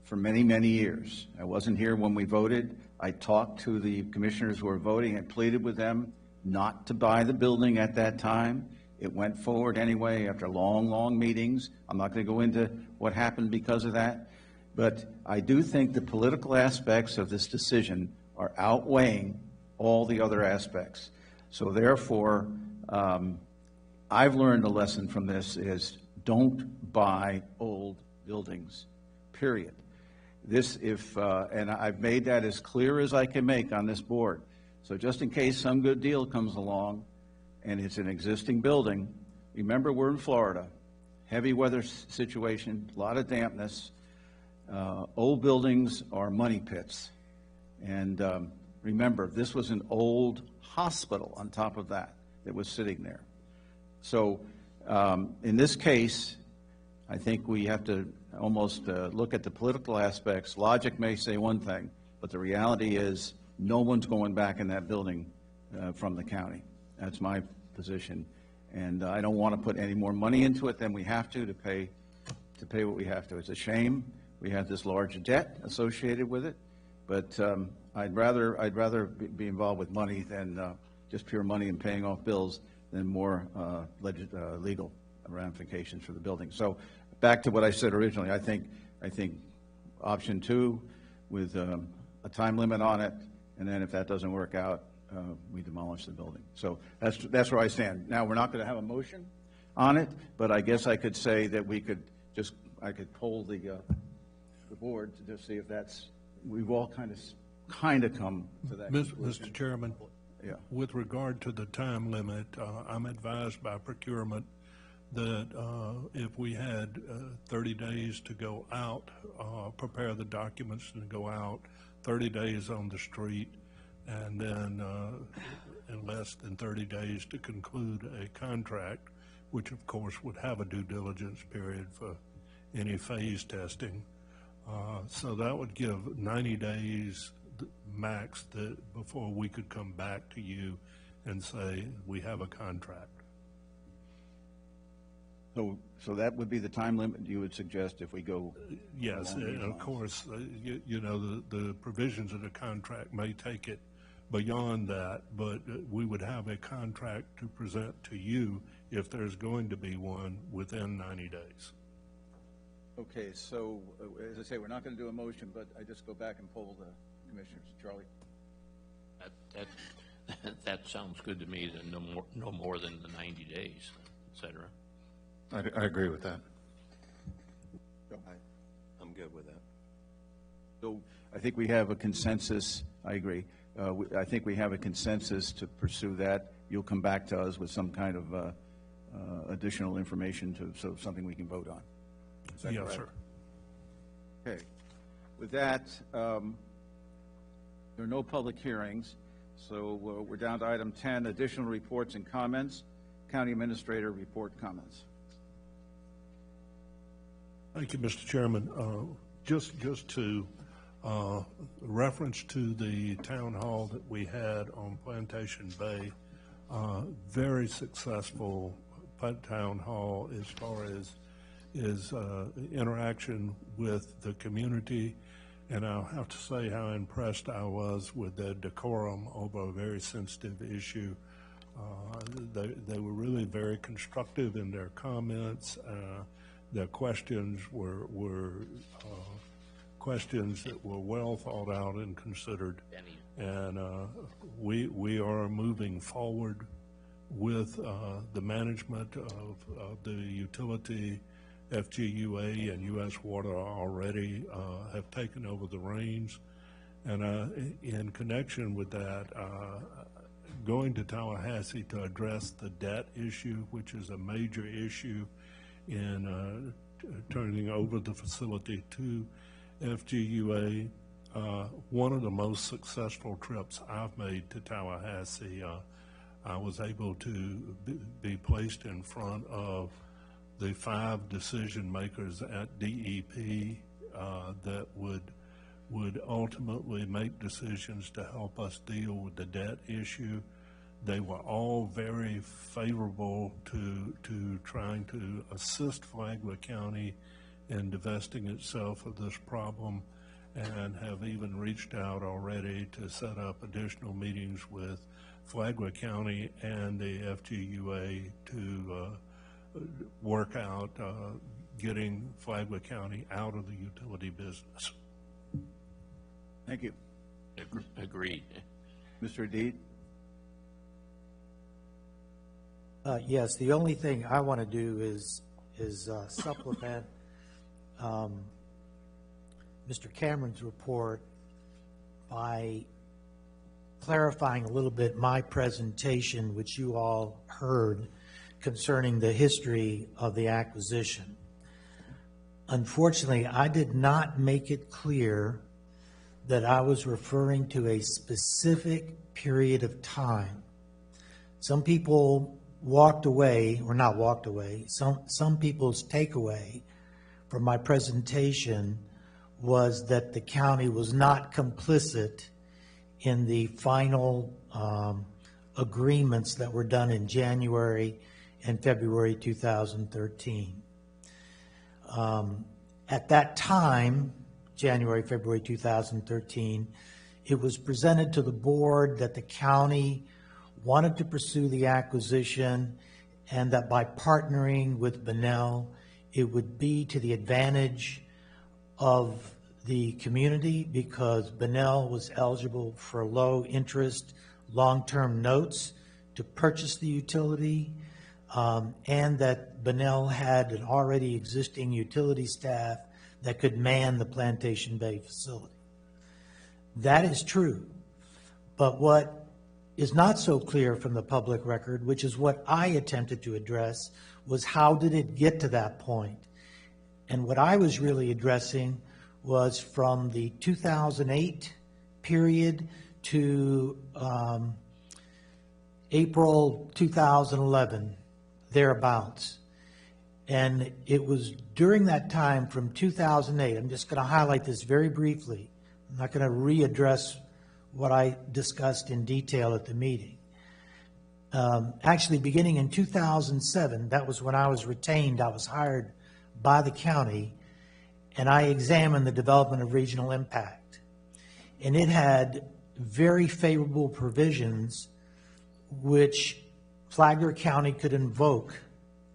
for many, many years. I wasn't here when we voted. I talked to the commissioners who were voting and pleaded with them not to buy the building at that time. It went forward anyway after long, long meetings. I'm not going to go into what happened because of that. But I do think the political aspects of this decision are outweighing all the other aspects. So therefore, I've learned a lesson from this is don't buy old buildings, period. And I've made that as clear as I can make on this board. So just in case some good deal comes along and it's an existing building, remember we're in Florida, heavy weather situation, a lot of dampness. Old buildings are money pits. And remember, this was an old hospital on top of that was sitting there. So in this case, I think we have to almost look at the political aspects. Logic may say one thing, but the reality is no one's going back in that building from the county. That's my position. And I don't want to put any more money into it than we have to pay what we have to. It's a shame we have this large debt associated with it, but I'd rather be involved with money than just pure money and paying off bills than more legal ramifications for the building. So back to what I said originally, I think option two with a time limit on it, and then if that doesn't work out, we demolish the building. So that's where I stand. Now, we're not going to have a motion on it, but I guess I could say that I could poll the board to just see if we've all kind of come to that conclusion. Mr. Chairman, yeah. With regard to the time limit, I'm advised by procurement that if we had 30 days to go out, prepare the documents and go out, 30 days on the street, and then in less than 30 days to conclude a contract, which of course would have a due diligence period for any phase testing. So that would give 90 days max that before we could come back to you and say, we have a contract. So that would be the time limit you would suggest if we go? Yes, along these and of lines? course, you know, the provisions of the contract may take it beyond that, but we would have a contract to present to you if there's going to be one within 90 days. Okay, so as I say, we're not going to do a motion, but I just go back and poll the commissioners. Charlie? That sounds good to me, then no more than the 90 days, et cetera. I agree with that. I'm good with that. So I think we have a consensus. I agree. I think we have a consensus to pursue that. You'll come back to us with some kind of additional information so something we can vote on. Is that Yes, correct? sir. Okay. With that, there are no public hearings, so we're down to item 10, additional reports and comments. County Administrator report comments. Thank you, Mr. Chairman. Just to reference to the town hall that we had on Plantation Bay, very successful town hall as far as interaction with the community, and I'll have to say how impressed I was with the decorum over a very sensitive issue. They were really very constructive in their comments. Their questions were questions that were well thought out and considered, and we are moving forward with the management of the utility. FGUA and U.S. Water already have taken over the reins, and in connection with that, going to Tallahassee to address the debt issue, which is a major issue in turning over the facility to FGUA. One of the most successful trips I've made to Tallahassee, I was able to be placed in front of the 5 decision makers at DEP that would ultimately make decisions to help us deal with the debt issue. They were all very favorable to trying to assist Flagler County in divesting itself of this problem, and have even reached out already to set up additional meetings with Flagler County and the FGUA to work out getting Flagler County out of the utility business. Thank you. Agreed. Mr. Deed? Yes, the only thing I want to do is supplement Mr. Cameron's report by clarifying a little bit my presentation, which you all heard, concerning the history of the acquisition. Unfortunately, I did not make it clear that I was referring to a specific period of time. Some people walked away, or not walked away, some people's takeaway from my presentation was that the county was not complicit in the final agreements that were done in January and February 2013. At that time, January, February 2013, it was presented to the board that the county wanted to pursue the acquisition, and that by partnering with Benel, it would be to the advantage of the community because Benel was eligible for low interest, long-term notes to purchase the utility, and that Benel had an already existing utility staff that could man the Plantation Bay facility. That is true, but what is not so clear from the public record, which is what I attempted to address, was how did it get to that point? And what I was really addressing was from the 2008 period to April 2011, thereabouts. And it was during that time from 2008, I'm just going to highlight this very briefly. I'm not going to readdress what I discussed in detail at the meeting. Actually, beginning in 2007, that was when I was retained, I was hired by the county, and I examined the development of regional impact. And it had very favorable provisions which Flagler County could invoke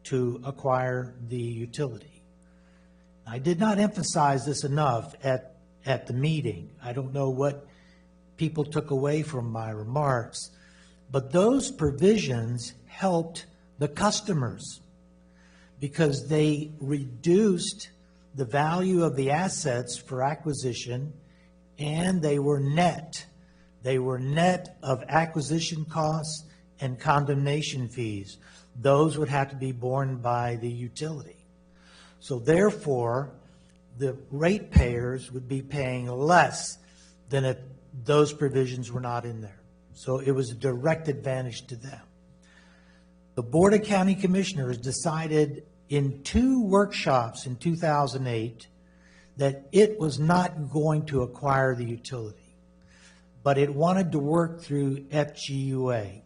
to acquire the utility. I did not emphasize this enough at the meeting. I don't know what people took away from my remarks, but those provisions helped the customers because they reduced the value of the assets for acquisition, and they were net. They were net of acquisition costs and condemnation fees. Those would have to be borne by the utility. So therefore, the ratepayers would be paying less than if those provisions were not in there. So it was a direct advantage to them. The Board of County Commissioners decided in 2 workshops in 2008 that it was not going to acquire the utility, but it wanted to work through FGUA,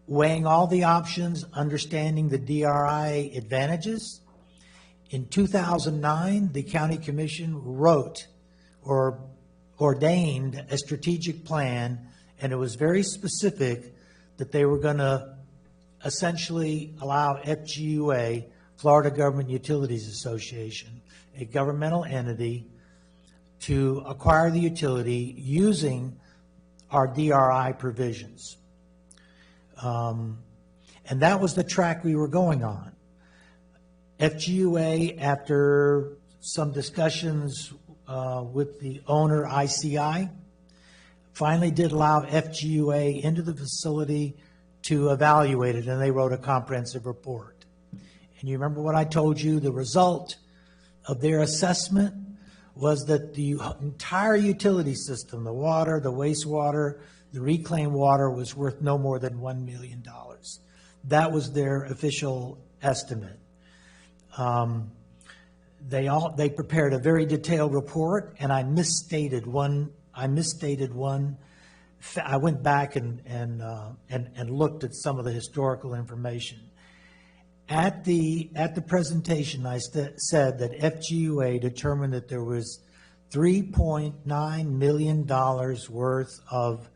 weighing all the options, understanding the DRI advantages. In 2009, the County Commission wrote or ordained a strategic plan, and it was very specific that they were going to essentially allow FGUA, Florida Government Utilities Association, a governmental entity, to acquire the utility using our DRI provisions. And that was the track we were going on. FGUA, after some discussions with the owner, ICI, finally did allow FGUA into the facility to evaluate it, and they wrote a comprehensive report. And you remember what I told you? The result of their assessment was that the entire utility system, the water, the wastewater, the reclaimed water, was worth no more than $1 million. That was their official estimate. They prepared a very detailed report, and I misstated one. I went back and looked at some of the historical information. At the presentation, I said that FGUA determined that there was $3.9 million worth of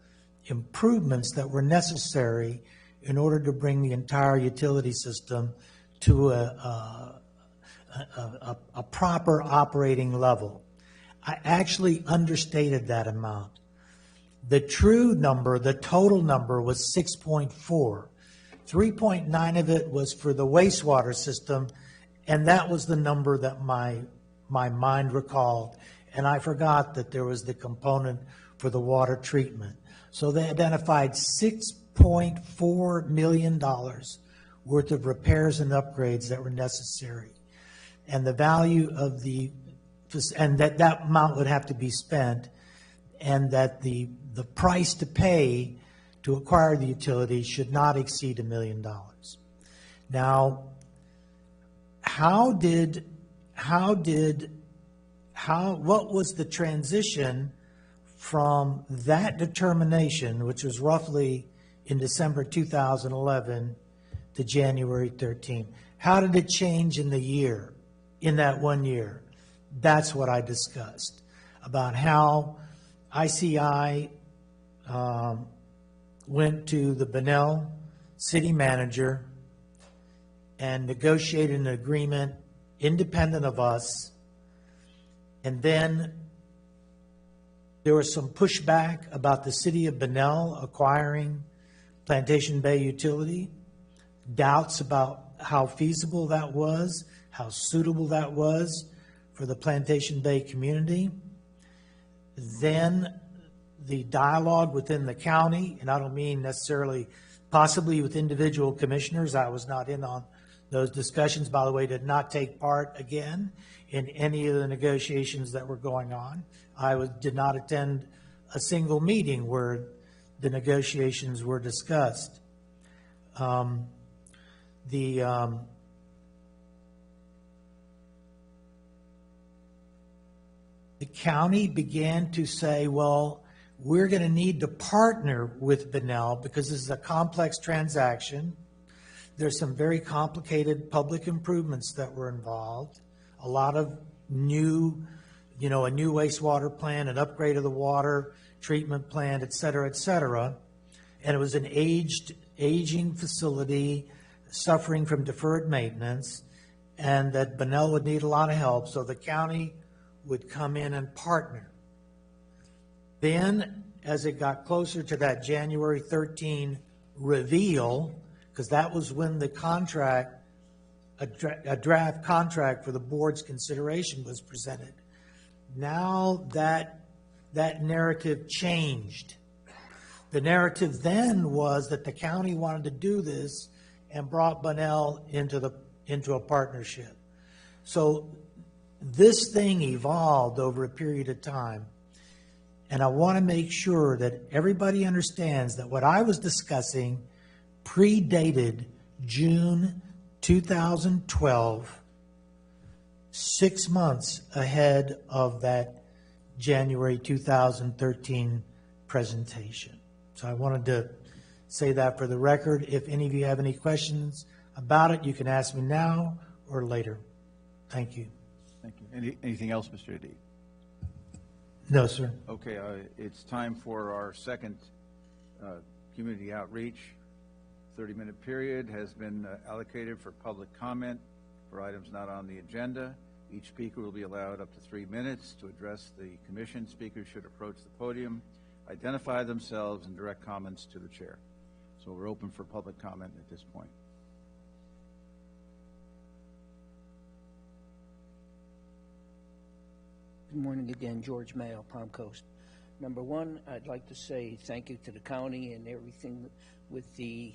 improvements that were necessary in order to bring the entire utility system to a proper operating level. I actually understated that amount. The true number, the total number, was 6.4. 3.9 of it was for the wastewater system, and that was the number that my mind recalled. And I forgot that there was the component for the water treatment. So they identified $6.4 million worth of repairs and upgrades that were necessary. And the value of and that amount would have to be spent, and that the price to pay to acquire the utility should not exceed $1 million. Now, what was the transition from that determination, which was roughly in December 2011, to January 13? How did it change in that 1 year? That's what I discussed, about how ICI went to the Bunnell city manager and negotiated an agreement independent of us. And then there was some pushback about the city of Bunnell acquiring Plantation Bay Utility, doubts about how feasible that was, how suitable that was for the Plantation Bay community. Then the dialogue within the county, and I don't mean necessarily possibly with individual commissioners. I was not in on those discussions, by the way, did not take part again in any of the negotiations that were going on. I did not attend a single meeting where the negotiations were discussed. The county began to say, well, we're going to need to partner with Bunnell because this is a complex transaction. There's some very complicated public improvements that were involved, a lot of new, a new wastewater plant, an upgrade of the water treatment plant, et cetera, et cetera. And it was an aging facility suffering from deferred maintenance, and that Bunnell would need a lot of help, so the county would come in and partner. Then, as it got closer to that January 13 reveal, because that was when the contract, a draft contract for the board's consideration was presented. Now that narrative changed. The narrative then was that the county wanted to do this and brought Bunnell into a partnership. So this thing evolved over a period of time. And I want to make sure that everybody understands that what I was discussing predated June 2012, 6 months ahead of that January 2013 presentation. So I wanted to say that for the record. If any of you have any questions about it, you can ask me now or later. Thank you. Thank you. Anything else, Mr. Adie? No, sir. Okay, it's time for our second community outreach. 30-minute period has been allocated for public comment for items not on the agenda. Each speaker will be allowed up to 3 minutes to address the commission. Speakers should approach the podium, identify themselves, and direct comments to the chair. So we're open for public comment at this point. Good morning again, George Mayo, Palm Coast. Number one, I'd like to say thank you to the county and everything with the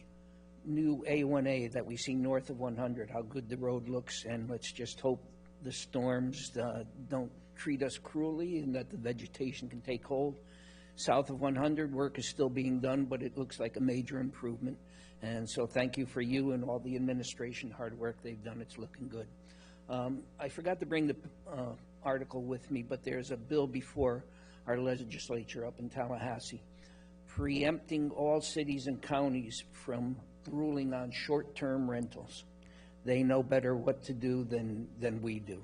new A1A that we see north of 100, how good the road looks, and let's just hope the storms don't treat us cruelly and that the vegetation can take hold. South of 100, work is still being done, but it looks like a major improvement. And so thank you for you and all the administration, hard work they've done. It's looking good. I forgot to bring the article with me, but there's a bill before our legislature up in Tallahassee preempting all cities and counties from ruling on short-term rentals. They know better what to do than we do.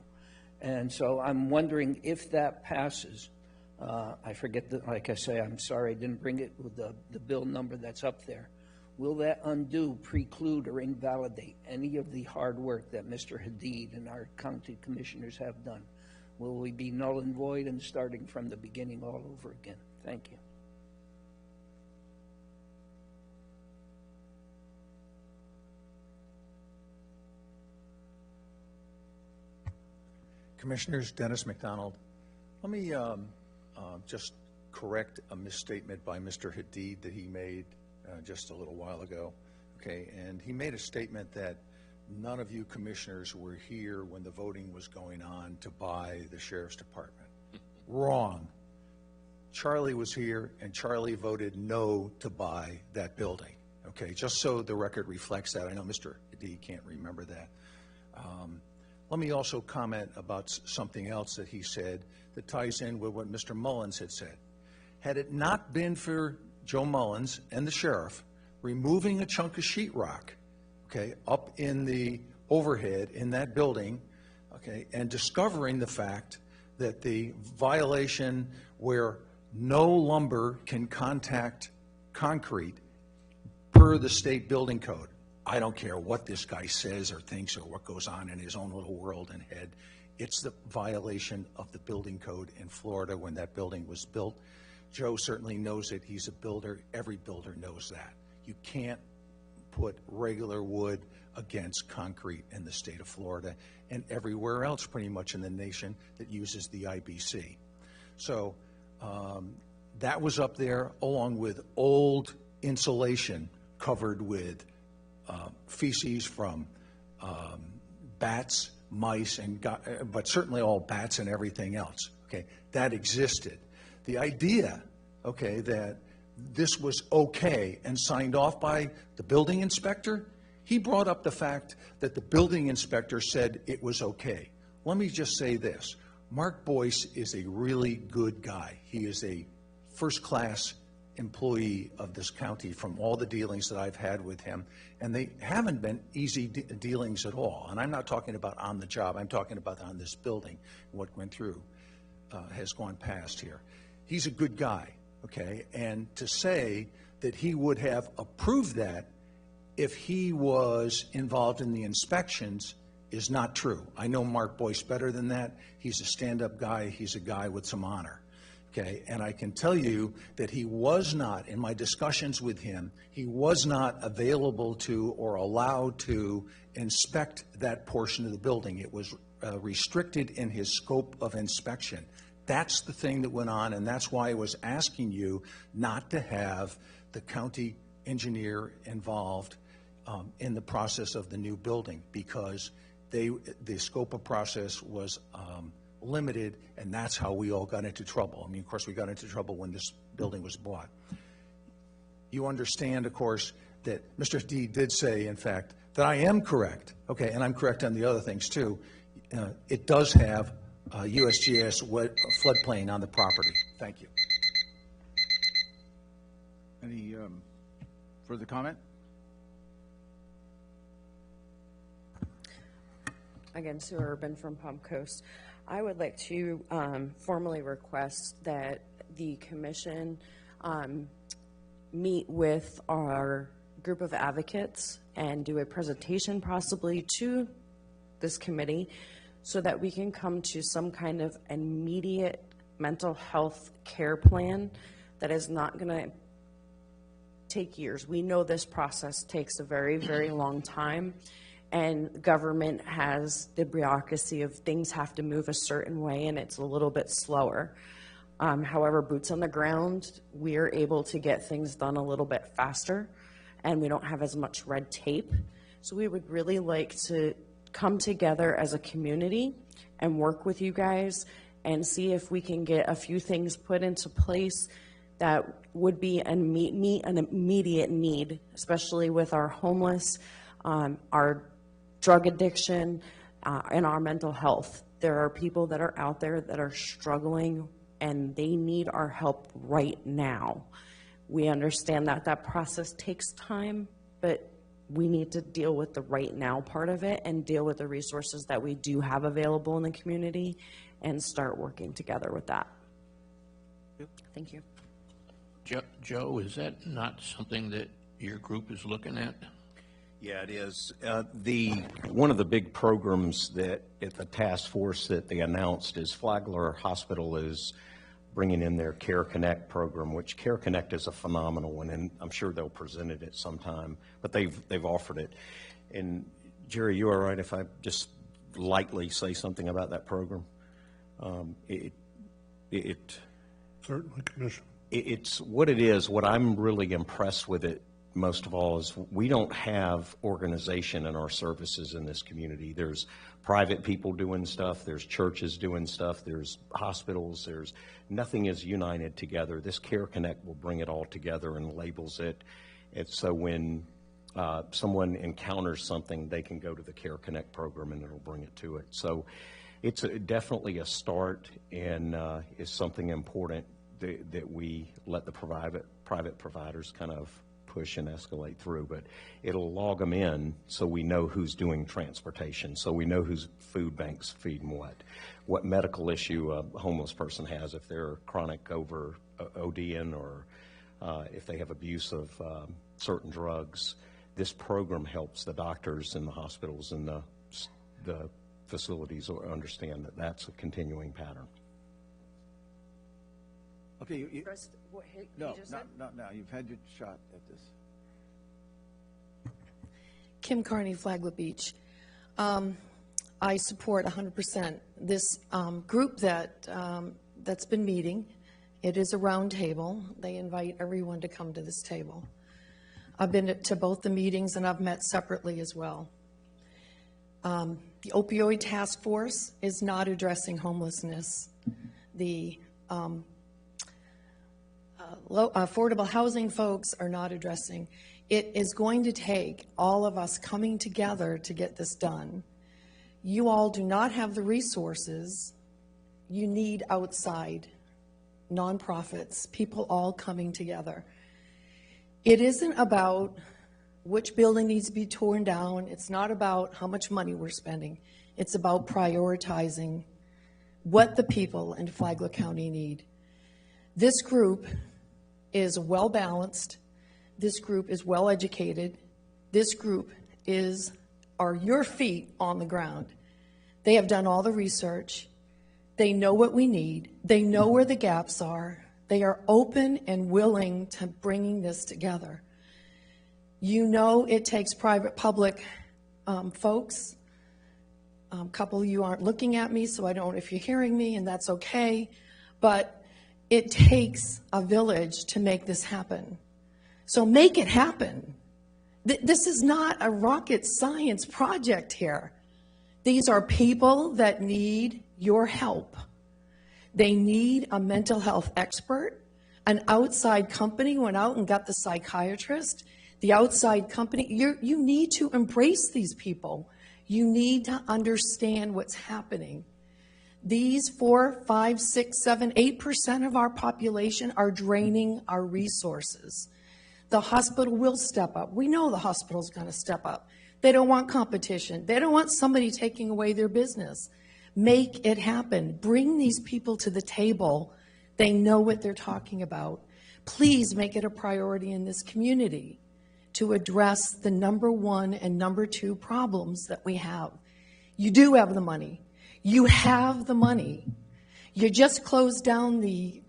And so I'm wondering if that passes. I forget that, like I say, I'm sorry I didn't bring it with the bill number that's up there. Will that undo, preclude, or invalidate any of the hard work that Mr. Hadid and our county commissioners have done? Will we be null and void and starting from the beginning all over again? Thank you. Commissioners, Dennis McDonald. Let me just correct a misstatement by Mr. Hadid that he made just a little while ago. Okay, and he made a statement that none of you commissioners were here when the voting was going on to buy the sheriff's department. Wrong. Charlie was here, and Charlie voted no to buy that building. Okay, just so the record reflects that. I know Mr. Hadid can't remember that. Let me also comment about something else that he said that ties in with what Mr. Mullins had said. Had it not been for Joe Mullins and the sheriff removing a chunk of sheetrock, okay, up in the overhead in that building, okay, and discovering the fact that the violation where no lumber can contact concrete per the state building code. I don't care what this guy says or thinks or what goes on in his own little world and head. It's the violation of the building code in Florida when that building was built. Joe certainly knows it. He's a builder. Every builder knows that. You can't put regular wood against concrete in the state of Florida and everywhere else pretty much in the nation that uses the IBC. So that was up there along with old insulation covered with feces from bats, mice, but certainly all bats and everything else. Okay, that existed. The idea, okay, that this was okay and signed off by the building inspector, he brought up the fact that the building inspector said it was okay. Let me just say this. Mark Boyce is a really good guy. He is a first-class employee of this county from all the dealings that I've had with him, and they haven't been easy dealings at all. And I'm not talking about on the job. I'm talking about on this building, what went through, has gone past here. He's a good guy, okay? And to say that he would have approved that if he was involved in the inspections is not true. I know Mark Boyce better than that. He's a stand-up guy. He's a guy with some honor. Okay, and I can tell you that he was not, in my discussions with him, he was not available to or allowed to inspect that portion of the building. It was restricted in his scope of inspection. That's the thing that went on, and that's why I was asking you not to have the county engineer involved in the process of the new building, because the scope of process was limited, and that's how we all got into trouble. I mean, of course, we got into trouble when this building was bought. You understand, of course, that Mr. D did say, in fact, that I am correct, okay, and I'm correct on the other things too. It does have USGS floodplain on the property. Thank you. Any further comment? Again, Sue Urban from Palm Coast. I would like to formally request that the commission meet with our group of advocates and do a presentation possibly to this committee so that we can come to some kind of immediate mental health care plan that is not going to take years. We know this process takes a very, very long time, and government has the bureaucracy of things have to move a certain way, and it's a little bit slower. However, boots on the ground, we're able to get things done a little bit faster, and we don't have as much red tape. So we would really like to come together as a community and work with you guys and see if we can get a few things put into place that would be meet an immediate need, especially with our homeless, our drug addiction, and our mental health. There are people that are out there that are struggling and they need our help right now. We understand that that process takes time, but we need to deal with the right now part of it and deal with the resources that we do have available in the community and start working together with that. Thank you. Joe, is that not something that your group is looking at? Yeah, it is. One of the big programs that at the task force that they announced is Flagler Hospital is bringing in their Care Connect program, which Care Connect is a phenomenal one, and I'm sure they'll present it at some time, but they've offered it. And Jerry, you all right if I just lightly say something about that program? Certainly, Commissioner. It's what it is. What I'm really impressed with it most of all is we don't have organization in our services in this community. There's private people doing stuff, there's churches doing stuff, there's hospitals, nothing is united together. This Care Connect will bring it all together and labels it. And so when someone encounters something, they can go to the Care Connect program and it'll bring it to it. So it's definitely a start, and is something important that we let the private providers kind of push and escalate through, but it'll log them in so we know who's doing transportation, so we know whose food banks feeding what medical issue a homeless person has, if they're chronic over ODing or if they have abuse of certain drugs. This program helps the doctors and the hospitals and the facilities understand that that's a continuing pattern. Okay, no, you've had your shot at this. Kim Carney, Flagler Beach. I support 100% this group that's been meeting. It is a round table. They invite everyone to come to this table. I've been to both the meetings, and I've met separately as well. The opioid task force is not addressing homelessness. The affordable housing folks are not addressing. It is going to take all of us coming together to get this done. You all do not have the resources you need outside nonprofits, people all coming together. It isn't about which building needs to be torn down. It's not about how much money we're spending. It's about prioritizing what the people in Flagler County need. This group is well-balanced. This group is well-educated. This group are your feet on the ground. They have done all the research. They know what we need. They know where the gaps are. They are open and willing to bringing this together. You know it takes private-public folks. A couple of you aren't looking at me, so I don't know if you're hearing me, and that's okay. But it takes a village to make this happen. So make it happen. This is not a rocket science project here. These are people that need your help. They need a mental health expert. An outside company went out and got the psychiatrist. The outside company, you need to embrace these people. You need to understand what's happening. These 4, 5, 6, 7, 8% of our population are draining our resources. The hospital will step up. We know the hospital's going to step up. They don't want competition. They don't want somebody taking away their business. Make it happen. Bring these people to the table. They know what they're talking about. Please make it a priority in this community to address the number 1 and number 2 problems that we have. You do have the money. You have the money. You just closed down the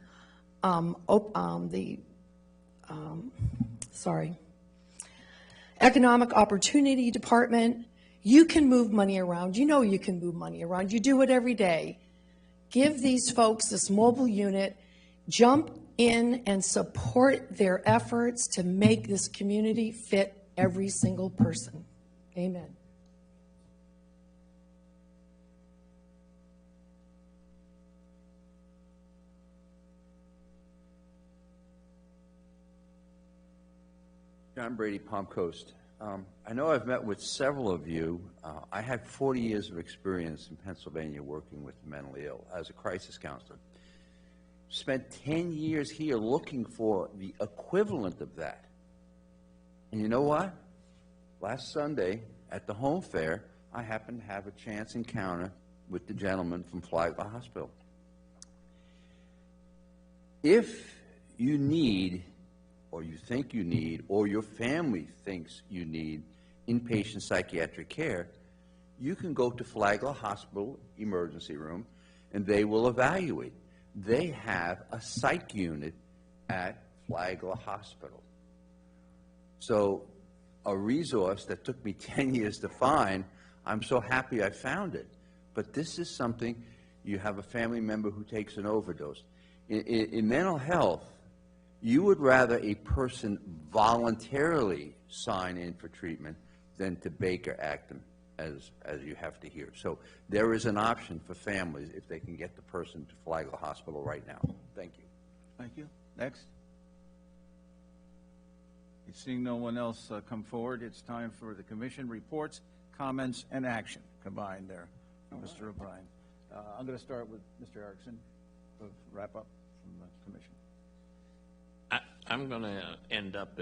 Economic Opportunity Department. You can move money around. You know you can move money around. You do it every day. Give these folks this mobile unit. Jump in and support their efforts to make this community fit every single person. Amen. John Brady, Palm Coast. I know I've met with several of you. I had 40 years of experience in Pennsylvania working with the mentally ill as a crisis counselor. Spent 10 years here looking for the equivalent of that. And you know what? Last Sunday at the home fair, I happened to have a chance encounter with the gentleman from Flagler Hospital. If you need, or you think you need, or your family thinks you need inpatient psychiatric care, you can go to Flagler Hospital emergency room and they will evaluate. They have a psych unit at Flagler Hospital. So a resource that took me 10 years to find, I'm so happy I found it. But this is something, you have a family member who takes an overdose. In mental health, you would rather a person voluntarily sign in for treatment than to Baker Act them, as you have to hear. So there is an option for families if they can get the person to Flagler Hospital right now. Thank you. Thank you. Next. Seeing no one else come forward, it's time for the commission reports, comments, and action combined there. Mr. O'Brien. I'm going to start with Mr. Erickson to wrap up from the commission. I'm going to end up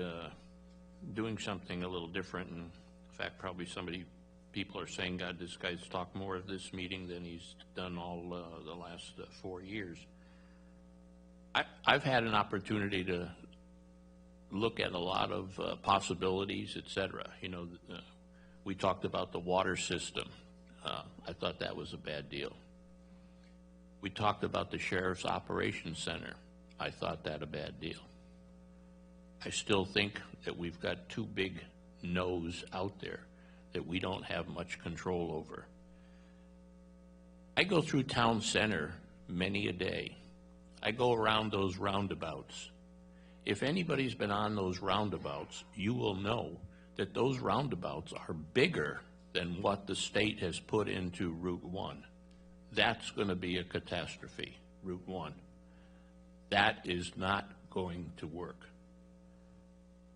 doing something a little different. And in fact, probably people are saying, God, this guy's talked more at this meeting than he's done all the last 4 years. I've had an opportunity to look at a lot of possibilities, et cetera. You know, we talked about the water system. I thought that was a bad deal. We talked about the Sheriff's Operations Center. I thought that a bad deal. I still think that we've got 2 big no's out there that we don't have much control over. I go through town center many a day. I go around those roundabouts. If anybody's been on those roundabouts, you will know that those roundabouts are bigger than what the state has put into Route 1. That's going to be a catastrophe, Route 1. That is not going to work.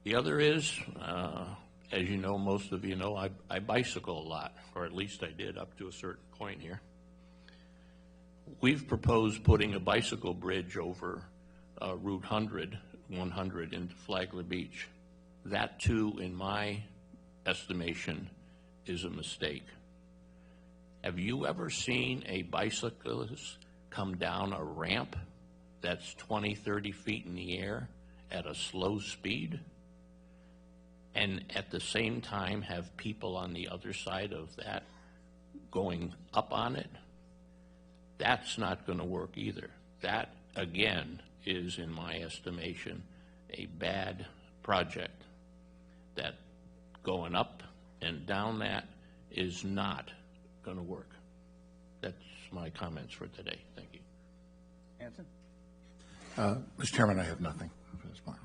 The other is, as you know, most of you know, I bicycle a lot, or at least I did up to a certain point here. We've proposed putting a bicycle bridge over Route 100 into Flagler Beach. That too, in my estimation, is a mistake. Have you ever seen a bicyclist come down a ramp that's 20, 30 feet in the air at a slow speed, and at the same time have people on the other side of that going up on it? That's not going to work either. That, again, is, in my estimation, a bad project. That going up and down that is not going to work. That's my comments for today. Thank you. Hanson? Mr. Chairman, I have nothing for this point.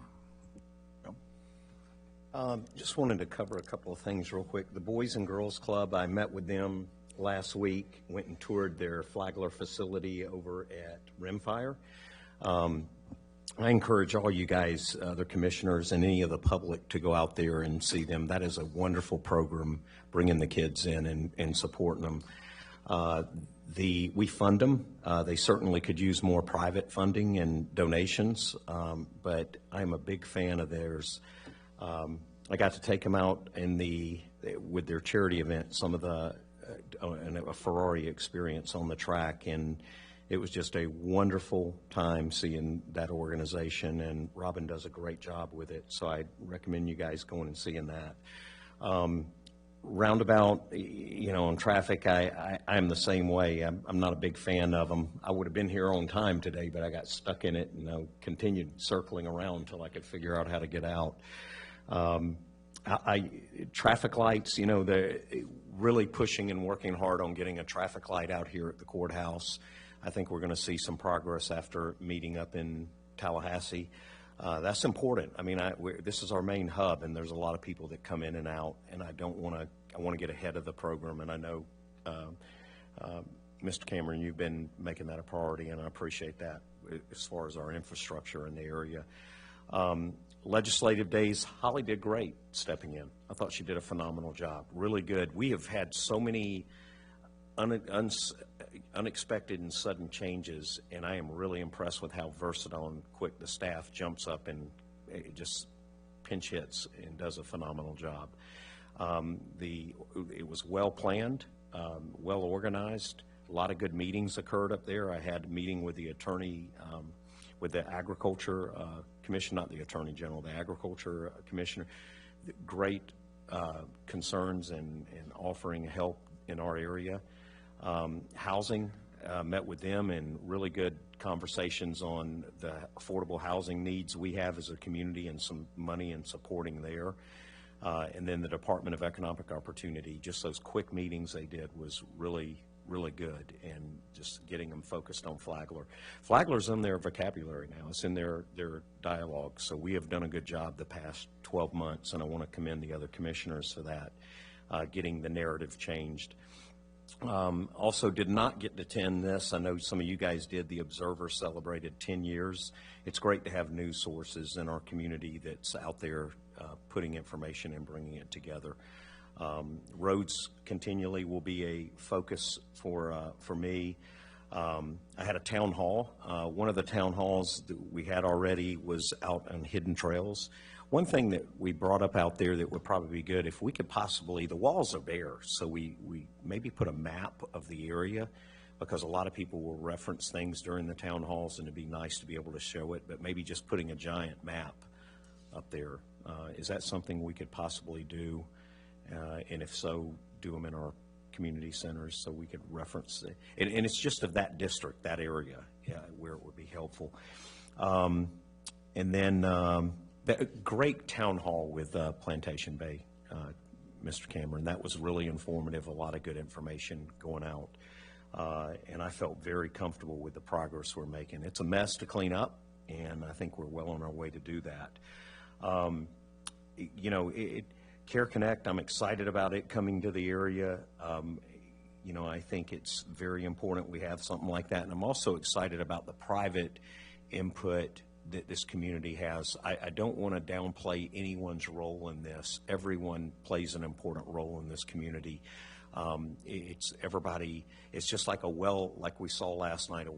Just wanted to cover a couple of things real quick. The Boys and Girls Club, I met with them last week, went and toured their Flagler facility over at Rimfire. I encourage all you guys, the commissioners, and any of the public to go out there and see them. That is a wonderful program, bringing the kids in and supporting them. We fund them. They certainly could use more private funding and donations, but I'm a big fan of theirs. I got to take them out with their charity event, some of a Ferrari experience on the track, and it was just a wonderful time seeing that organization, and Robin does a great job with it, so I recommend you guys going and seeing that. Roundabout, on traffic, I'm the same way. I'm not a big fan of them. I would have been here on time today, but I got stuck in it, and I continued circling around until I could figure out how to get out. Traffic lights, they're really pushing and working hard on getting a traffic light out here at the courthouse. I think we're going to see some progress after meeting up in Tallahassee. That's important. I mean, this is our main hub, and there's a lot of people that come in and out, and I want to get ahead of the program, and I know, Mr. Cameron, you've been making that a priority, and I appreciate that as far as our infrastructure in the area. Legislative days, Holly did great stepping in. I thought she did a phenomenal job, really good. We have had so many unexpected and sudden changes, and I am really impressed with how versatile and quick the staff jumps up and just pinch hits and does a phenomenal job. It was well planned, well organized. A lot of good meetings occurred up there. I had a meeting with the attorney, with the Agriculture Commission, not the Attorney General, the Agriculture Commissioner. Great concerns and offering help in our area. Housing, met with them, and really good conversations on the affordable housing needs we have as a community and some money in supporting there. And then the Department of Economic Opportunity, just those quick meetings they did was really good, and just getting them focused on Flagler. Flagler's in their vocabulary now. It's in their dialogue. So we have done a good job the past 12 months, and I want to commend the other commissioners for that, getting the narrative changed. Also did not get to attend this. I know some of you guys did. The Observer celebrated 10 years. It's great to have news sources in our community that's out there putting information and bringing it together. Roads continually will be a focus for me. I had a town hall. One of the town halls that we had already was out on hidden trails. One thing that we brought up out there that would probably be good, if we could possibly, the walls are bare, so we maybe put a map of the area, because a lot of people will reference things during the town halls, and it'd be nice to be able to show it, but maybe just putting a giant map up there. Is that something we could possibly do? And if so, do them in our community centers so we could reference it. And it's just of that district, that area, where it would be helpful. And then that great town hall with Plantation Bay, Mr. Cameron. That was really informative, a lot of good information going out. And I felt very comfortable with the progress we're making. It's a mess to clean up, and I think we're well on our way to do that. Care Connect, I'm excited about it coming to the area. I think it's very important we have something like that. And I'm also excited about the private input that this community has. I don't want to downplay anyone's role in this. Everyone plays an important role in this community. It's everybody, it's just like a well, like we saw last night, a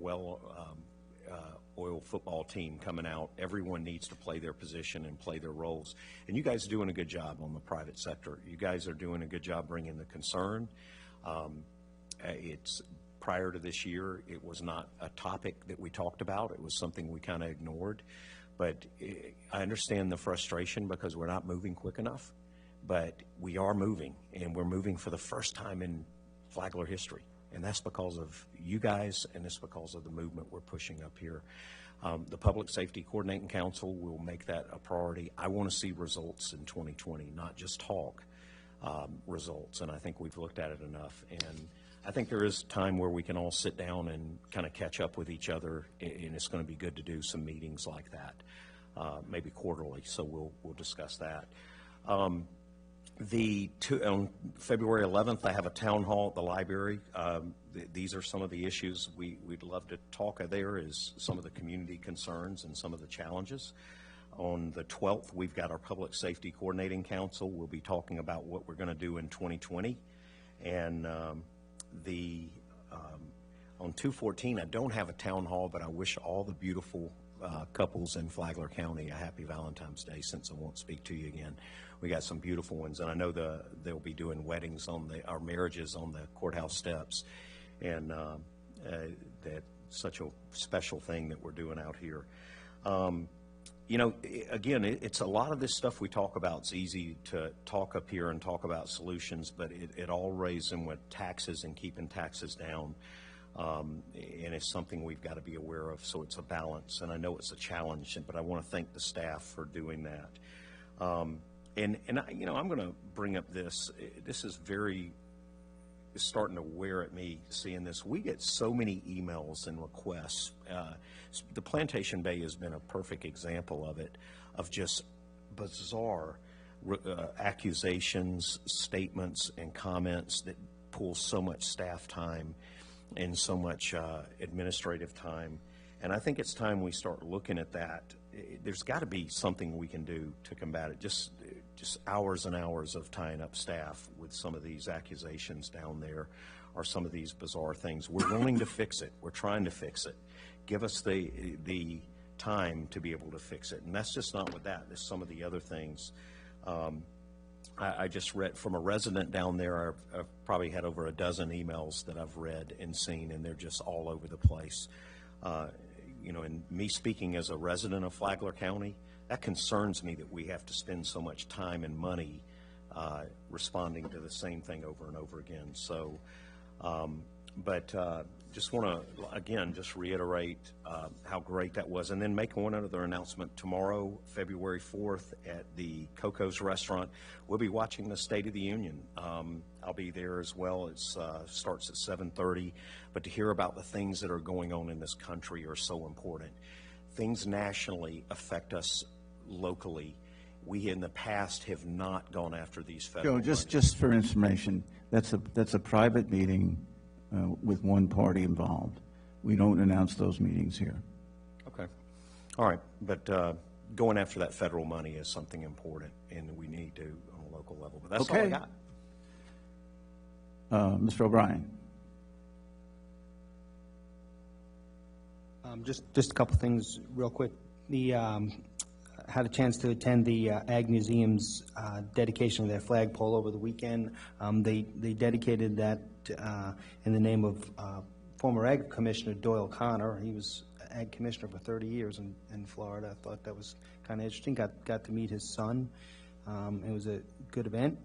oil football team coming out. Everyone needs to play their position and play their roles. And you guys are doing a good job on the private sector. You guys are doing a good job bringing the concern. It's prior to this year, it was not a topic that we talked about. It was something we kind of ignored. But I understand the frustration because we're not moving quick enough. But we are moving, and we're moving for the first time in Flagler history. And that's because of you guys, and it's because of the movement we're pushing up here. The Public Safety Coordinating Council will make that a priority. I want to see results in 2020, not just talk results, and I think we've looked at it enough. And I think there is time where we can all sit down and kind of catch up with each other, and it's going to be good to do some meetings like that, maybe quarterly, so we'll discuss that. On February 11th, I have a town hall at the library. These are some of the issues we'd love to talk there, is some of the community concerns and some of the challenges. On the 12th, we've got our Public Safety Coordinating Council. We'll be talking about what we're going to do in 2020. And on 2/14, I don't have a town hall, but I wish all the beautiful couples in Flagler County a happy Valentine's Day, since I won't speak to you again. We got some beautiful ones, and I know they'll be doing weddings our marriages on the courthouse steps, and that's such a special thing that we're doing out here. You know, again, it's a lot of this stuff we talk about. It's easy to talk up here and talk about solutions, but it all raises in with taxes and keeping taxes down. And it's something we've got to be aware of, so it's a balance, and I know it's a challenge, but I want to thank the staff for doing that. And you know, I'm going to bring up this is it's starting to wear at me seeing this. We get so many emails and requests. The Plantation Bay has been a perfect example of it, of just bizarre accusations, statements, and comments that pull so much staff time and so much administrative time. And I think it's time we start looking at that. There's got to be something we can do to combat it. Just hours and hours of tying up staff with some of these accusations down there, or some of these bizarre things. We're willing to fix it. We're trying to fix it. Give us the time to be able to fix it. And that's just not with that. There's some of the other things. I just read from a resident down there. I've probably had over a dozen emails that I've read and seen, and they're just all over the place. You know, and me speaking as a resident of Flagler County, that concerns me that we have to spend so much time and money responding to the same thing over and over again. So, just want to, again, just reiterate how great that was. And then make one other announcement. Tomorrow, February 4th, at the Coco's Restaurant, we'll be watching the State of the Union. I'll be there as well. It starts at 7:30. But to hear about the things that are going on in this country are so important. Things nationally affect us locally. We in the past have not gone after these federal Joe, just for information, that's a private meeting with one party involved. We don't announce those meetings here. Okay. All right. But going after that federal money is something important, and we need to on a local level. But that's all I got. Mr. O'Brien. Just a couple things real quick. Had a chance to attend the Ag Museum's dedication of their flagpole over the weekend. They dedicated that in the name of former Ag Commissioner Doyle Connor. He was Ag Commissioner for 30 years in Florida. I thought that was kind of interesting. Got to meet his son. It was a good event.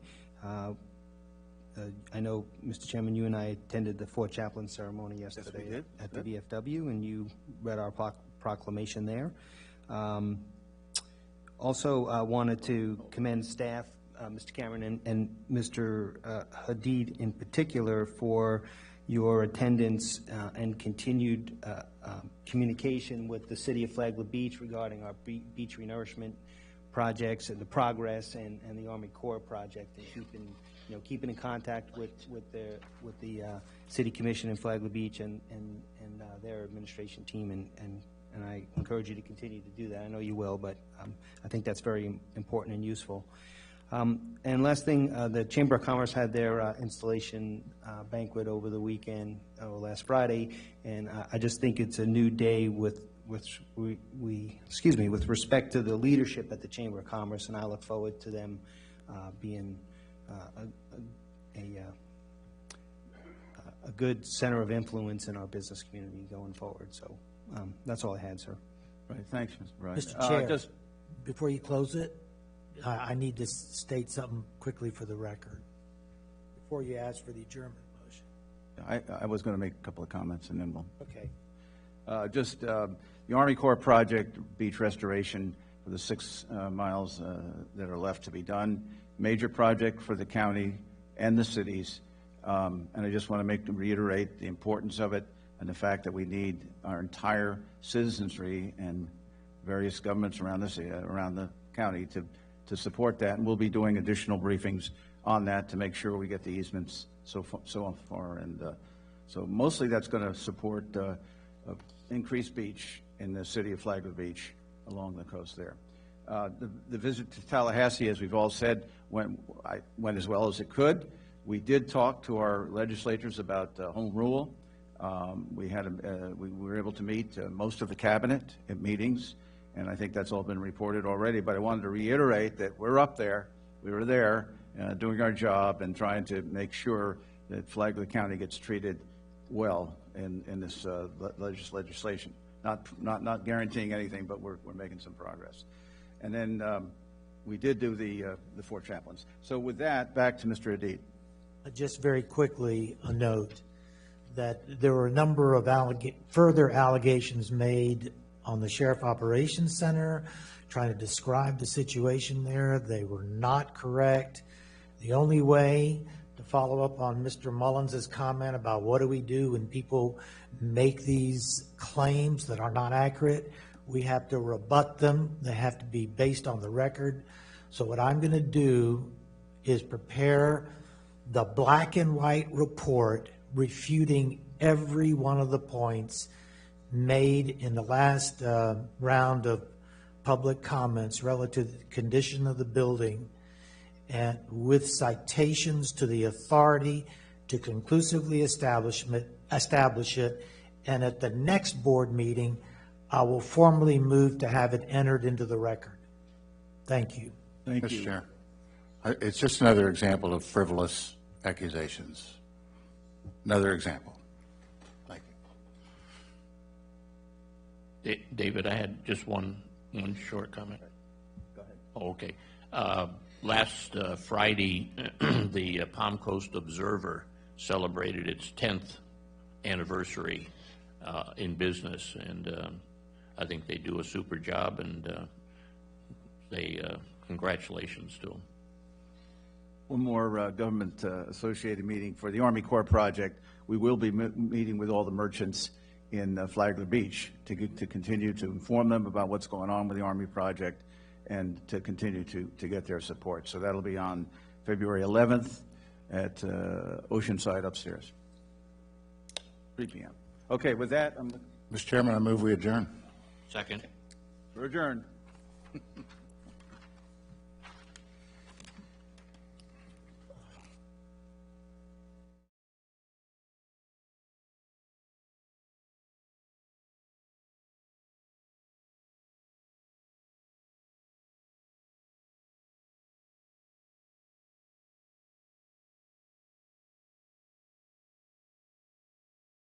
I know, Mr. Chairman, you and I attended the Fort Chaplain ceremony yesterday at the VFW, and you read our proclamation there. Also, wanted to commend staff, Mr. Cameron and Mr. Hadid in particular, for your attendance and continued communication with the City of Flagler Beach regarding our beach renourishment projects and the progress and the Army Corps project, and keeping in contact with the City Commission in Flagler Beach and their administration team, and I encourage you to continue to do that. I know you will, but I think that's very important and useful. And last thing, the Chamber of Commerce had their installation banquet over the weekend, last Friday, and I just think it's a new day with respect to the leadership at the Chamber of Commerce, and I look forward to them being a good center of influence in our business community going forward. So that's all I had, sir. Right, thanks, Mr. Bryce. Mr. Chair, before you close it, I need to state something quickly for the record, before you ask for the adjournment motion. I was going to make a couple of comments, and then we'll... Okay. The Army Corps project, beach restoration for the 6 miles that are left to be done, major project for the county and the cities, and I just want to reiterate the importance of it and the fact that we need our entire citizenry and various governments around the county to support that, and we'll be doing additional briefings on that to make sure we get the easements so far, and so mostly that's going to support increased beach in the city of Flagler Beach along the coast there. The visit to Tallahassee, as we've all said, went as well as it could. We did talk to our legislators about home rule. We were able to meet most of the cabinet at meetings, and I think that's all been reported already, but I wanted to reiterate that we're up there. We were there doing our job and trying to make sure that Flagler County gets treated well in this legislation. Not guaranteeing anything, but we're making some progress. And then we did do the 4 chaplains. So with that, back to Mr. Adid. Just very quickly, a note that there were a number of further allegations made on the Sheriff Operations Center, trying to describe the situation there. They were not correct. The only way to follow up on Mr. Mullins' comment about what do we do when people make these claims that are not accurate, we have to rebut them. They have to be based on the record. So what I'm going to do is prepare the black and white report refuting every one of the points made in the last round of public comments relative to the condition of the building, and with citations to the authority to conclusively establish it. And at the next board meeting, I will formally move to have it entered into the record. Thank you. Thank you. Mr. Chair, it's just another example of frivolous accusations. Another example. Thank you. David, I had just one short comment. Go ahead. Oh, okay. Last Friday, the Palm Coast Observer celebrated its 10th anniversary in business, and I think they do a super job, and congratulations to them. One more government associated meeting for the Army Corps project. We will be meeting with all the merchants in Flagler Beach to continue to inform them about what's going on with the Army project and to continue to get their support. So that'll be on February 11th at Oceanside upstairs, 3 p.m. Okay, with that, Mr. Chairman, I move we adjourn. Second. We're adjourned.